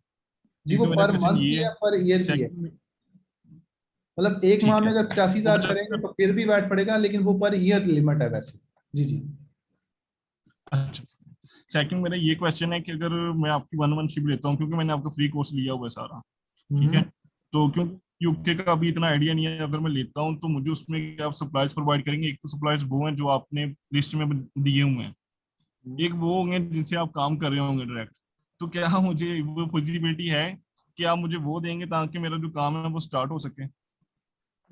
Speaker 1: जी वो पर मंथ या पर ईयर भी है। मतलब एक माह में अगर 85,000 करेंगे तो फिर भी वैट पड़ेगा, लेकिन वो पर ईयर लिमिट है वैसे। जी।
Speaker 11: अच्छा। सेकंड मेरा ये क्वेश्चन है कि अगर मैं आपकी 1 मंथशिप लेता हूँ, क्योंकि मैंने आपका फ्री कोर्स लिया हुआ है सारा, ठीक है, तो क्योंकि यूके का अभी इतना आइडिया नहीं है, अगर मैं लेता हूँ तो मुझे उसमें आप सप्लाईज प्रोवाइड करेंगे? एक तो सप्लाईज वो हैं जो आपने लिस्ट में दिए हुए हैं, एक वो होंगे जिनसे आप काम कर रहे होंगे डायरेक्ट। तो क्या मुझे वो पॉसिबिलिटी है कि आप मुझे वो देंगे ताकि मेरा जो काम है वो स्टार्ट हो सके?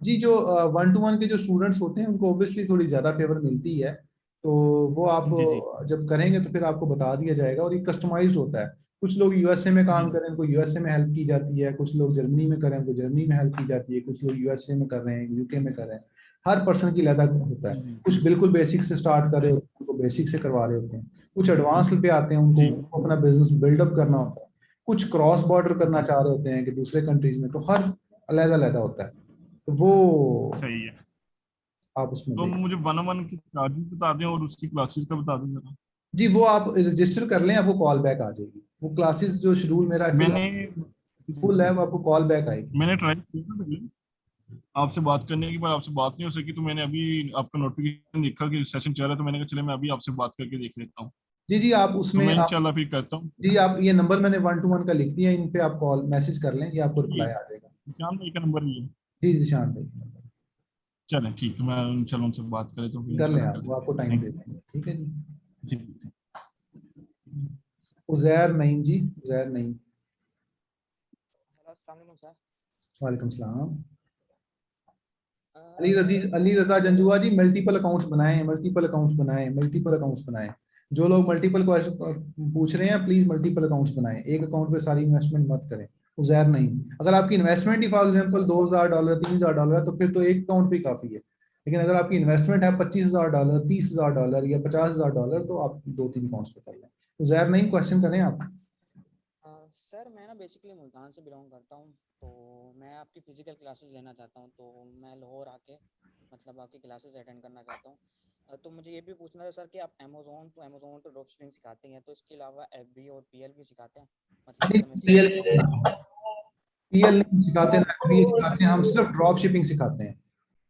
Speaker 1: जी, जो 1-to-1 के जो स्टूडेंट्स होते हैं उनको ऑब्वियसली थोड़ी ज़्यादा फेवर मिलती है, तो वो आप जब करेंगे तो फिर आपको बता दिया जाएगा। और ये कस्टमाइज्ड होता है। कुछ लोग यूएसए में काम करें, उनको यूएसए में हेल्प की जाती है। कुछ लोग जर्मनी में करें, उनको जर्मनी में हेल्प की जाती है। कुछ लोग यूएसए में कर रहे हैं, यूके में कर रहे हैं। हर पर्सन की अलग होता है। कुछ बिल्कुल बेसिक से स्टार्ट कर रहे होते हैं, उनको बेसिक से करवा रहे होते हैं। कुछ एडवांस पे आते हैं, उनको अपना बिजनेस बिल्डअप करना होता है। कुछ क्रॉस बॉर्डर करना चाह रहे होते हैं कि दूसरे कंट्रीज में, तो हर अलग-अलग होता है। तो वो
Speaker 11: सही है।
Speaker 1: आप उसमें
Speaker 11: तो मुझे 1-on-1 की चार्जेस बता दें और उसकी क्लासेस का बता दें जरा।
Speaker 1: जी, वो आप रजिस्टर कर लें, आपको कॉल बैक आ जाएगी। वो क्लासेस जो शेड्यूल मेरा फुल है, वो आपको कॉल बैक आएगी।
Speaker 11: मैंने ट्राई किया पहले आपसे बात करने की, पर आपसे बात नहीं हो सकी, तो मैंने अभी आपका नोटिफिकेशन देखा कि सेशन चल रहा है, तो मैंने कहा चले मैं अभी आपसे बात करके देख लेता हूँ।
Speaker 1: जी आप उसमें
Speaker 11: तो मैं इंशाल्लाह फिर करता हूँ।
Speaker 1: जी, आप ये नंबर मैंने 1-to-1 का लिख दिया, इन पे आप कॉल मैसेज कर लें, ये आपको रिप्लाई आ जाएगा।
Speaker 11: निशान भाई का नंबर भी है?
Speaker 1: जी निशान भाई।
Speaker 11: चलें ठीक है, मैं चलो उनसे बात करें तो
Speaker 1: कर लें आप, वो आपको टाइम दे देंगे। ठीक है जी।
Speaker 11: जी।
Speaker 1: उजैर नईम जी, उजैर नईम। वालेकुम सलाम। अली रजा जंजुआ जी, मल्टीपल अकाउंट्स बनाएं। जो लोग मल्टीपल पूछ रहे हैं, प्लीज मल्टीपल अकाउंट्स बनाएं। एक अकाउंट पे सारी इन्वेस्टमेंट मत करें। उज़ैर नहीं। अगर आपकी इन्वेस्टमेंट ही फॉर एग्जांपल $2,000 $3,000 है तो फिर तो एक अकाउंट भी काफ़ी है, लेकिन अगर आपकी इन्वेस्टमेंट है $25,000 $30,000 या $50,000 तो आप 2-3 अकाउंट्स पे कर लें। उज़ैर नहीं, क्वेश्चन करें आप।
Speaker 4: सर मैं ना बेसिकली मुल्तान से बिलोंग करता हूँ, तो मैं आपकी फिजिकल क्लासेस लेना चाहता हूँ, तो मैं लाहौर आके मतलब आपकी क्लासेस अटेंड करना चाहता हूँ। तो मुझे ये भी पूछना है सर कि आप अमेज़न टू ड्रॉप शिपिंग सिखाते हैं, तो इसके अलावा एफबी और पीएल भी सिखाते हैं? मतलब अगर मैं सेल
Speaker 1: पीएल नहीं सिखाते ना, FBA सिखाते हैं, हम सिर्फ ड्रॉप शिपिंग सिखाते हैं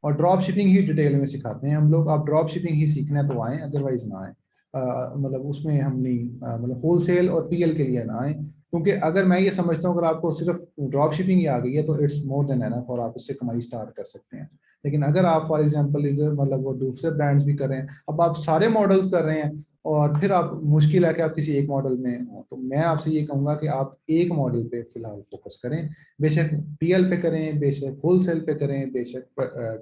Speaker 1: और ड्रॉप शिपिंग ही डिटेल में सिखाते हैं हम लोग। आप ड्रॉप शिपिंग ही सीखना है तो आएँ, अदरवाइज ना आएँ। मतलब उसमें हम नहीं मतलब होलसेल और पीएल के लिए ना आएँ, क्योंकि अगर मैं ये समझता हूँ अगर आपको सिर्फ ड्रॉप शिपिंग ही आ गई है तो इट्स मोर देन एनफ और आप उससे कमाई स्टार्ट कर सकते हैं। लेकिन अगर आप फॉर एग्जांपल मतलब वो दूसरे ब्रांड्स भी कर रहे हैं, अब आप सारे मॉडल्स कर रहे हैं और फिर आप मुश्किल है कि आप किसी एक मॉडल में हो, तो मैं आपसे ये कहूँगा कि आप एक मॉडल पे फिलहाल फोकस करें, बेशक पीएल पे करें, बेशक होलसेल पे करें, बेशक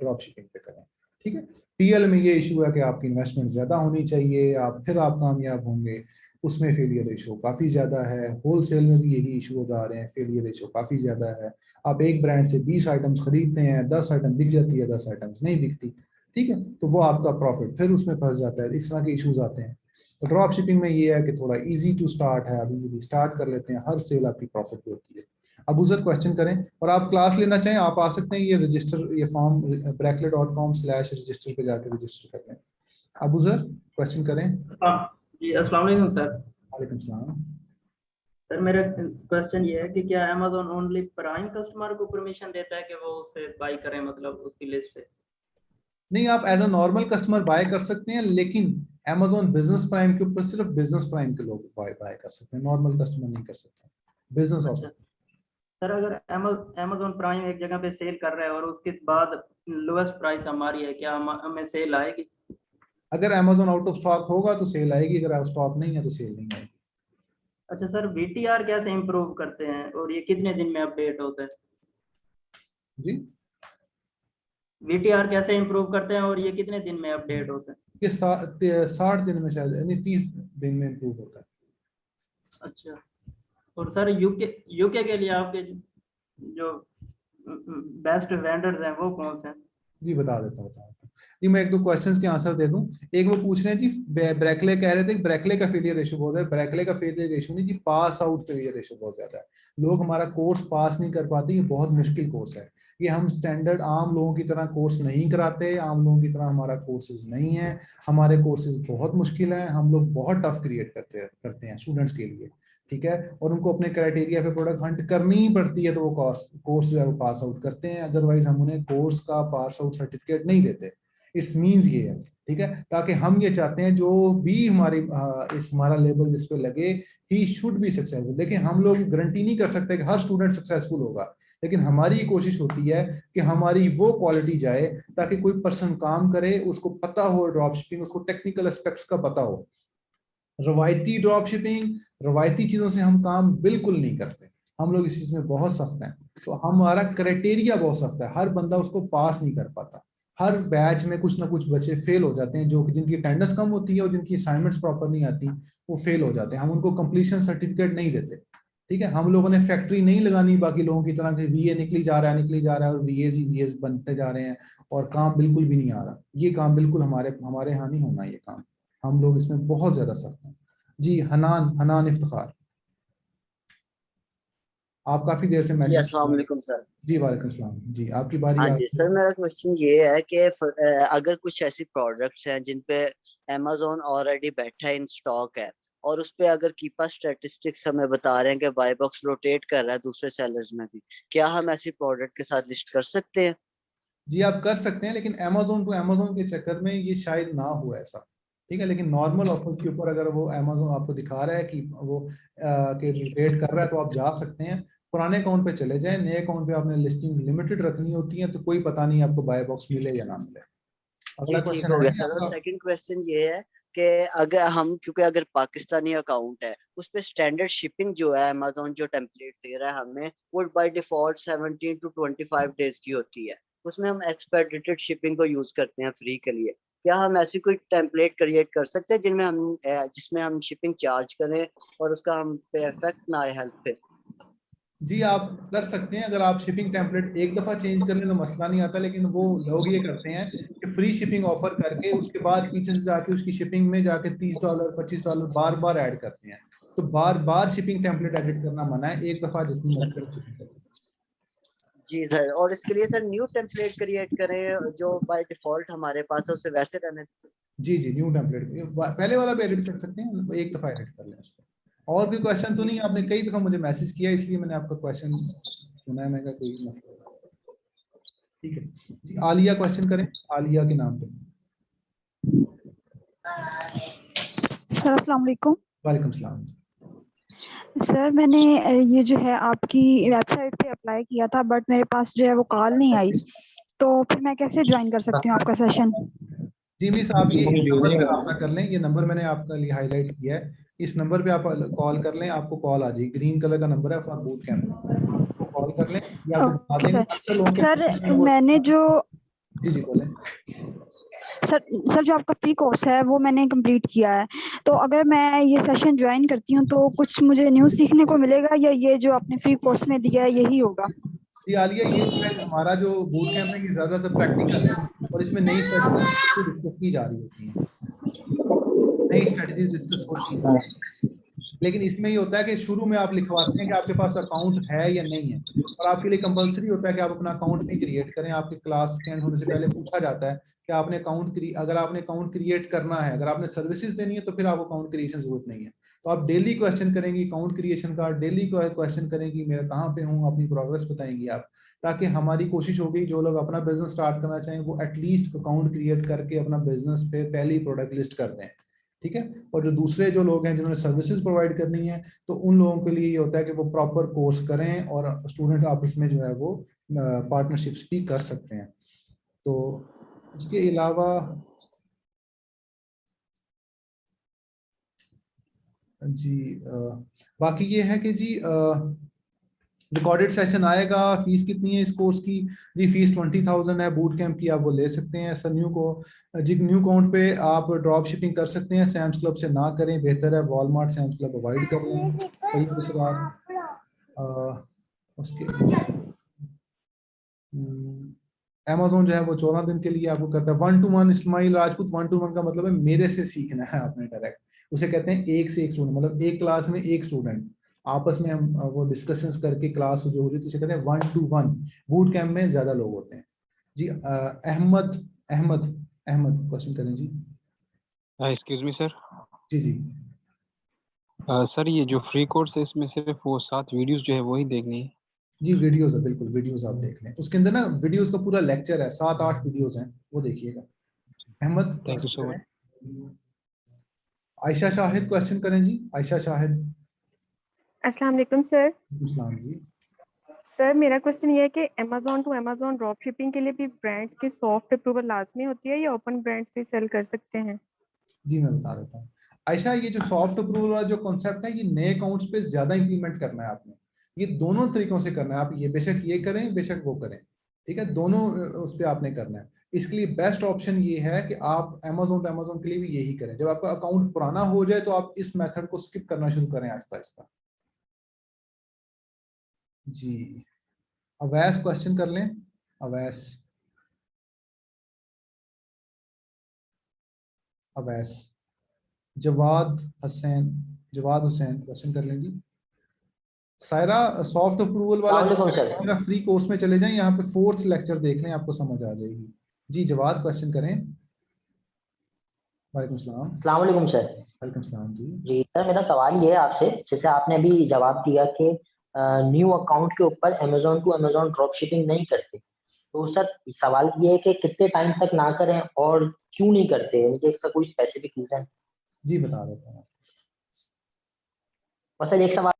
Speaker 1: ड्रॉप शिपिंग पे करें। ठीक है, पीएल में ये इशू है कि आपकी इन्वेस्टमेंट ज़्यादा होनी चाहिए, फिर आप कामयाब होंगे, उसमें फेलियर रेशो काफ़ी ज़्यादा है। होलसेल में भी यही इशू आ रहे हैं, फेलियर रेशो काफ़ी ज़्यादा है। आप एक ब्रांड से 20 आइटम्स खरीदते हैं, 10 आइटम बिक जाती है, 10 आइटम्स नहीं बिकती। ठीक है, तो वो आपका प्रॉफिट फिर उसमें फंस जाता है, इस तरह के इशूज आते हैं। तो ड्रॉप शिपिंग में ये है कि थोड़ा इजी टू स्टार्ट है, अभी स्टार्ट कर लेते हैं, हर सेल आपकी प्रॉफिट होती है। अब उधर क्वेश्चन करें और आप क्लास लेना चाहें आप आ सकते हैं, ये रजिस्टर ये फॉर्म bracklet.com/register पे जाकर रजिस्टर कर लें। अब उधर क्वेश्चन करें।
Speaker 18: जी अस्सलाम वालेकुम सर।
Speaker 1: वालेकुम सलाम।
Speaker 18: सर मेरा क्वेश्चन ये है कि क्या अमेज़न ओनली प्राइम कस्टमर को परमिशन देता है कि वो उसे बाई करें, मतलब उसकी लिस्ट से?
Speaker 1: नहीं, आप as a normal customer buy कर सकते हैं, लेकिन Amazon बिजनेस प्राइम के ऊपर सिर्फ बिजनेस प्राइम के लोग बाय कर सकते हैं, नॉर्मल कस्टमर नहीं कर सकते। Business offer.
Speaker 18: सर अगर अमेज़न प्राइम एक जगह पे सेल कर रहा है और उसके बाद लोएस्ट प्राइस हमारी है, क्या हमें सेल आएगी?
Speaker 1: अगर Amazon आउट ऑफ स्टॉक होगा तो सेल आएगी, अगर आउट स्टॉक नहीं है तो सेल नहीं आएगी।
Speaker 18: अच्छा सर, VTR कैसे इम्प्रूव करते हैं और ये कितने दिन में अपडेट होता है?
Speaker 1: जी,
Speaker 18: VTR कैसे इम्प्रूव करते हैं और ये कितने दिन में अपडेट होता है?
Speaker 1: ये 60 दिन में शायद, यानी 30 दिन में इम्प्रूव होता है।
Speaker 18: अच्छा, और सर यूके के लिए आपके जो बेस्ट वेंडर्स हैं वो कौन से हैं?
Speaker 1: जी बता देता हूँ जी, मैं एक दो क्वेश्चंस के आंसर दे दूं। एक वो पूछ रहे हैं जी, ब्रैकले कह रहे थे ब्रैकले का फेलियर रेशो बहुत है। ब्रैकले का फेलियर रेशो नहीं जी, पास आउट फेलियर रेशो बहुत ज्यादा है। लोग हमारा कोर्स पास नहीं कर पाते, ये बहुत मुश्किल कोर्स है। ये हम स्टैंडर्ड आम लोगों की तरह कोर्स नहीं कराते, आम लोगों की तरह हमारा कोर्सेज नहीं है। हमारे कोर्सेज बहुत मुश्किल है, हम लोग बहुत टफ क्रिएट करते हैं स्टूडेंट्स के लिए। ठीक है, और उनको अपने क्राइटेरिया पे प्रोडक्ट हंट करनी ही पड़ती है, तो वो कोर्स जो है वो पास आउट करते हैं, अदरवाइज हम उन्हें कोर्स का पास आउट सर्टिफिकेट नहीं देते। इस मीन्स ये है, ठीक है, ताकि हम ये चाहते हैं जो भी हमारा लेवल जिस पे लगे, ही शुड बी सक्सेसफुल। देखिए, हम लोग गारंटी नहीं कर सकते कि हर स्टूडेंट सक्सेसफुल होगा, लेकिन हमारी कोशिश होती है कि हमारी वो क्वालिटी जाए ताकि कोई पर्सन काम करे, उसको पता हो ड्रॉप शिपिंग, उसको टेक्निकल एस्पेक्ट्स का पता हो। रवायती ड्रॉप शिपिंग, रवायती चीजों से हम काम बिल्कुल नहीं करते, हम लोग इस चीज में बहुत सख्त हैं। तो हमारा क्राइटेरिया बहुत सख्त है, हर बंदा उसको पास नहीं कर पाता। हर बैच में कुछ ना कुछ बच्चे फेल हो जाते हैं, जो कि जिनकी अटेंडेंस कम होती है और जिनकी असाइनमेंट्स प्रॉपर नहीं आती, वो फेल हो जाते हैं। हम उनको कंप्लीशन सर्टिफिकेट नहीं देते। ठीक है, हम लोगों ने फैक्ट्री नहीं लगानी बाकी लोगों की तरह के, VA निकली जा रहा है और VAs बनते जा रहे हैं और काम बिल्कुल भी नहीं आ रहा। ये काम बिल्कुल हमारे यहाँ नहीं होना, ये काम हम लोग इसमें बहुत ज्यादा सख्त हैं। जी, हनान इफ्तिखार, आप काफी देर से
Speaker 12: जी
Speaker 1: मैसेज।
Speaker 12: अस्सलाम वालेकुम सर।
Speaker 1: जी वालेकुम सलाम। जी, आपकी बारी
Speaker 12: हाँ
Speaker 1: है।
Speaker 12: जी सर, मेरा क्वेश्चन ये है कि अगर कुछ ऐसी प्रोडक्ट्स हैं जिन पे Amazon ऑलरेडी बैठा है, इन स्टॉक है, और उस पे अगर कीपा स्टैटिस्टिक्स हमें बता रहे हैं कि बाय बॉक्स रोटेट कर रहा है दूसरे सेलर्स में भी, क्या हम ऐसी प्रोडक्ट के साथ लिस्ट कर सकते हैं?
Speaker 1: जी आप कर सकते हैं, लेकिन Amazon टू Amazon के चक्कर में ये शायद ना हो ऐसा। ठीक है, लेकिन नॉर्मल ऑफर्स के ऊपर अगर वो Amazon आपको दिखा रहा है कि वो के रेट कर रहा है, तो आप जा सकते हैं। पुराने अकाउंट पे चले जाएं, नए अकाउंट पे आपने लिस्टिंग लिमिटेड रखनी होती है, तो कोई पता नहीं आपको बाय बॉक्स मिले या ना मिले।
Speaker 12: जी
Speaker 1: अगला
Speaker 12: ठीक
Speaker 1: क्वेश्चन
Speaker 12: हो
Speaker 1: है
Speaker 12: गया
Speaker 1: जी
Speaker 12: सर। और
Speaker 1: आपका।
Speaker 12: सेकंड क्वेश्चन ये है कि अगर हम, क्योंकि अगर पाकिस्तानी अकाउंट है उस पे स्टैंडर्ड शिपिंग जो है Amazon जो टेम्पलेट दे रहा है हमें, वो बाय डिफॉल्ट 17 to 25 डेज की होती है। उसमें हम एक्सपेडिटेड शिपिंग को यूज करते हैं फ्री के लिए। क्या हम ऐसी कोई टेम्पलेट क्रिएट कर सकते हैं जिसमें हम शिपिंग चार्ज करें और उसका हम पे इफेक्ट ना आए हेल्थ पे?
Speaker 1: जी आप कर सकते हैं, अगर आप शिपिंग टेम्पलेट एक दफा चेंज कर लें तो मसला नहीं आता, लेकिन वो लोग ये करते हैं कि फ्री शिपिंग ऑफर करके उसके बाद पीछे से जाके उसकी शिपिंग में जाके $30 $25 बार बार ऐड करते हैं। तो बार बार शिपिंग टेम्पलेट एडिट करना मना है, एक दफा जितनी मर्जी आप शिपिंग करें।
Speaker 12: जी सर, और इसके लिए सर न्यू टेम्पलेट क्रिएट करें जो बाय डिफॉल्ट हमारे पास है उसे वैसे रहने दें?
Speaker 1: जी जी, न्यू टेम्पलेट पहले वाला भी एडिट कर सकते हैं, एक दफा एडिट कर लें उसको। और भी क्वेश्चन तो नहीं? आपने कई दफा मुझे मैसेज किया इसलिए मैंने आपका क्वेश्चन सुना है, मैंने कहा कोई मसला। ठीक है जी, आलिया क्वेश्चन करें, आलिया के नाम पे।
Speaker 13: सर अस्सलाम वालेकुम।
Speaker 1: वालेकुम सलाम।
Speaker 13: सर मैंने ये जो है आपकी वेबसाइट पे अप्लाई किया था, बट मेरे पास जो है वो कॉल नहीं आई, तो फिर मैं कैसे ज्वाइन कर सकती हूँ आपका सेशन?
Speaker 1: जी मिस, आप ये नंबर पे रब्ता कर लें, ये नंबर मैंने आपका लिए हाईलाइट किया है, इस नंबर पे आप कॉल कर लें, आपको कॉल आ जाएगी, ग्रीन कलर का नंबर है फॉर बूट कैंप, कॉल कर लें या आपको बता देंगे। अक्सर लोगों के
Speaker 13: सर मैंने जो
Speaker 1: जी जी बोलें।
Speaker 13: सर जो आपका फ्री कोर्स है वो मैंने कंप्लीट किया है, तो अगर मैं ये सेशन ज्वाइन करती हूँ तो कुछ मुझे न्यू सीखने को मिलेगा, या ये जो आपने फ्री कोर्स में दिया है यही होगा?
Speaker 1: जी आलिया, ये हमारा जो बूट कैंप है ये ज्यादातर प्रैक्टिकल है और इसमें नई स्ट्रेटजीज डिस्कस की जा रही होती हैं, नई स्ट्रेटजीज डिस्कस होती हैं। लेकिन इसमें ये होता है कि शुरू में आप लिखवाते हैं कि आपके पास अकाउंट है या नहीं है, और आपके लिए कंपलसरी होता है कि आप अपना अकाउंट नहीं क्रिएट करें। आपके क्लास के एंड होने से पहले पूछा जाता है कि आपने अगर आपने अकाउंट क्रिएट करना है, अगर आपने सर्विसेज देनी है तो फिर आपको अकाउंट क्रिएशन जरूरत नहीं है। तो आप डेली क्वेश्चन करेंगी अकाउंट क्रिएशन का, डेली क्वेश्चन करेंगी मेरा कहाँ पे हूँ, अपनी प्रोग्रेस बताएंगी आप, ताकि हमारी कोशिश होगी जो लोग अपना बिजनेस स्टार्ट करना चाहें वो एटलीस्ट अकाउंट क्रिएट करके अपना बिजनेस पे पहली प्रोडक्ट लिस्ट कर दें। ठीक है, और जो दूसरे जो लोग हैं जिन्होंने सर्विसेज प्रोवाइड करनी है तो उन लोगों के लिए ये होता है कि वो प्रॉपर कोर्स करें और स्टूडेंट आपस में जो है वो पार्टनरशिप्स भी कर सकते हैं। तो उसके अलावा जी बाकी ये है कि जी रिकॉर्डेड सेशन आएगा। फीस कितनी है इस कोर्स की? जी फीस 20,000 है, बूट कैंप की आप वो ले सकते हैं। सर न्यू अकाउंट पे आप ड्रॉप शिपिंग कर सकते हैं, सैम्स क्लब से ना करें, बेहतर है वॉलमार्ट सैम्स क्लब अवॉइड कर लें। कई उसके अमेज़न जो है वो 14 दिन के लिए आपको करता है 1-to-1। इस्माइल राजपूत, 1-to-1 का मतलब है मेरे से सीखना है आपने डायरेक्ट, उसे कहते हैं एक से एक स्टूडेंट, मतलब एक क्लास में एक स्टूडेंट, आपस में हम वो डिस्कशंस करके क्लास जो हो रही है उसे कहते हैं 1-to-1। बूट कैंप में ज्यादा लोग होते हैं। जी अहमद क्वेश्चन करें जी।
Speaker 15: Excuse me sir.
Speaker 1: जी जी
Speaker 15: सर ये जो फ्री कोर्स है इसमें सिर्फ वो 7 वीडियोस जो है वही देखनी है?
Speaker 1: जी वीडियोस है, बिल्कुल वीडियोस आप देख लें, उसके अंदर ना वीडियोस का पूरा लेक्चर है, 7-8 वीडियोस हैं, वो देखिएगा। Ahmad
Speaker 15: thank you so much.
Speaker 1: Ayesha Shahid question करें जी। आयशा शाहिद।
Speaker 16: अस्सलाम वालेकुम सर।
Speaker 1: अस्सलाम जी।
Speaker 16: सर मेरा क्वेश्चन ये है कि Amazon to Amazon drop shipping के लिए भी ब्रांड्स की सॉफ्ट अप्रूवल लाजमी होती है या ओपन ब्रांड्स भी सेल कर सकते हैं?
Speaker 1: जी मैं बता देता हूँ आयशा, ये जो सॉफ्ट अप्रूवल वाला जो कॉन्सेप्ट है ये नए अकाउंट्स पे ज्यादा इंप्लीमेंट करना है आपने। ये दोनों तरीकों से करना है, आप ये बेशक ये करें बेशक वो करें, ठीक है, दोनों उस पर आपने करना है। इसके लिए बेस्ट ऑप्शन ये है कि आप अमेज़न के लिए भी यही करें। जब आपका अकाउंट पुराना हो जाए तो आप इस मेथड को स्किप करना शुरू करें आहिस्ता आहिस्ता। जी अवैस क्वेश्चन कर लें। अवैस जवाद हुसैन क्वेश्चन कर लें जी। सायरा सॉफ्ट अप्रूवल वाला मेरा फ्री कोर्स में चले जाएं, यहाँ पे 4th लेक्चर देख लें, आपको समझ आ जाएगी। जी जवाद क्वेश्चन करें। वालेकुम सलाम।
Speaker 24: अस्सलाम वालेकुम सर।
Speaker 1: वालेकुम सलाम जी।
Speaker 24: जी सर मेरा सवाल ये है आपसे, जैसे आपने अभी जवाब दिया कि न्यू अकाउंट के ऊपर Amazon to Amazon drop shipping नहीं करते, तो सर सवाल ये है कि कितने टाइम तक ना करें और क्यों नहीं करते, मुझे इसका कोई स्पेसिफिक रीजन?
Speaker 1: जी बता देता हूँ।
Speaker 24: और सर एक सवाल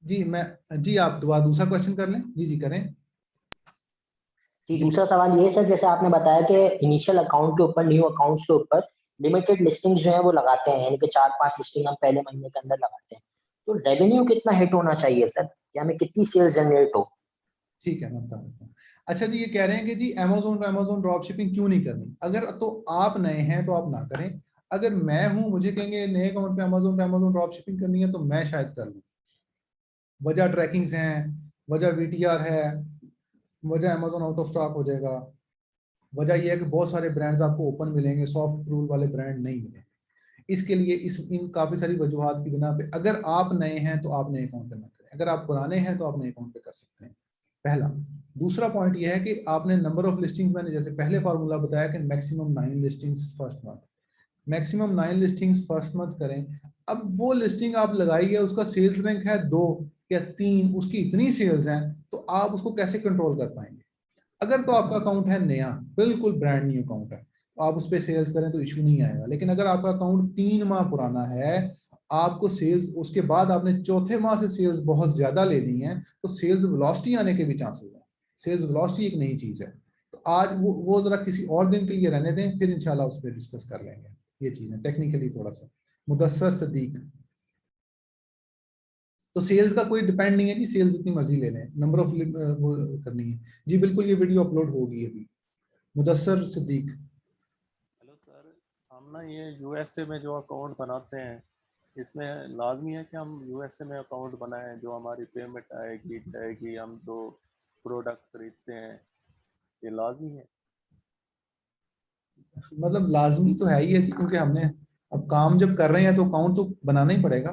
Speaker 1: जी आप दूसरा क्वेश्चन कर लें। जी करें।
Speaker 24: जी दूसरा सवाल ये सर, जैसे आपने बताया कि इनिशियल अकाउंट के ऊपर, न्यू अकाउंट्स के ऊपर लिमिटेड लिस्टिंग्स जो है वो लगाते हैं, यानी कि 4-5 लिस्टिंग हम पहले महीने के अंदर लगाते हैं, तो रेवेन्यू कितना हिट होना चाहिए सर, या हमें कितनी सेल्स जनरेट हो?
Speaker 1: ठीक है मैं बता देता हूँ। अच्छा जी ये कह रहे हैं कि जी अमेज़न ड्रॉप शिपिंग क्यों नहीं करनी। अगर तो आप नए हैं तो आप ना करें, अगर मैं हूं मुझे कहेंगे नए अकाउंट पे अमेज़न ड्रॉप शिपिंग करनी है तो मैं शायद कर लूँ। वजह ट्रैकिंग्स हैं, वजह VTR है, वजह अमेजोन आउट ऑफ स्टॉक हो जाएगा, वजह यह है कि बहुत सारे ब्रांड्स आपको ओपन मिलेंगे, सॉफ्ट अप्रूवल वाले ब्रांड नहीं मिलेंगे। इसके लिए इन काफ़ी सारी वजूहात की बिना पे अगर आप नए हैं तो आप नए अकाउंट पे ना करें, अगर आप पुराने हैं तो आप नए अकाउंट पे कर सकते हैं, पहला। दूसरा पॉइंट यह है कि आपने नंबर ऑफ लिस्टिंग्स, मैंने जैसे पहले फार्मूला बताया कि maximum 9 listings first month, maximum 9 listings first month करें। अब वो लिस्टिंग आप लगाई है, उसका सेल्स रैंक है 2 या 3, उसकी इतनी सेल्स हैं, तो आप उसको कैसे कंट्रोल कर पाएंगे? अगर तो आपका अकाउंट है नया, बिल्कुल ब्रांड न्यू अकाउंट है, तो आप उस पर सेल्स करें तो इशू नहीं आएगा। लेकिन अगर आपका अकाउंट 3 माह पुराना है, आपको सेल्स उसके बाद आपने चौथे माह से सेल्स बहुत ज्यादा ले ली हैं, तो सेल्स वेलोसिटी आने के भी चांसेस हैं। सेल्स वेलोसिटी एक नई चीज है। तो आज वो जरा किसी और दिन के लिए रहने दें, फिर इंशाल्लाह उस पर डिस्कस कर लेंगे ये चीजें टेक्निकली थोड़ा सा। मुदस्सर सदीक, तो सेल्स का कोई डिपेंड नहीं है कि सेल्स जितनी मर्जी ले लें, नंबर ऑफ वो करनी है जी। बिल्कुल, ये वीडियो अपलोड होगी अभी। मुदस्सर सिद्दीक,
Speaker 9: हेलो सर, हम ना ये यूएसए में जो अकाउंट बनाते हैं, इसमें लाजमी है कि हम यूएसए में अकाउंट बनाएं, जो हमारी पेमेंट आएगी जाएगी, हम जो प्रोडक्ट खरीदते हैं, ये लाजमी है?
Speaker 1: मतलब लाजमी तो है ही है जी, क्योंकि हमने अब काम जब कर रहे हैं तो अकाउंट तो बनाना ही पड़ेगा।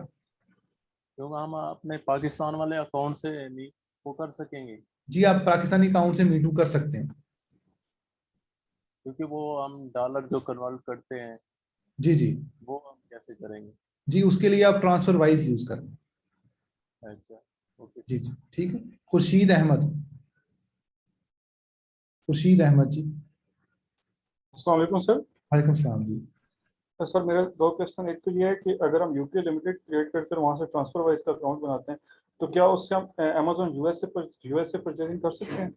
Speaker 9: क्योंकि हम अपने पाकिस्तान वाले अकाउंट से नहीं वो कर सकेंगे,
Speaker 1: जी, आप पाकिस्तानी अकाउंट से मीटू कर सकते हैं।
Speaker 9: क्योंकि वो हम डॉलर जो कन्वर्ट करते हैं,
Speaker 1: जी जी
Speaker 9: वो हम कैसे करेंगे?
Speaker 1: जी, उसके लिए आप ट्रांसफर वाइज यूज करें।
Speaker 9: अच्छा, ओके
Speaker 1: जी जी, ठीक है। खुर्शीद अहमद, खुर्शीद अहमद जी।
Speaker 17: अस्सलाम वालेकुम सर।
Speaker 1: वालेकुम सलाम जी।
Speaker 17: तो सर मेरा 2 क्वेश्चन, एक तो ये है कि अगर हम यूके लिमिटेड क्रिएट करके वहाँ से ट्रांसफर वाइज का अकाउंट बनाते हैं, तो क्या उससे हम अमेजोन यूएस से परचेजिंग कर सकते हैं?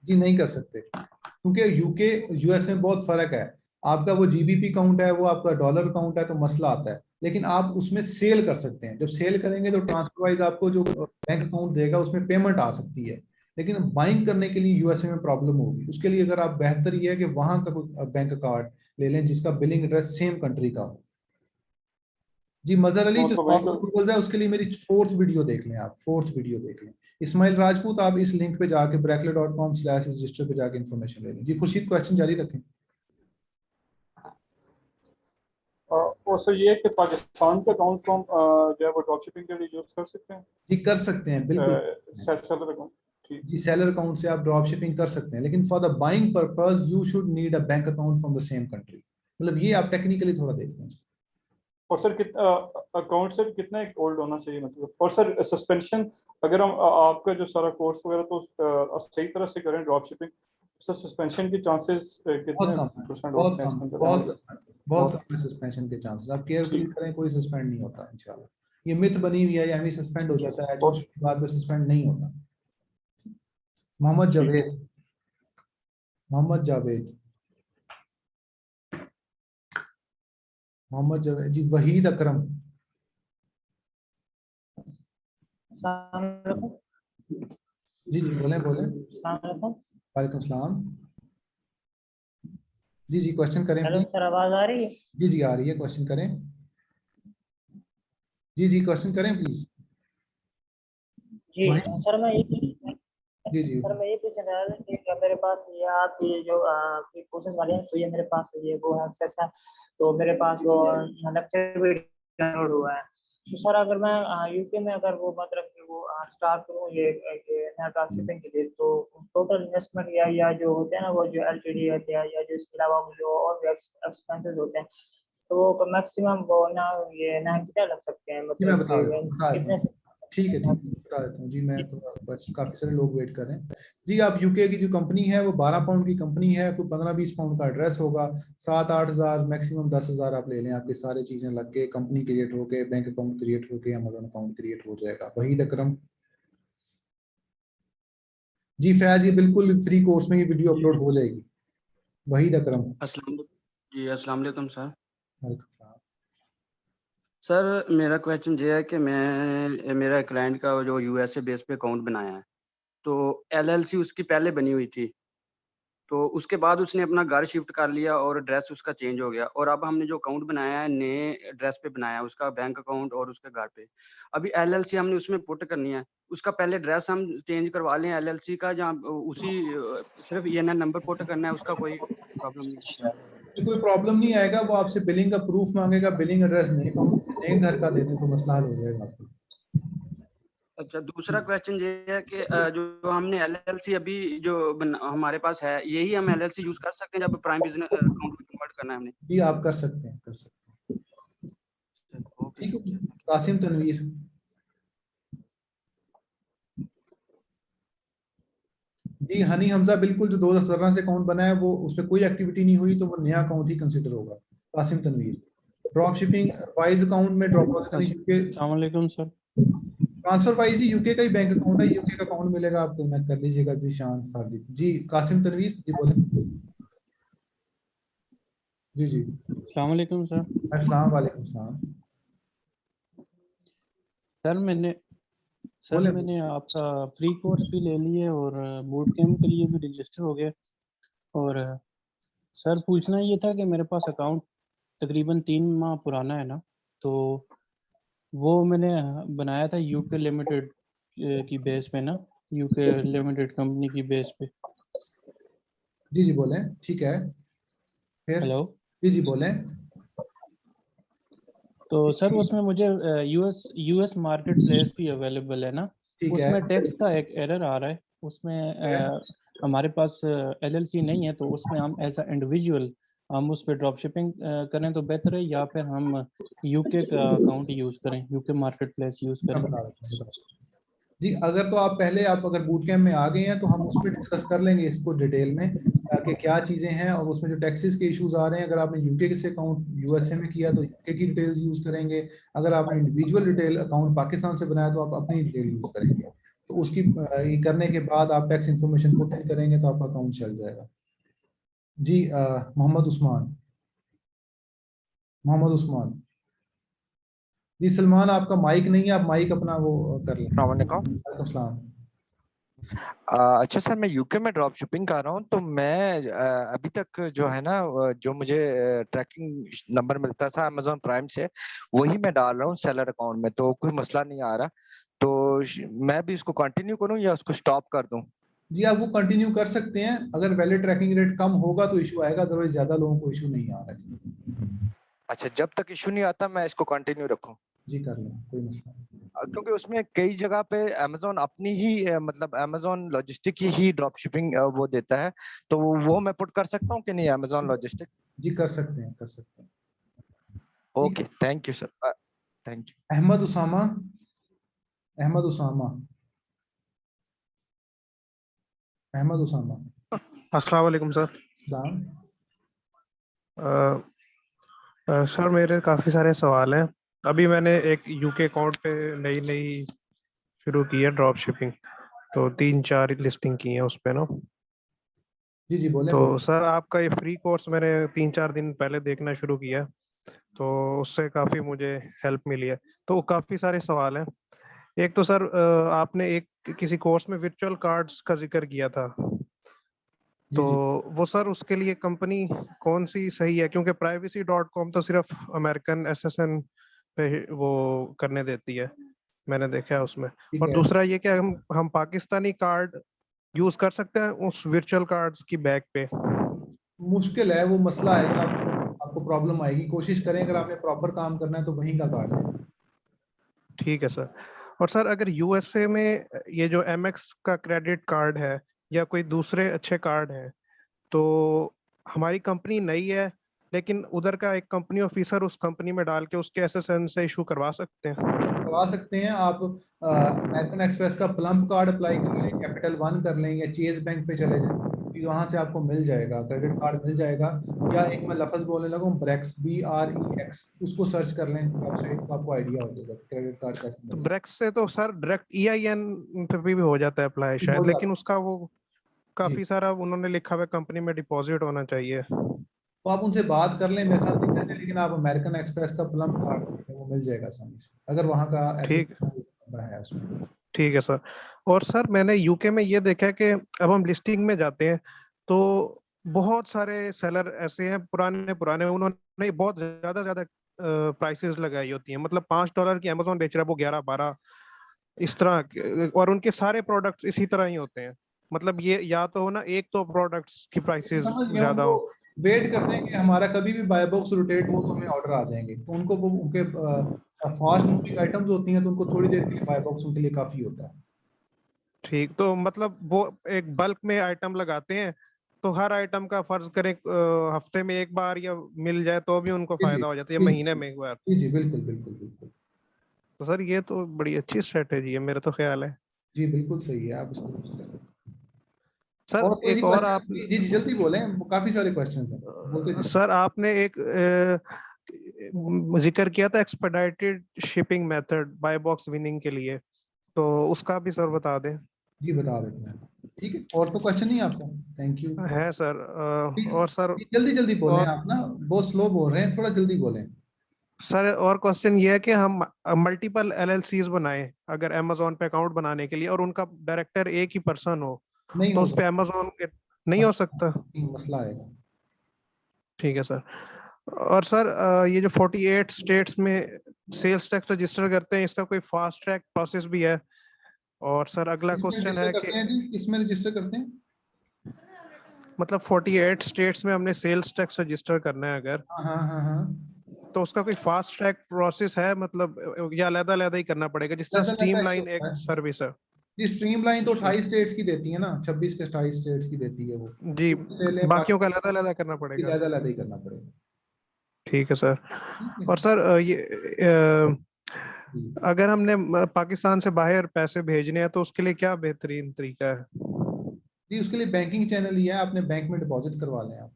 Speaker 1: जी नहीं कर सकते, क्योंकि यूके यूएस में बहुत फर्क है। आपका वो जीबीपी अकाउंट है, वो आपका डॉलर अकाउंट है, तो मसला आता है। लेकिन आप उसमें सेल कर सकते हैं। जब सेल करेंगे तो ट्रांसफर वाइज आपको जो बैंक अकाउंट देगा उसमें पेमेंट आ सकती है। लेकिन बाइंग करने के लिए यूएसए में प्रॉब्लम होगी। उसके लिए अगर आप, बेहतर ये है कि वहां का कोई बैंक अकाउंट ले लें जिसका बिलिंग एड्रेस सेम कंट्री का हो। जी मजहर अली, जो सॉफ्ट अप्रूवल है उसके लिए मेरी 4th वीडियो देख लें आप, 4th वीडियो देख लें। इस्माइल राजपूत, आप इस लिंक पे जाके brackler.com/register पे जाके इन्फॉर्मेशन ले लें। जी खुर्शीद, क्वेश्चन जारी रखें।
Speaker 17: और सर ये है कि पाकिस्तान के अकाउंट को हम जो है वो ड्रॉप शिपिंग के लिए यूज कर सकते हैं?
Speaker 1: जी कर सकते हैं, बिल्कुल।
Speaker 17: सेलर अकाउंट, ठीक।
Speaker 1: जी सेलर अकाउंट से आप ड्रॉप शिपिंग कर सकते हैं, लेकिन for the buying purpose you should need a bank account from the same country. मतलब ये आप टेक्निकली थोड़ा देख लें।
Speaker 17: और सर अकाउंट सर कितना एक ओल्ड होना चाहिए मतलब? और सर सस्पेंशन, अगर हम आपका जो सारा कोर्स वगैरह तो सही तरह से करें ड्रॉप शिपिंग, सर सस्पेंशन के चांसेस कितने परसेंट होते हैं इसके अंदर?
Speaker 1: बहुत कम है सस्पेंशन के चांसेस। आप केयरफुली करें, कोई सस्पेंड नहीं होता इंशाल्लाह। ये मिथ बनी हुई है, यानी सस्पेंड हो जाता है, जो बाद में सस्पेंड नहीं होता। मोहम्मद जावेद, मोहम्मद जावेद, मोहम्मद जावेद जी। वहीद अकरम, जी जी बोले बोले। वालेकुम सलाम। जी जी क्वेश्चन करें
Speaker 19: हेलो
Speaker 1: प्लीज।
Speaker 19: सर, आवाज आ रही है?
Speaker 1: जी जी आ रही है, क्वेश्चन करें। जी जी क्वेश्चन करें प्लीज।
Speaker 19: जी सर, मैं ये
Speaker 1: जी जी
Speaker 19: सर मैं ये पूछना चाह रहा था कि क्या मेरे पास ये आपकी जो कोर्सेज वाले हैं, तो ये मेरे पास ये वो एक्सेस है, तो मेरे पास वो लेक्चर भी डाउनलोड हुआ है। तो सर अगर मैं यूके में अगर वो मतलब कि वो स्टार्ट करूँ ये नया ड्रॉप शिपिंग के लिए, तो टोटल इन्वेस्टमेंट या जो होते हैं ना, वो जो एलटीडी होते हैं या जो इसके अलावा जो और भी एक्सपेंसेस होते हैं, तो वो मैक्सिमम वो ना ये ना कितना लग सकते हैं,
Speaker 1: मैं
Speaker 19: मतलब
Speaker 1: बता देता
Speaker 19: कितने से?
Speaker 1: हूँ। ठीक है बता देता हूँ जी। मैं तो काफी सारे लोग वेट कर रहे हैं जी। आप यूके की जो कंपनी है वो 12 पाउंड की कंपनी है, कोई 15-20 पाउंड का एड्रेस होगा। 7-8 हज़ार मैक्सिमम 10 हज़ार आप ले लें, आपकी सारी चीजें लग के कंपनी क्रिएट होके, बैंक अकाउंट क्रिएट होके, अमेज़न अकाउंट क्रिएट हो जाएगा। वहीद अकरम जी। फैज, ये बिल्कुल फ्री कोर्स में ये वीडियो अपलोड हो जाएगी। वहीद अकरम
Speaker 20: जी अस्सलाम वालेकुम सर।
Speaker 1: वालेकुम।
Speaker 20: सर मेरा क्वेश्चन ये है कि मेरा क्लाइंट का जो यूएसए बेस पे अकाउंट बनाया है, तो एलएलसी उसकी पहले बनी हुई थी, तो उसके बाद उसने अपना घर शिफ्ट कर लिया और एड्रेस उसका चेंज हो गया, और अब हमने जो अकाउंट बनाया है नए एड्रेस पे बनाया है, उसका बैंक अकाउंट और उसके घर पे। अभी एलएलसी हमने उसमें पुट करनी है, उसका पहले एड्रेस हम चेंज करवा लें एलएलसी का, जहाँ उसी सिर्फ ईएनएन नंबर पुट करना है, उसका कोई प्रॉब्लम नहीं है।
Speaker 1: कोई प्रॉब्लम नहीं आएगा, वो आपसे बिलिंग का प्रूफ मांगेगा, बिलिंग एड्रेस नए घर का दे दें तो मसला हल हो जाएगा आपको।
Speaker 20: अच्छा, दूसरा क्वेश्चन ये है कि जो हमने एलएलसी अभी जो हमारे पास है, यही हम एलएलसी यूज कर सकते हैं जब प्राइम बिजनेस अकाउंट में कन्वर्ट करना है हमने?
Speaker 1: जी आप कर सकते हैं, कर सकते हैं। ठीक है, कासिम तनवीर। जी हनी हमजा, बिल्कुल जो 2017 से अकाउंट बना है वो उस पर कोई एक्टिविटी नहीं हुई तो वो नया अकाउंट ही कंसिडर होगा। Qasim Tanveer, drop shipping wise account में ड्रॉप
Speaker 2: अस्सलाम वालेकुम सर।
Speaker 1: ट्रांसफर वाइज ही यूके का ही बैंक अकाउंट है, यूके का अकाउंट मिलेगा आपको, मैं कर लीजिएगा। जी शान खालिद जी। कासिम तनवीर जी बोले। जी जी
Speaker 2: अस्सलाम वालेकुम सर।
Speaker 1: अस्सलाम वालेकुम सलाम।
Speaker 2: सर मैंने आपका फ्री कोर्स भी ले लिए और बूट कैंप के लिए भी रजिस्टर हो गया। और सर पूछना ये था कि मेरे पास अकाउंट तकरीबन 3 माह पुराना है ना, तो वो मैंने बनाया था यूके लिमिटेड की बेस पे ना, यूके लिमिटेड कंपनी की बेस पे।
Speaker 1: जी जी बोलें, ठीक है। फिर
Speaker 2: हेलो
Speaker 1: जी जी बोलें।
Speaker 2: तो सर उसमें मुझे यूएस मार्केट प्लेस भी अवेलेबल है ना,
Speaker 1: ठीक है।
Speaker 2: उसमें टैक्स का एक एरर आ रहा है उसमें। हमारे पास एलएलसी नहीं है, तो उसमें हम एज अ इंडिविजुअल हम उस पर ड्रॉप शिपिंग करें तो बेहतर है, या फिर हम यूके का अकाउंट यूज करें, यूके मार्केट प्लेस यूज करें?
Speaker 1: जी अगर तो आप पहले आप अगर बूट कैंप में आ गए हैं तो हम उस पर डिस्कस कर लेंगे इसको डिटेल में कि क्या चीज़ें हैं, और उसमें जो टैक्सेस के इश्यूज आ रहे हैं, अगर आपने यूके से अकाउंट यूएसए में किया तो यूके की डिटेल्स यूज करेंगे, अगर आपने इंडिविजुअल डिटेल अकाउंट पाकिस्तान से बनाया तो आप अपनी डिटेल यूज करेंगे। तो उसकी ये करने के बाद आप टैक्स इन्फॉर्मेशन पुट इन करेंगे तो आपका अकाउंट चल जाएगा। जी मोहम्मद उस्मान। मोहम्मद उस्मान जी। सलमान आपका माइक नहीं है, आप माइक अपना वो कर लें। वालेकुम सलाम।
Speaker 21: अच्छा सर, मैं यूके में ड्रॉप शिपिंग कर रहा हूँ, तो मैं अभी तक जो है ना, जो मुझे ट्रैकिंग नंबर मिलता था अमेज़न प्राइम से, वही मैं डाल रहा हूँ सेलर अकाउंट में, तो कोई मसला नहीं आ रहा। तो मैं भी इसको कंटिन्यू करूँ या उसको स्टॉप कर दूँ?
Speaker 1: जी आप वो कंटिन्यू कर सकते हैं, अगर वैलिड ट्रैकिंग रेट कम होगा तो इशू आएगा, अदरवाइज ज्यादा लोगों को इशू नहीं आ रहा है।
Speaker 21: अच्छा, जब तक इशू नहीं आता मैं इसको कंटिन्यू रखूं?
Speaker 1: जी कर लें, कोई मसला नहीं।
Speaker 21: क्योंकि उसमें कई जगह पे अमेज़न अपनी ही मतलब अमेज़न लॉजिस्टिक की ही ड्रॉप शिपिंग वो देता है, तो वो मैं पुट कर सकता हूँ कि नहीं अमेज़न लॉजिस्टिक?
Speaker 1: जी कर सकते हैं, कर सकते हैं।
Speaker 21: Okay, thank you sir, thank you.
Speaker 1: Ahmad Usama. Ahmad Usama. Ahmad Usama.
Speaker 22: अस्सलाम वालेकुम सर।
Speaker 1: सलाम।
Speaker 22: सर मेरे काफ़ी सारे सवाल हैं। अभी मैंने एक यूके अकाउंट पे नई शुरू की है ड्रॉप शिपिंग, तो 3-4 लिस्टिंग की है उस पे ना।
Speaker 1: जी जी बोले।
Speaker 22: तो सर आपका ये फ्री कोर्स मैंने 3-4 दिन पहले देखना शुरू किया, तो उससे काफ़ी मुझे हेल्प मिली है। तो काफ़ी सारे सवाल हैं। एक तो सर आपने एक किसी कोर्स में वर्चुअल कार्ड्स का जिक्र किया था, तो वो सर उसके लिए कंपनी कौन सी सही है? क्योंकि privacy.com तो सिर्फ अमेरिकन SSN पे वो करने देती है, मैंने देखा है उसमें। और दूसरा ये कि हम पाकिस्तानी कार्ड यूज कर सकते हैं उस वर्चुअल कार्ड्स की बैक पे?
Speaker 1: मुश्किल है, वो मसला आएगा, आपको प्रॉब्लम आएगी। कोशिश करें अगर आपने प्रॉपर काम करना है तो वहीं का कार्ड है।
Speaker 22: ठीक है सर। और सर अगर यूएसए में ये जो MX का क्रेडिट कार्ड है या कोई दूसरे अच्छे कार्ड हैं, तो हमारी कंपनी नई है लेकिन उधर का एक कंपनी ऑफिसर उस कंपनी में डाल के उसके SSN से इशू करवा सकते हैं?
Speaker 1: करवा सकते हैं आप। अमेरिकन एक्सप्रेस का प्लम्प कार्ड अप्लाई कर लें, कैपिटल वन कर लें, या चेज बैंक पे चले जाएं, फिर वहां से आपको मिल जाएगा, क्रेडिट कार्ड मिल जाएगा। या एक मैं लफ्ज बोलने लगा, ब्रेक्स, BREX, उसको सर्च कर लें वेबसाइट को, आपको आइडिया हो जाएगा क्रेडिट कार्ड कैसे मिलेगा।
Speaker 22: ब्रेक्स से तो सर डायरेक्ट EIN पे भी हो जाता है अप्लाई शायद, लेकिन उसका वो काफी सारा उन्होंने लिखा हुआ कंपनी में डिपॉजिट होना चाहिए।
Speaker 1: तो आप उनसे बात कर लें, मेरे ख्याल से, लेकिन आप अमेरिकन एक्सप्रेस का प्लम्प कार्ड वो मिल जाएगा आसानी से, अगर वहाँ का
Speaker 22: ठीक
Speaker 1: है उसमें।
Speaker 22: ठीक है सर। और सर मैंने यूके में ये देखा है कि अब हम लिस्टिंग में जाते हैं तो बहुत सारे सेलर ऐसे हैं पुराने पुराने, उन्होंने बहुत ज्यादा प्राइसेस लगाई होती हैं, मतलब $5 की अमेज़न बेच रहा है वो 11-12 इस तरह, और उनके सारे प्रोडक्ट्स इसी तरह ही होते हैं। मतलब ये या तो हो ना, एक तो प्रोडक्ट्स की प्राइसेस
Speaker 1: समझ गया,
Speaker 22: ज्यादा
Speaker 1: उनको
Speaker 22: हो।
Speaker 1: वेट करते हैं कि हमारा कभी भी बाय बॉक्स रोटेट हो तो हमें ऑर्डर आ जाएंगे, तो उनको वो उनके फास्ट मूविंग आइटम्स होती हैं, तो उनको थोड़ी देर के लिए बाय बॉक्स उनके लिए काफी होता है।
Speaker 22: ठीक, तो मतलब वो एक बल्क में आइटम लगाते हैं, तो हर आइटम का फर्ज करें हफ्ते में एक बार या मिल जाए तो भी उनको
Speaker 1: जी जी
Speaker 22: फायदा हो जाता है, या
Speaker 1: जी
Speaker 22: महीने में एक बार।
Speaker 1: जी जी, बिल्कुल बिल्कुल बिल्कुल।
Speaker 22: तो सर ये तो बड़ी अच्छी स्ट्रेटेजी है, मेरा तो ख्याल है।
Speaker 1: जी बिल्कुल सही है, आप इसको use कर सकते हैं।
Speaker 22: सर
Speaker 1: और कोई
Speaker 22: एक और आप,
Speaker 1: क्वेश्चन? जी जी जल्दी बोलें, काफी सारे क्वेश्चन हैं, बोलते जाइए।
Speaker 22: सर आपने एक जिक्र किया था expedited shipping method buy box winning के लिए, तो उसका भी सर बता दें।
Speaker 1: जी बता देते हैं, ठीक है। और तो क्वेश्चन नहीं आपका? Thank you.
Speaker 22: है सर, और सर,
Speaker 1: जल्दी जल्दी बोलें,
Speaker 22: और
Speaker 1: आप ना बहुत स्लो बोल रहे हैं, थोड़ा जल्दी बोलें।
Speaker 22: सर और क्वेश्चन ये है कि हम मल्टीपल LLCs बनाएं अगर अमेजोन पे अकाउंट बनाने के लिए, और उनका डायरेक्टर एक ही पर्सन हो,
Speaker 1: नहीं
Speaker 22: तो
Speaker 1: हो
Speaker 22: उस पे
Speaker 1: सकता,
Speaker 22: अमेजोन नहीं हो सकता?
Speaker 1: मसला आएगा।
Speaker 22: ठीक है सर। और सर ये जो 48 स्टेट्स में सेल्स टैक्स रजिस्टर करते हैं, इसका कोई फास्ट ट्रैक प्रोसेस भी है? और सर अगला
Speaker 1: किसमें
Speaker 22: क्वेश्चन
Speaker 1: रजिस्टर
Speaker 22: है
Speaker 1: करते
Speaker 22: कि
Speaker 1: हैं जी, किसमें रजिस्टर करते हैं?
Speaker 22: मतलब 48 स्टेट्स में हमने सेल्स टैक्स रजिस्टर करना है अगर,
Speaker 1: हाँ हाँ हाँ हाँ,
Speaker 22: तो उसका कोई फास्ट ट्रैक प्रोसेस है, मतलब या अलग-अलग ही करना पड़ेगा, जिस तरह
Speaker 1: ज्यादा ज्यादा ही
Speaker 22: स्ट्रीमलाइन एक
Speaker 1: होता है।
Speaker 22: सर्विस है?
Speaker 1: जी स्ट्रीमलाइन तो 28 स्टेट्स की देती है ना, 26 के 28 स्टेट्स की देती है वो,
Speaker 22: जी,
Speaker 1: ले लें
Speaker 22: बाकियों का
Speaker 1: बाकी
Speaker 22: अलग-अलग करना पड़ेगा।
Speaker 1: अलग ही करना पड़ेगा।
Speaker 22: ठीक है सर।
Speaker 1: ठीक है।
Speaker 22: और सर
Speaker 1: जी।
Speaker 22: अगर हमने पाकिस्तान से बाहर पैसे भेजने हैं तो उसके लिए क्या बेहतरीन तरीका है?
Speaker 1: जी उसके लिए बैंकिंग चैनल ही है, अपने बैंक में डिपॉजिट करवा लें आप।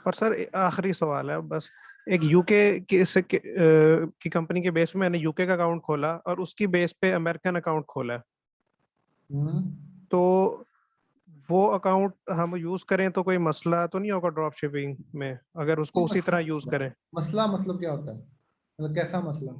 Speaker 22: और सर आखिरी सवाल है बस, एक यूके की कंपनी के बेस में मैंने यूके का अकाउंट खोला और उसकी बेस पे अमेरिकन अकाउंट खोला है, तो वो अकाउंट हम यूज करें तो कोई मसला तो नहीं होगा ड्रॉप शिपिंग में, अगर उसको उसी तरह यूज करें?
Speaker 1: मसला मतलब क्या होता है, मतलब कैसा मसला?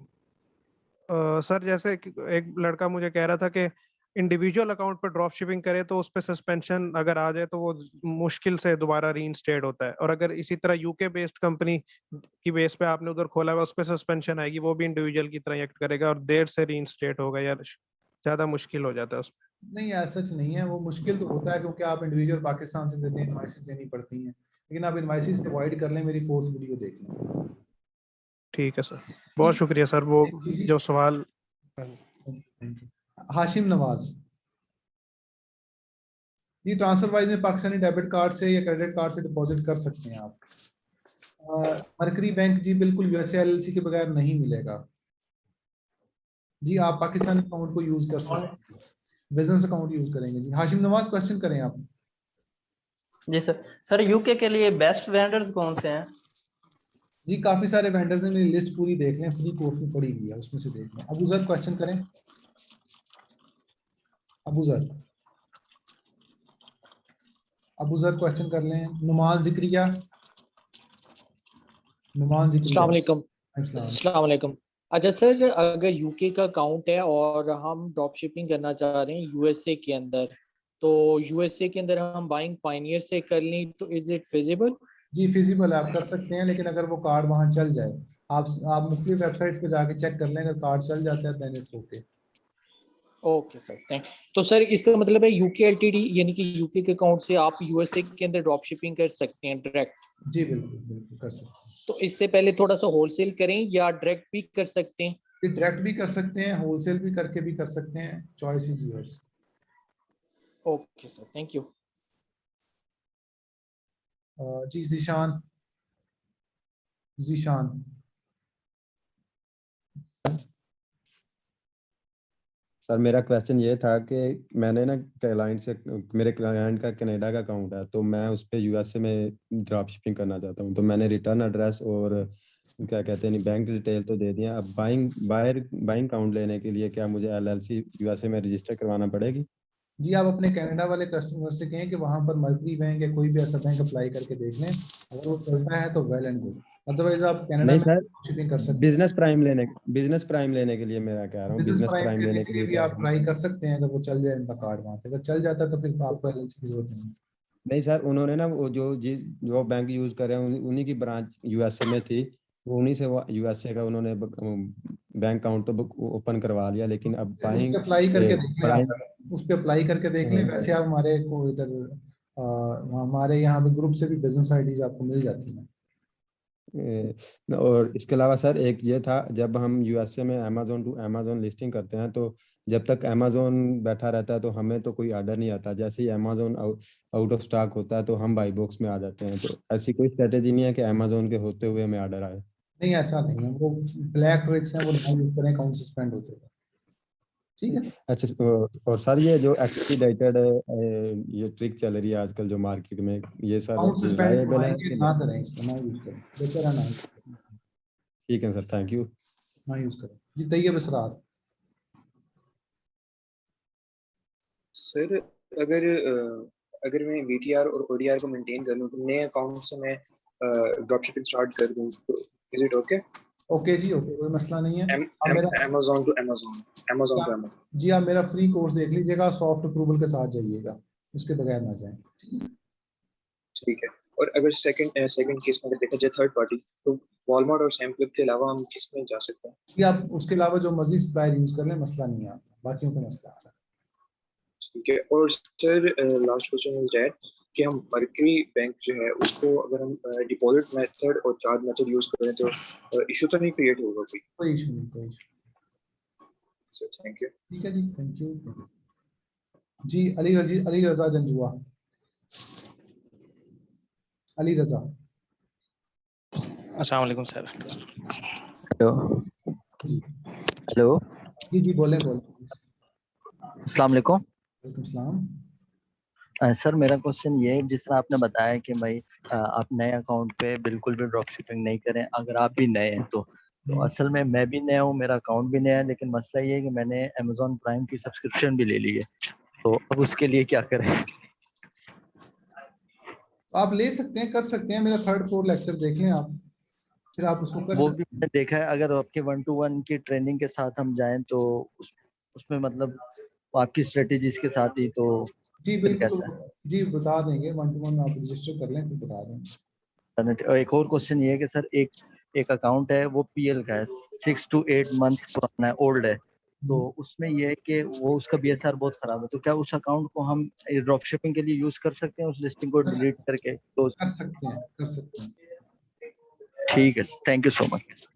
Speaker 22: सर जैसे एक लड़का मुझे कह रहा था कि इंडिविजुअल अकाउंट पर ड्रॉप शिपिंग करे तो उस पर सस्पेंशन अगर आ जाए तो वो मुश्किल से दोबारा रीइंस्टेट होता है, और अगर इसी तरह यूके बेस्ड कंपनी की बेस पे आपने उधर खोला हुआ उस पर सस्पेंशन आएगी, वो भी इंडिविजुअल की तरह एक्ट करेगा और देर से रीइंस्टेट होगा, यार ज्यादा मुश्किल हो जाता है उसमें?
Speaker 1: नहीं ऐसा सच नहीं है, वो मुश्किल तो होता है क्योंकि आप इंडिविजुअल पाकिस्तान से देते हैं, इनवाइसेस देनी पड़ती हैं, लेकिन आप इनवाइसेस अवॉइड कर लें, मेरी फोर्थ वीडियो देख लें।
Speaker 22: ठीक है सर, बहुत शुक्रिया सर, वो जो सवाल।
Speaker 1: हाशिम नवाज जी, ट्रांसफर वाइज में पाकिस्तानी डेबिट कार्ड से या क्रेडिट कार्ड से डिपॉजिट कर सकते हैं आप। मरकरी बैंक जी बिल्कुल यूएसए एलएलसी के बगैर नहीं मिलेगा जी, आप पाकिस्तानी अकाउंट को यूज कर सकते हैं, बिजनेस अकाउंट यूज करेंगे जी। हाशिम नवाज क्वेश्चन करें आप।
Speaker 18: जी सर। सर यूके के लिए बेस्ट वेंडर्स कौन से हैं?
Speaker 1: जी काफी सारे वेंडर्स हैं, मेरी लिस्ट पूरी देख लें, फ्री कोर्स में पड़ी हुई है, उसमें से देख लें। अबूजर क्वेश्चन करें, अबूजर क्वेश्चन कर लें। नुमान जिक्रिया,
Speaker 3: अस्सलाम वालेकुम। अच्छा सर, अगर यूके का अकाउंट है और हम ड्रॉप शिपिंग करना चाह रहे हैं यूएसए के अंदर, तो यूएसए के अंदर हम बाइंग पायनियर से कर लें तो इज इट फिजिबल?
Speaker 1: जी फिजिबल आप कर सकते हैं, लेकिन अगर वो कार्ड वहां चल जाए, आप मुख्तलिफ वेबसाइट्स पे जाके चेक कर लें, अगर कार्ड चल जाता है then it's okay.
Speaker 3: Okay sir, thank. तो सर इसका मतलब है यूके एलटीडी यानी कि यूके के अकाउंट से आप यूएसए के अंदर ड्रॉप शिपिंग कर सकते हैं डायरेक्ट?
Speaker 1: जी बिल्कुल बिल्कुल कर सकते हैं।
Speaker 3: तो इससे पहले थोड़ा सा होलसेल करें या डायरेक्ट भी कर सकते हैं?
Speaker 1: डायरेक्ट भी कर सकते हैं, होलसेल भी करके भी कर सकते हैं, choice is yours.
Speaker 3: Okay sir, thank you.
Speaker 1: जी जीशान,
Speaker 5: सर मेरा क्वेश्चन ये था कि मैंने ना क्लाइंट से, मेरे क्लाइंट का कनाडा का अकाउंट है, तो मैं उस पर यूएसए में ड्रॉप शिपिंग करना चाहता हूँ, तो मैंने रिटर्न एड्रेस और क्या कहते हैं बैंक डिटेल तो दे दिया। अब बाइंग अकाउंट लेने के लिए क्या मुझे एलएलसी यूएसए में रजिस्टर करवाना पड़ेगी?
Speaker 1: जी आप अपने कनाडा वाले कस्टमर से कहें कि वहां पर मर्करी बैंक या कोई भी ऐसा बैंक अप्लाई करके देख लें, अगर वो चलता है तो वेल एंड गुड, अदरवाइज आप कनाडा
Speaker 5: नहीं
Speaker 1: में
Speaker 5: सर,
Speaker 1: शिपिंग कर सकते हैं।
Speaker 5: बिजनेस प्राइम लेने के लिए मैं कह रहा हूँ,
Speaker 1: बिजनेस
Speaker 5: बिजनेस
Speaker 1: प्राइम
Speaker 5: प्राइम लेने के लिए
Speaker 1: भी आप ट्राई कर सकते हैं, अगर वो चल जाए इनका कार्ड वहां से, अगर चल जाता है तो फिर आपको एलएलसी की जरूरत नहीं है।
Speaker 5: नहीं सर, उन्होंने ना वो जो बैंक यूज कर रहे हैं उन्हीं की ब्रांच यूएसए में थी, उन्हीं से वो यूएसए का उन्होंने बैंक अकाउंट तो ओपन करवा लिया, लेकिन अब
Speaker 1: उस पे अप्लाई करके देख लें आप, उस पे अप्लाई करके देख लें। वैसे आप हमारे को इधर हमारे यहाँ पे ग्रुप से भी बिजनेस आईडीज आपको मिल जाती हैं।
Speaker 5: और इसके अलावा सर एक ये था, जब हम यूएसए में अमेजोन टू अमेजोन लिस्टिंग करते हैं तो जब तक अमेजोन बैठा रहता है तो हमें तो कोई ऑर्डर नहीं आता, जैसे ही अमेजोन आउट ऑफ स्टॉक होता है तो हम बाई बॉक्स में आ जाते हैं। तो ऐसी कोई स्ट्रेटेजी नहीं है कि अमेजोन के होते हुए हमें ऑर्डर आए?
Speaker 1: नहीं, ऐसा नहीं है, वो ब्लैक ट्रिक्स हैं, वो ना यूज करें, अकाउंट सस्पेंड हो जाएगा। ठीक है।
Speaker 5: अच्छा, और सर ये जो एक्सपीडाइटेड ये ट्रिक चल रही है आजकल जो मार्केट में, ये सर
Speaker 1: अकाउंट सस्पेंड
Speaker 5: रिलायबल है
Speaker 1: करवाएंगे,
Speaker 5: कि
Speaker 1: ना
Speaker 5: नहीं?
Speaker 1: करें इसको, ना यूज करें, बेहतर है ना यूज करें।
Speaker 5: ठीक है सर, थैंक यू।
Speaker 1: ना यूज करें जी। तैयब असरार।
Speaker 6: सर अगर अगर मैं वीटीआर और ओडीआर को मेंटेन कर लूं तो नए अकाउंट से मैं ड्रॉप शिपिंग स्टार्ट कर दूं तो इज इट ओके?
Speaker 1: ओके जी, ओके, कोई मसला नहीं है।
Speaker 6: अमेज़न टू अमेज़न
Speaker 1: जी आप मेरा फ्री कोर्स देख लीजिएगा, सॉफ्ट अप्रूवल के साथ जाइएगा, उसके बगैर ना जाएं।
Speaker 6: ठीक है। और अगर सेकंड केस में अगर देखा जाए थर्ड पार्टी, तो वॉलमार्ट और सैम क्लब के अलावा हम किस में जा सकते हैं?
Speaker 1: जी आप उसके अलावा जो मर्जी सप्लायर यूज कर लें, मसला नहीं है आपका, बाकियों का मसला आ रहा है।
Speaker 6: ठीक है। और sir last question is that कि हम मर्करी बैंक जो है उसको अगर हम डिपॉजिट मेथड और चार्ज मेथड यूज करें तो इशू तो नहीं क्रिएट होगा कोई?
Speaker 1: कोई इशू नहीं, कोई इशू।
Speaker 6: Sir thank you.
Speaker 1: ठीक है जी, थैंक यू जी। अली रजा जंजुआ। अली रजा।
Speaker 7: अस्सलाम वालेकुम सर।
Speaker 14: हेलो हेलो
Speaker 1: जी जी, बोले।
Speaker 14: अस्सलाम वालेकुम।
Speaker 1: वालेकुम सलाम।
Speaker 14: सर मेरा क्वेश्चन ये है, जिस तरह आपने बताया कि भाई आप नए अकाउंट पे बिल्कुल भी ड्रॉप शिपिंग नहीं करें, अगर आप भी नए हैं तो असल में मैं भी नया हूँ, मेरा अकाउंट भी नया है, लेकिन मसला ये है कि मैंने अमेज़न प्राइम की सब्सक्रिप्शन भी ले ली है, तो अब उसके लिए क्या करें?
Speaker 1: आप ले सकते हैं, कर सकते हैं, मेरा 3rd 4th लेक्चर देख लें आप, फिर आप उसको कर
Speaker 14: वो
Speaker 1: सकते
Speaker 14: भी मैंने देखा है, अगर आपके 1-to-1 की ट्रेनिंग के साथ हम जाएं तो उसमें मतलब आपकी स्ट्रेटेजीज के साथ ही, तो
Speaker 1: जी
Speaker 14: फिर
Speaker 1: बिल्कुल
Speaker 14: कैसा है?
Speaker 1: जी, बता देंगे, 1-to-1 आप रजिस्टर कर लें, फिर बता देंगे।
Speaker 14: एक और क्वेश्चन ये है कि सर एक अकाउंट है, वो पीएल का है, 6 to 8 मंथ पुराना है, ओल्ड है, तो उसमें ये है कि वो उसका बीएसआर बहुत खराब है, तो क्या उस अकाउंट को हम ड्रॉप शिपिंग के लिए यूज कर सकते हैं, उस लिस्टिंग को डिलीट करके? तो
Speaker 1: कर सकते हैं।
Speaker 14: ठीक है, thank you so much.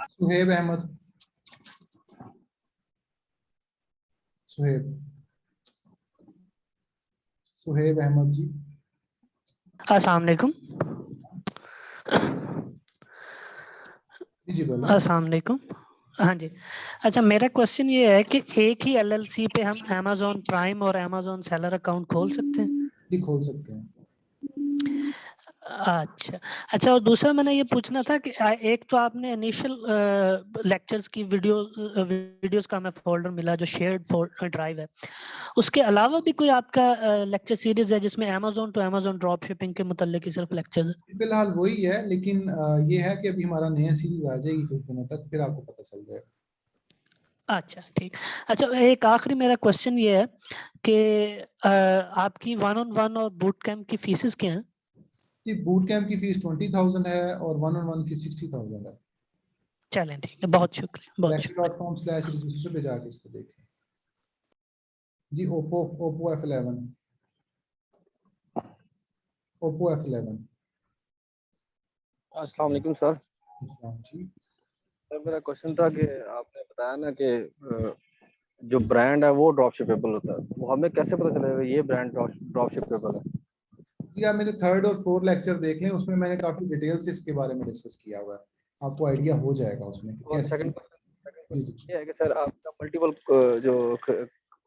Speaker 1: Suhaib Ahmed. Suhaib Ahmed ji.
Speaker 23: अस्सलाम वालेकुम।
Speaker 1: जी बोलो।
Speaker 23: अस्सलाम वालेकुम। हाँ जी, अच्छा मेरा क्वेश्चन ये है कि एक ही एलएलसी पे हम अमेज़न प्राइम और अमेज़न सेलर अकाउंट खोल सकते हैं?
Speaker 1: जी खोल सकते हैं।
Speaker 23: अच्छा, और दूसरा मैंने ये पूछना था कि एक तो आपने इनिशियल लेक्चर्स की वीडियोस का हमें फोल्डर मिला जो शेयर्ड ड्राइव है, उसके अलावा भी कोई आपका लेक्चर सीरीज है जिसमें Amazon to Amazon drop shipping के मुताल्लिक सिर्फ लेक्चर्स है?
Speaker 1: फिलहाल वही है, लेकिन ये है कि अभी हमारा नया सीरीज आ जाएगी कुछ दिनों तक, फिर आपको पता चल जाएगा।
Speaker 23: अच्छा ठीक। अच्छा, एक आखिरी मेरा क्वेश्चन ये है कि आपकी 1-on-1 और बूट कैंप की फीसेस क्या हैं?
Speaker 1: जी बूट कैंप की फीस 20,000 है और 1-on-1 की 60,000 है।
Speaker 23: चलें ठीक है, बहुत शुक्रिया, बहुत शुक्रिया।
Speaker 1: Lecture.com/register पे जाके इसको देखें जी। Oppo F11।
Speaker 25: अस्सलाम वालेकुम सर।
Speaker 1: जी
Speaker 25: सर मेरा क्वेश्चन था कि आपने बताया ना कि जो ब्रांड है वो ड्रॉप शिपेबल होता है, वो हमें कैसे पता चलेगा ये ब्रांड ड्रॉप शिपेबल है?
Speaker 1: जी आप मेरे 3rd और 4th लेक्चर देख लें, उसमें मैंने काफी डिटेल से इसके बारे में डिस्कस किया हुआ है, आपको आइडिया हो जाएगा उसमें कि
Speaker 25: और
Speaker 1: कैसे।
Speaker 25: सेकंड ये है कि सर आपका मल्टीपल जो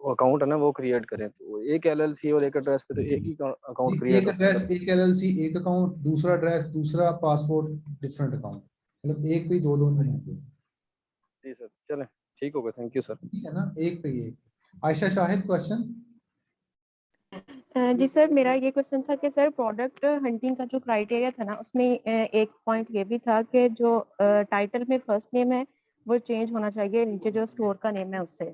Speaker 25: अकाउंट है ना वो क्रिएट करें, तो एक एलएलसी और एक एड्रेस पे तो एक ही अकाउंट क्रिएट
Speaker 1: एक एड्रेस, एक एलएलसी, एक अकाउंट, दूसरा एड्रेस, दूसरा पासपोर्ट, डिफरेंट अकाउंट, मतलब एक पे दो नहीं होंगे।
Speaker 25: जी सर, चलें ठीक होगा, थैंक यू सर।
Speaker 1: ठीक है ना, एक पे एक। आयशा शाहिद क्वेश्चन।
Speaker 16: जी सर, मेरा ये क्वेश्चन था कि सर प्रोडक्ट हंटिंग का जो क्राइटेरिया था ना, उसमें एक पॉइंट ये भी था कि जो टाइटल में फर्स्ट नेम है वो चेंज होना चाहिए, नीचे जो स्टोर का नेम है उससे,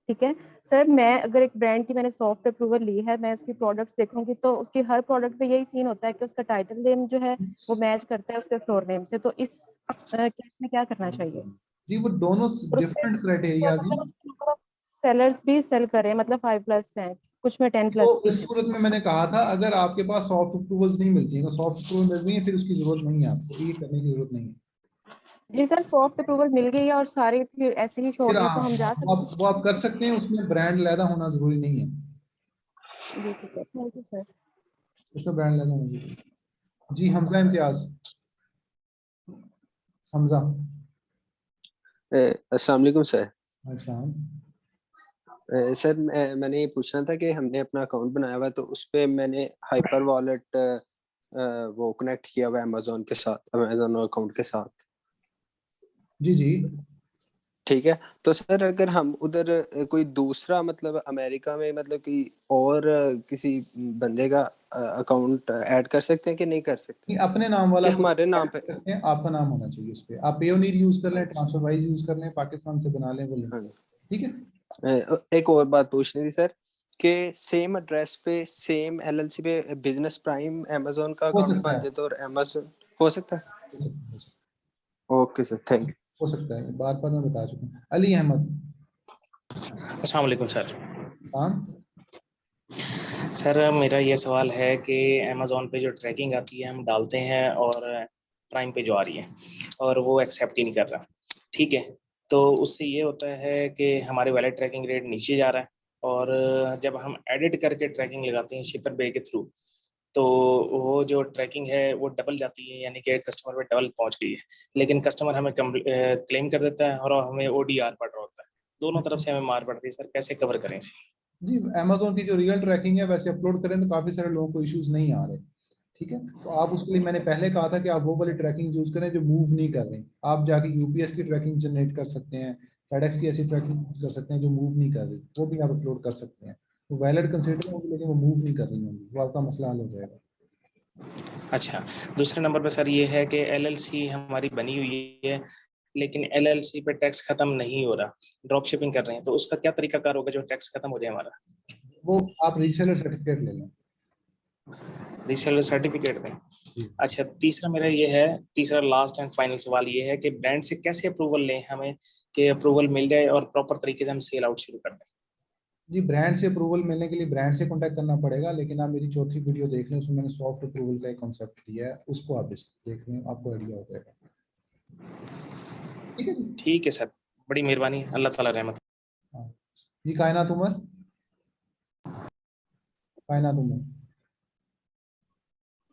Speaker 16: ठीक है सर, मैं अगर एक ब्रांड की मैंने सॉफ्ट अप्रूवल ली है, मैं उसकी प्रोडक्ट्स देखूंगी तो उसकी हर प्रोडक्ट पे यही सीन होता है कि उसका टाइटल नेम जो है वो मैच करता है उसके फ्लोर नेम से, तो इस केस में क्या करना चाहिए?
Speaker 1: जी वो दोनों डिफरेंट क्राइटेरियाज हैं।
Speaker 16: सेलर्स भी सेल कर रहे हैं, मतलब 5+ हैं, कुछ में 10+
Speaker 1: तो
Speaker 16: भी
Speaker 1: इस
Speaker 16: है।
Speaker 1: सूरत में मैंने कहा था अगर आपके पास सॉफ्ट अप्रूवल्स नहीं मिलती हैं, सॉफ्ट अप्रूवल मिल रही है फिर उसकी जरूरत नहीं है, आपको ये करने की जरूरत नहीं है।
Speaker 16: जी सर, सॉफ्ट अप्रूवल मिल गई है और सारे फिर ऐसे ही शो
Speaker 1: फिर
Speaker 16: रहे हैं, तो हम जा सकते हैं?
Speaker 1: वो आप कर सकते हैं, उसमें ब्रांड लैदा होना जरूरी नहीं है।
Speaker 16: जी ठीक है, थैंक यू सर।
Speaker 1: उसमें ब्रांड लैदा होना जरूरी है। जी हमजा इम्तियाज, हमजा।
Speaker 4: अस्सलाम वालेकुम सर।
Speaker 1: अच्छा
Speaker 4: सर मैंने ये पूछना था कि हमने अपना अकाउंट बनाया हुआ है तो उस पे मैंने हाइपर वॉलेट वो कनेक्ट किया हुआ है अमेजोन के साथ, अमेजोन अकाउंट के साथ।
Speaker 1: जी जी
Speaker 4: ठीक है, तो सर अगर हम उधर कोई दूसरा मतलब अमेरिका में मतलब कि और किसी बंदे का अकाउंट ऐड कर सकते हैं कि नहीं कर सकते?
Speaker 1: नहीं, अपने नाम वाला
Speaker 4: कि हमारे नाम पे?
Speaker 1: सकते हैं, आपका नाम होना चाहिए उस पे। आप पेयोनीर यूज कर लें, ट्रांसफरवाइज यूज कर लें, पाकिस्तान से बना लें वो लें, ठीक है।
Speaker 4: एक और बात पूछनी थी सर कि सेम एड्रेस पे सेम एलएलसी पे बिजनेस प्राइम अमेजोन का
Speaker 1: हो
Speaker 4: अकाउंट
Speaker 1: सकता
Speaker 4: बन
Speaker 1: है,
Speaker 4: जाए तो और अमेजोन हो सकता है? Okay sir, thank you.
Speaker 1: हो सकता है, बार बार मैं बता चुका हूँ। अली अहमद।
Speaker 7: अस्सलाम वालेकुम सर।
Speaker 1: हाँ
Speaker 7: सर मेरा ये सवाल है कि अमेजोन पे जो ट्रैकिंग आती है हम डालते हैं और प्राइम पे जो आ रही है और वो एक्सेप्ट ही नहीं कर रहा, ठीक है, तो उससे ये होता है कि हमारे वैलिड ट्रैकिंग रेट नीचे जा रहा है और जब हम एडिट करके ट्रैकिंग लगाते हैं शिपर बे के थ्रू तो वो जो ट्रैकिंग है वो डबल जाती है, यानी कि कस्टमर पे डबल पहुंच गई है, लेकिन कस्टमर हमें क्लेम कर देता है और हमें ओडीआर पड़ रहा होता है, दोनों तरफ से हमें मार पड़ रही है। सर कैसे कवर करें इसे?
Speaker 1: जी अमेजोन की जो रियल ट्रैकिंग है वैसे अपलोड करें तो काफी सारे लोगों को इश्यूज नहीं आ रहे, ठीक है। तो आप उसके लिए मैंने पहले कहा था कि आप वो वाली ट्रैकिंग यूज करें जो मूव नहीं कर रही। आप जाके यूपीएस की ट्रैकिंग जनरेट कर सकते हैं, फेडेक्स की ऐसी ट्रैकिंग यूज कर सकते हैं जो मूव नहीं कर रही, वो भी आप अपलोड कर सकते हैं। वो वैलिड कंसीडर होंगी लेकिन वो मूव नहीं कर रही होंगी, वो आपका मसला हल हो जाएगा।
Speaker 7: अच्छा, दूसरे नंबर पे सर ये है कि एलएलसी हमारी बनी हुई है लेकिन एलएलसी पे टैक्स खत्म नहीं हो रहा, ड्रॉप शिपिंग कर रहे हैं, तो उसका क्या तरीकाकार होगा जो टैक्स खत्म हो जाए हमारा?
Speaker 1: वो आप रीसेलर सर्टिफिकेट ले लें।
Speaker 7: रीसेलर सर्टिफिकेट में? अच्छा, तीसरा मेरा ये है, तीसरा लास्ट एंड फाइनल सवाल ये है कि ब्रांड से कैसे अप्रूवल लें हमें कि अप्रूवल मिल जाए और प्रॉपर तरीके से हम सेल आउट शुरू कर दें?
Speaker 1: जी ब्रांड से अप्रूवल मिलने के लिए ब्रांड से कांटेक्ट करना पड़ेगा, लेकिन आप मेरी चौथी वीडियो देख लें, उसमें मैंने सॉफ्ट अप्रूवल का एक कॉन्सेप्ट दिया है, उसको आप देख लें, आपको आइडिया हो जाएगा।
Speaker 7: ठीक है सर, बड़ी मेहरबानी, अल्लाह ताला रहमत।
Speaker 1: जी कायनात उमर, कायनात उमर।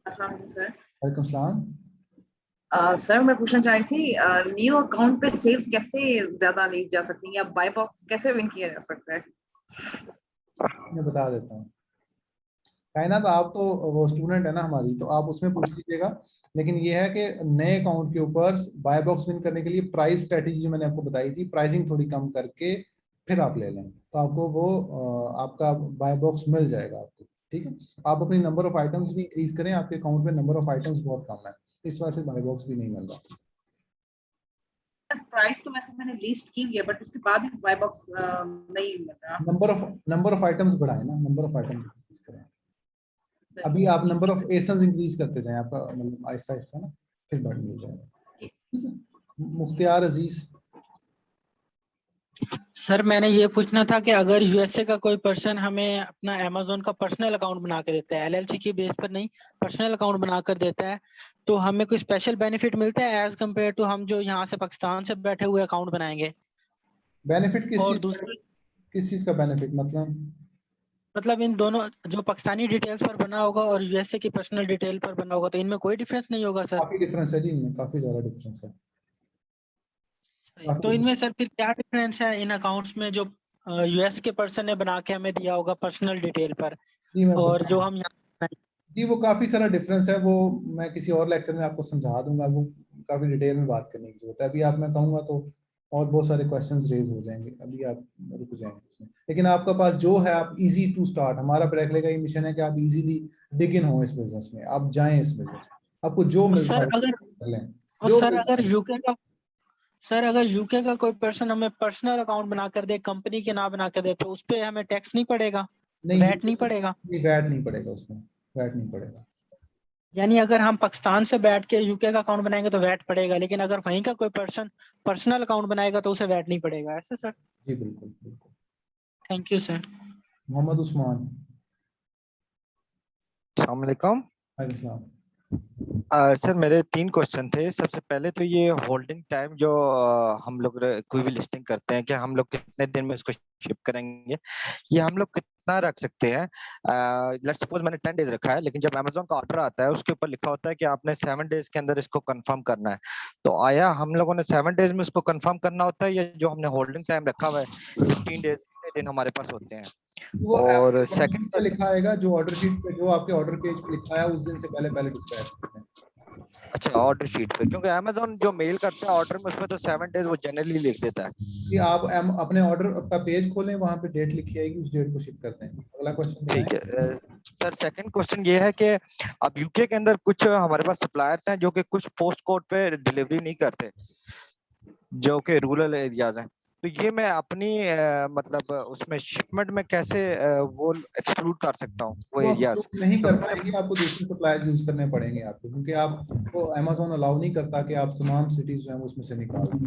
Speaker 8: अस्सलाम वालेकुम सर।
Speaker 1: वालेकुम सलाम।
Speaker 8: सर मैं पूछना चाह रही थी न्यू अकाउंट पे सेल्स कैसे ज्यादा ली जा सकती है या बाय बॉक्स कैसे विन किया जा सकता है?
Speaker 1: मैं बता देता हूँ। कायनात आप तो वो स्टूडेंट है ना हमारी, तो आप उसमें पूछ लीजिएगा, लेकिन ये है कि नए अकाउंट के ऊपर बाय बॉक्स विन करने के लिए प्राइस स्ट्रेटेजी जो मैंने आपको बताई थी, प्राइसिंग थोड़ी कम करके फिर आप ले लें तो आपको वो आपका बाय बॉक्स मिल जाएगा आपको, ठीक है। आप अपनी नंबर ऑफ आइटम्स भी इंक्रीज करें, आपके अकाउंट में नंबर ऑफ आइटम्स बहुत कम है, इस वजह से बाय बॉक्स भी नहीं मिल रहा।
Speaker 8: प्राइस तो वैसे मैंने लिस्ट की हुई है बट उसके बाद भी बाय बॉक्स नहीं मिल रहा।
Speaker 1: नंबर ऑफ आइटम्स बढ़ाए ना, नंबर ऑफ आइटम्स इंक्रीज करें। अभी आप नंबर ऑफ एसन्स इंक्रीज करते जाएं, आपका मतलब आहिस्ता आहिस्ता ना फिर बढ़ मिल जाएगा, ठीक है। मुख्तियार अजीज।
Speaker 23: सर मैंने ये पूछना था कि अगर यूएसए का कोई पर्सन हमें अपना अमेजोन का पर्सनल अकाउंट बना के देता है, एलएलसी की बेस पर नहीं, पर्सनल अकाउंट बना कर देता है, तो हमें कोई स्पेशल बेनिफिट मिलता है एज कम्पेयर टू हम जो यहाँ से पाकिस्तान से बैठे हुए अकाउंट बनाएंगे?
Speaker 1: बेनिफिट
Speaker 23: किस
Speaker 1: चीज का बेनिफिट
Speaker 23: मतलब इन दोनों जो पाकिस्तानी डिटेल्स पर बना होगा और यूएसए की पर्सनल डिटेल पर बना होगा, तो इनमें कोई डिफरेंस नहीं होगा सर?
Speaker 1: काफी डिफरेंस है जी, इनमें काफी ज्यादा डिफरेंस है।
Speaker 23: तो इनमें सर फिर क्या डिफरेंस है इन अकाउंट्स में जो यूएस के पर्सन ने बना के हमें दिया होगा पर्सनल डिटेल पर और जो हम यहाँ?
Speaker 1: जी वो काफी सारा डिफरेंस है, वो मैं किसी और लेक्चर में आपको समझा दूंगा, वो काफी डिटेल में बात करने की जरूरत है। अभी आप मैं कहूँगा तो और बहुत सारे क्वेश्चंस रेज हो जाएंगे, अभी आप रुक जाएंगे। लेकिन आपका पास जो है, आप इजी टू स्टार्ट, हमारा ब्रेकले का ये मिशन है कि आप इजीली डिग इन हो इस बिजनेस में, आप जाएं इस बिजनेस में, आपको जो मिलता है
Speaker 23: सर अगर
Speaker 1: कर लें।
Speaker 23: और सर अगर यूके का सर अगर यूके का कोई पर्सन हमें पर्सनल अकाउंट बना कर दे, कंपनी के नाम बना कर दे, तो उस पे हमें टैक्स नहीं पड़ेगा, वैट नहीं पड़ेगा?
Speaker 1: नहीं, वैट नहीं पड़ेगा उसमें, वैट नहीं पड़ेगा।
Speaker 23: यानी अगर हम पाकिस्तान से बैठ के यूके का अकाउंट बनाएंगे तो वैट पड़ेगा, लेकिन अगर वहीं का कोई पर्सन पर्सनल अकाउंट बनाएगा तो उसे वैट नहीं पड़ेगा, ऐसे सर?
Speaker 1: जी बिल्कुल बिल्कुल।
Speaker 23: Thank you sir.
Speaker 1: Mohammad Usman.
Speaker 21: अस्सलाम वालेकुम।
Speaker 1: वालेकुम।
Speaker 21: सर मेरे 3 क्वेश्चन थे। सबसे पहले तो ये होल्डिंग टाइम जो हम लोग कोई भी लिस्टिंग करते हैं, क्या हम लोग कितने दिन में इसको शिप करेंगे, ये हम लोग कितना रख सकते हैं? लेट्स सपोज मैंने 10 डेज रखा है, लेकिन जब अमेज़न का ऑर्डर आता है उसके ऊपर लिखा होता है कि आपने 7 डेज के अंदर इसको कंफर्म करना है। तो आया हम लोगों ने 7 डेज में इसको कंफर्म करना होता है, या जो हमने होल्डिंग टाइम रखा हुआ है 15 डेज दिन हमारे पास होते हैं?
Speaker 1: वो
Speaker 21: और
Speaker 1: ऑर्डर शीट पे लिखा आएगा, जो ऑर्डर शीट पे जो आपके ऑर्डर पेज पे लिखा है उस दिन से पहले डिस्पैच करते हैं।
Speaker 21: अच्छा, ऑर्डर शीट पे, क्योंकि अमेज़न जो मेल करता है ऑर्डर में उसमें तो 7 डेज वो जनरली लिख देता है
Speaker 1: कि आप अपने ऑर्डर का पेज खोलें, वहां पे डेट लिखी आएगी, उस डेट को शिप करते हैं। अगला क्वेश्चन
Speaker 21: ठीक है। सर सेकंड क्वेश्चन ये है कि अब यूके के अंदर कुछ हमारे पास सप्लायर्स हैं जो कि कुछ पोस्ट कोड पे डिलीवरी नहीं करते, जो कि रूरल एरियाज हैं। तो ये मैं अपनी मतलब उसमें शिपमेंट में कैसे वो एक्सक्लूड कर सकता हूँ वो एरियाज?
Speaker 1: नहीं कर पाएंगे, आपको दूसरे सप्लायर यूज करने पड़ेंगे आपको, क्योंकि आपको अमेज़न अलाउ नहीं करता कि आप तमाम सिटीज जो हैं उसमें से निकाल दें।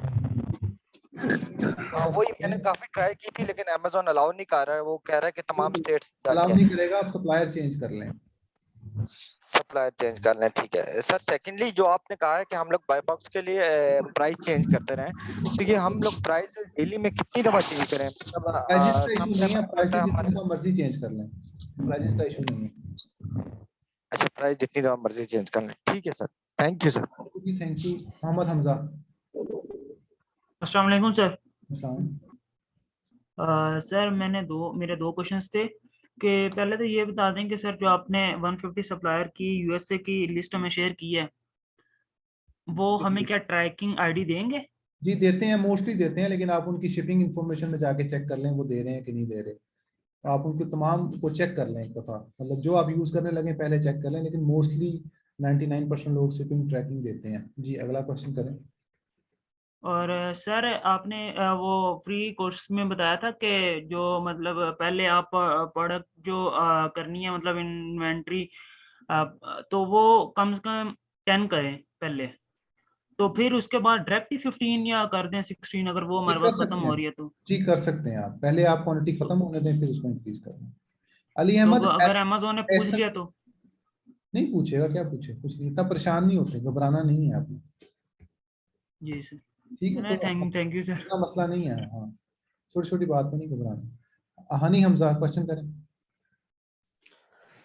Speaker 21: वही मैंने काफी ट्राई की थी, लेकिन अमेज़न अलाउ नहीं कर रहा है। वो कह रहा है कि तमाम स्टेट्स
Speaker 1: अलाउ नहीं करेगा, आप सप्लायर चेंज कर लें।
Speaker 21: सप्लायर चेंज कर लें, ठीक है सर। सेकंडली जो आपने कहा है कि हम लोग बाय बॉक्स के लिए प्राइस चेंज करते रहें, तो ये हम लोग प्राइस डेली में कितनी दफा चेंज करें? मतलब
Speaker 1: प्राइसेस का इशू नहीं है, प्राइसेस जितनी दफा मर्जी चेंज कर लें, प्राइसेस का इशू नहीं है।
Speaker 21: अच्छा, प्राइस जितनी दफा मर्जी चेंज कर लें, ठीक है sir. Thank you sir.
Speaker 1: Thank you. Mohammad Hamza.
Speaker 10: अस्सलाम वालेकुम सर।
Speaker 1: अस्सलाम।
Speaker 10: सर मेरे दो क्वेश्चंस थे कि पहले तो ये बता दें कि सर जो आपने 150 सप्लायर की यूएसए की लिस्ट हमें शेयर की है, वो हमें क्या ट्रैकिंग आईडी देंगे?
Speaker 1: जी देते हैं, मोस्टली देते हैं, लेकिन आप उनकी शिपिंग इंफॉर्मेशन में जाके चेक कर लें वो दे रहे हैं कि नहीं दे रहे। तो आप उनके तमाम को चेक कर लें एक दफ़ा, मतलब जो आप यूज़ करने लगे पहले चेक कर लें, लेकिन मोस्टली 99% लोग शिपिंग ट्रैकिंग देते हैं। जी अगला क्वेश्चन करें।
Speaker 10: और सर आपने वो फ्री कोर्स में बताया था कि जो मतलब पहले आप प्रोडक्ट जो करनी है मतलब इन्वेंट्री, तो वो कम से कम 10 करें पहले, तो फिर उसके बाद डायरेक्ट ही 15 या कर दें 16 अगर वो हमारे पास खत्म हो रही है तो?
Speaker 1: जी कर सकते हैं आप, पहले आप क्वांटिटी खत्म होने दें फिर उसको इंक्रीज कर दें। अली
Speaker 10: तो
Speaker 1: अहमद
Speaker 10: अगर अमेज़न ने पूछ लिया तो?
Speaker 1: नहीं पूछेगा, क्या पूछे, कुछ नहीं, इतना परेशान नहीं होते, घबराना नहीं है आपने।
Speaker 10: जी सर,
Speaker 1: ठीक है, तो
Speaker 10: थैंक यू सर।
Speaker 1: इतना मसला नहीं है। हाँ, छोटी छोटी बात में नहीं घबराना। हानि हमजा क्वेश्चन करें।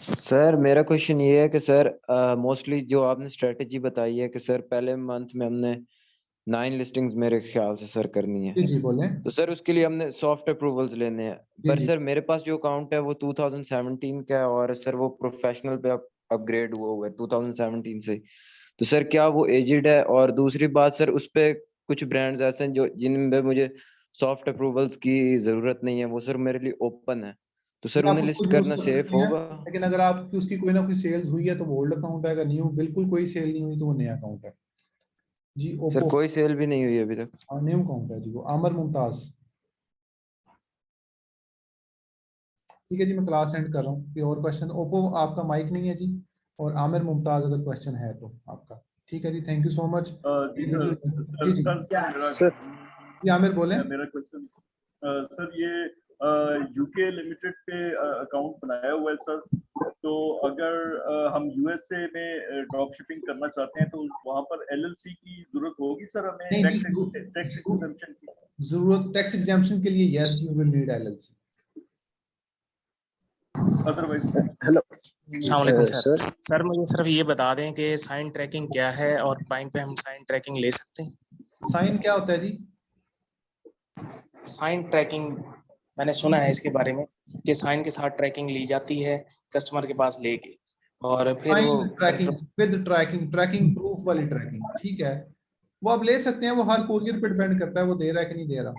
Speaker 11: सर मेरा क्वेश्चन ये है कि सर मोस्टली जो आपने स्ट्रेटेजी बताई है कि सर पहले मंथ में हमने 9 लिस्टिंग्स मेरे ख्याल से सर करनी है।
Speaker 1: जी बोलें।
Speaker 11: तो सर उसके लिए हमने सॉफ्ट अप्रूवल्स लेने हैं, पर सर मेरे पास जो अकाउंट है वो 2017 का है और सर वो प्रोफेशनल पे अपग्रेड हुआ है 2017 से। तो सर क्या वो एजिड है? और दूसरी बात सर उस पे कुछ ब्रांड्स ऐसे हैं जो जिनमें मुझे सॉफ्ट अप्रूवल्स की जरूरत नहीं है, वो सर मेरे लिए ओपन है, तो सर
Speaker 1: आप
Speaker 11: उन्हें
Speaker 1: उसको
Speaker 11: लिस्ट
Speaker 1: यूज
Speaker 11: करना
Speaker 1: कर
Speaker 11: सेफ
Speaker 1: सकते हैं,
Speaker 11: होगा?
Speaker 1: लेकिन अगर आपकी उसकी कोई ना कोई सेल्स हुई है तो वो ओल्ड अकाउंट है, अगर न्यू बिल्कुल कोई सेल नहीं हुई तो वो नया अकाउंट है। जी
Speaker 11: सर
Speaker 1: ओप्पो।
Speaker 11: कोई सेल भी नहीं हुई अभी तक।
Speaker 1: हाँ न्यू अकाउंट है जी वो। आमर मुमताज। ठीक है जी, मैं क्लास एंड कर रहा हूँ। कोई और क्वेश्चन? ओप्पो आपका माइक नहीं है जी, और आमिर मुमताज अगर क्वेश्चन है तो आपका। ठीक है जी, थैंक यू सो मच।
Speaker 12: जी सर
Speaker 1: जी जी
Speaker 12: सर
Speaker 1: जी आमिर बोलें।
Speaker 12: मेरा क्वेश्चन सर ये यूके लिमिटेड पे अकाउंट बनाया हुआ है सर, तो अगर हम यूएसए में ड्रॉप शिपिंग करना चाहते हैं तो वहाँ पर एलएलसी की जरूरत होगी सर हमें
Speaker 1: नहीं
Speaker 12: टैक्स
Speaker 1: जी,
Speaker 12: एग्जेम्पशन की?
Speaker 1: जरूरत टैक्स एग्जाम्पशन के लिए yes you will need LLC.
Speaker 12: Otherwise
Speaker 11: hello
Speaker 7: अस्सलाम सर। सर मुझे सिर्फ ये बता दें कि साइन ट्रैकिंग क्या है और प्राइम पे हम साइन ट्रैकिंग ले सकते हैं?
Speaker 1: साइन क्या होता है जी?
Speaker 7: साइन ट्रैकिंग मैंने सुना है इसके बारे में कि साइन के साथ ट्रैकिंग ली जाती है कस्टमर के पास लेके, और फिर वो
Speaker 1: ट्रैकिंग विद ट्रैकिंग प्रूफ वाली ट्रैकिंग, ठीक है, वो आप ले सकते हैं। वो हर कोरियर पे डिपेंड करता है वो दे रहा है कि नहीं दे रहा।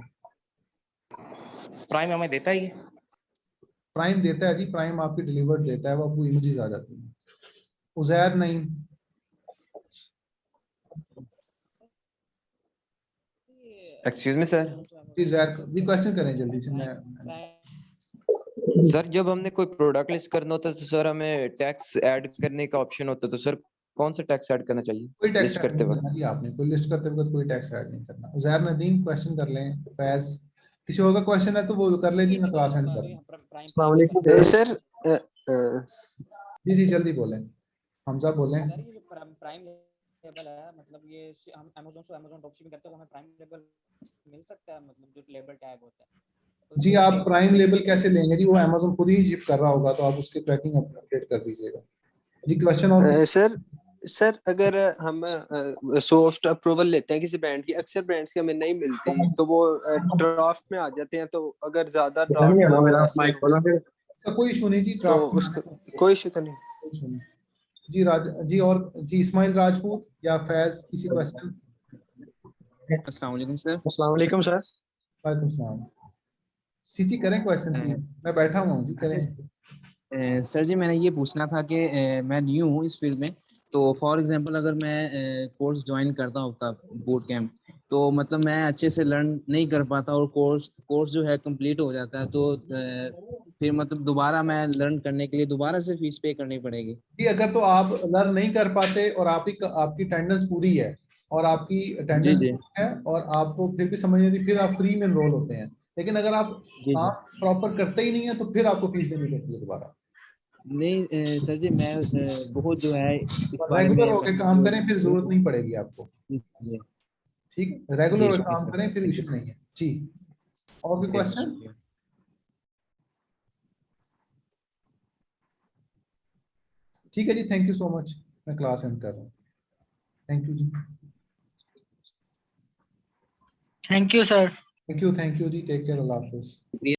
Speaker 7: प्राइम हमें देता ही है?
Speaker 1: प्राइम देता है जी, प्राइम आपकी डिलीवर्ड देता है, वो आपको इमेजेस आ जाती हैं। उजैर नहीं।
Speaker 11: Excuse me sir.
Speaker 1: प्लीज भी क्वेश्चन करें जल्दी से। मैं
Speaker 11: सर जब हमने कोई प्रोडक्ट लिस्ट करना होता है तो सर हमें टैक्स ऐड करने का ऑप्शन होता है, तो सर कौन सा टैक्स ऐड करना चाहिए
Speaker 1: कोई टैक्स
Speaker 11: लिस्ट
Speaker 1: ऐड
Speaker 11: करते
Speaker 1: नहीं
Speaker 11: वक्त?
Speaker 1: करना जी, आपने कोई लिस्ट करते वक्त कोई टैक्स ऐड नहीं करना। उजैर नदीम क्वेश्चन कर लें। फैज किसी और का क्वेश्चन है तो वो कर ले जी, मैं क्लास एंड कर दूं।
Speaker 4: अस्सलाम वालेकुम सर।
Speaker 1: जी जी जल्दी बोलें, हमजा बोलें।
Speaker 9: सर ये जो प्राइम लेवल है, मतलब ये हम अमेज़न से अमेज़न ड्रॉपशिपिंग करते हैं तो हमें प्राइम लेवल मिल सकता है, मतलब जो लेबल टैग होता है?
Speaker 1: जी आप प्राइम लेबल कैसे लेंगे जी, वो अमेज़न खुद ही शिप कर रहा होगा, तो आप उसके ट्रैकिंग अपडेट कर दीजिएगा जी। क्वेश्चन और
Speaker 4: सर अगर हम सॉफ्ट अप्रूवल लेते हैं किसी ब्रांड की, अक्सर ब्रांड्स की हमें नहीं मिलती तो वो ड्राफ्ट में आ जाते हैं, तो अगर ज्यादा ड्राफ्ट
Speaker 1: कोई इशू नहीं जी,
Speaker 4: तो
Speaker 1: ड्राफ्ट
Speaker 4: उसका कोई इशू तो नहीं
Speaker 1: जी। जी और जी इस्माइल राजपूत या फैज किसी क्वेश्चन?
Speaker 13: अस्सलाम वालेकुम सर।
Speaker 15: अस्सलाम वालेकुम सर।
Speaker 1: वालेकुम सलाम। जी करें क्वेश्चन प्लीज, मैं बैठा हुआ हूँ जी, करें।
Speaker 13: सर जी मैंने ये पूछना था कि मैं न्यू हूँ इस फील्ड में, तो फॉर एग्जांपल अगर मैं कोर्स ज्वाइन करता हूँ आपका बूट कैंप, तो मतलब मैं अच्छे से लर्न नहीं कर पाता और कोर्स जो है कंप्लीट हो जाता है, तो फिर मतलब दोबारा मैं लर्न करने के लिए दोबारा से फीस पे करनी पड़ेगी?
Speaker 1: जी अगर तो आप लर्न नहीं कर पाते और आपकी अटेंडेंस पूरी है और आपकी अटेंडेंस है और आपको फिर भी समझ नहीं आती, फिर आप फ्री में एनरोल होते हैं। लेकिन अगर आप प्रॉपर करते ही नहीं है तो फिर आपको फीस देनी पड़ती है दोबारा।
Speaker 13: नहीं सर जी, मैं बहुत जो है इस बारे में
Speaker 1: रेगुलर होकर काम करें फिर जरूरत नहीं पड़ेगी आपको। ठीक, रेगुलर होकर काम करें फिर इशू नहीं है जी। और कोई क्वेश्चन? ठीक है जी, थैंक यू सो मच, मैं क्लास एंड कर रहा हूँ। थैंक यू जी।
Speaker 23: Thank you sir.
Speaker 1: Thank you जी, टेक केयर, अल्लाह हाफिज।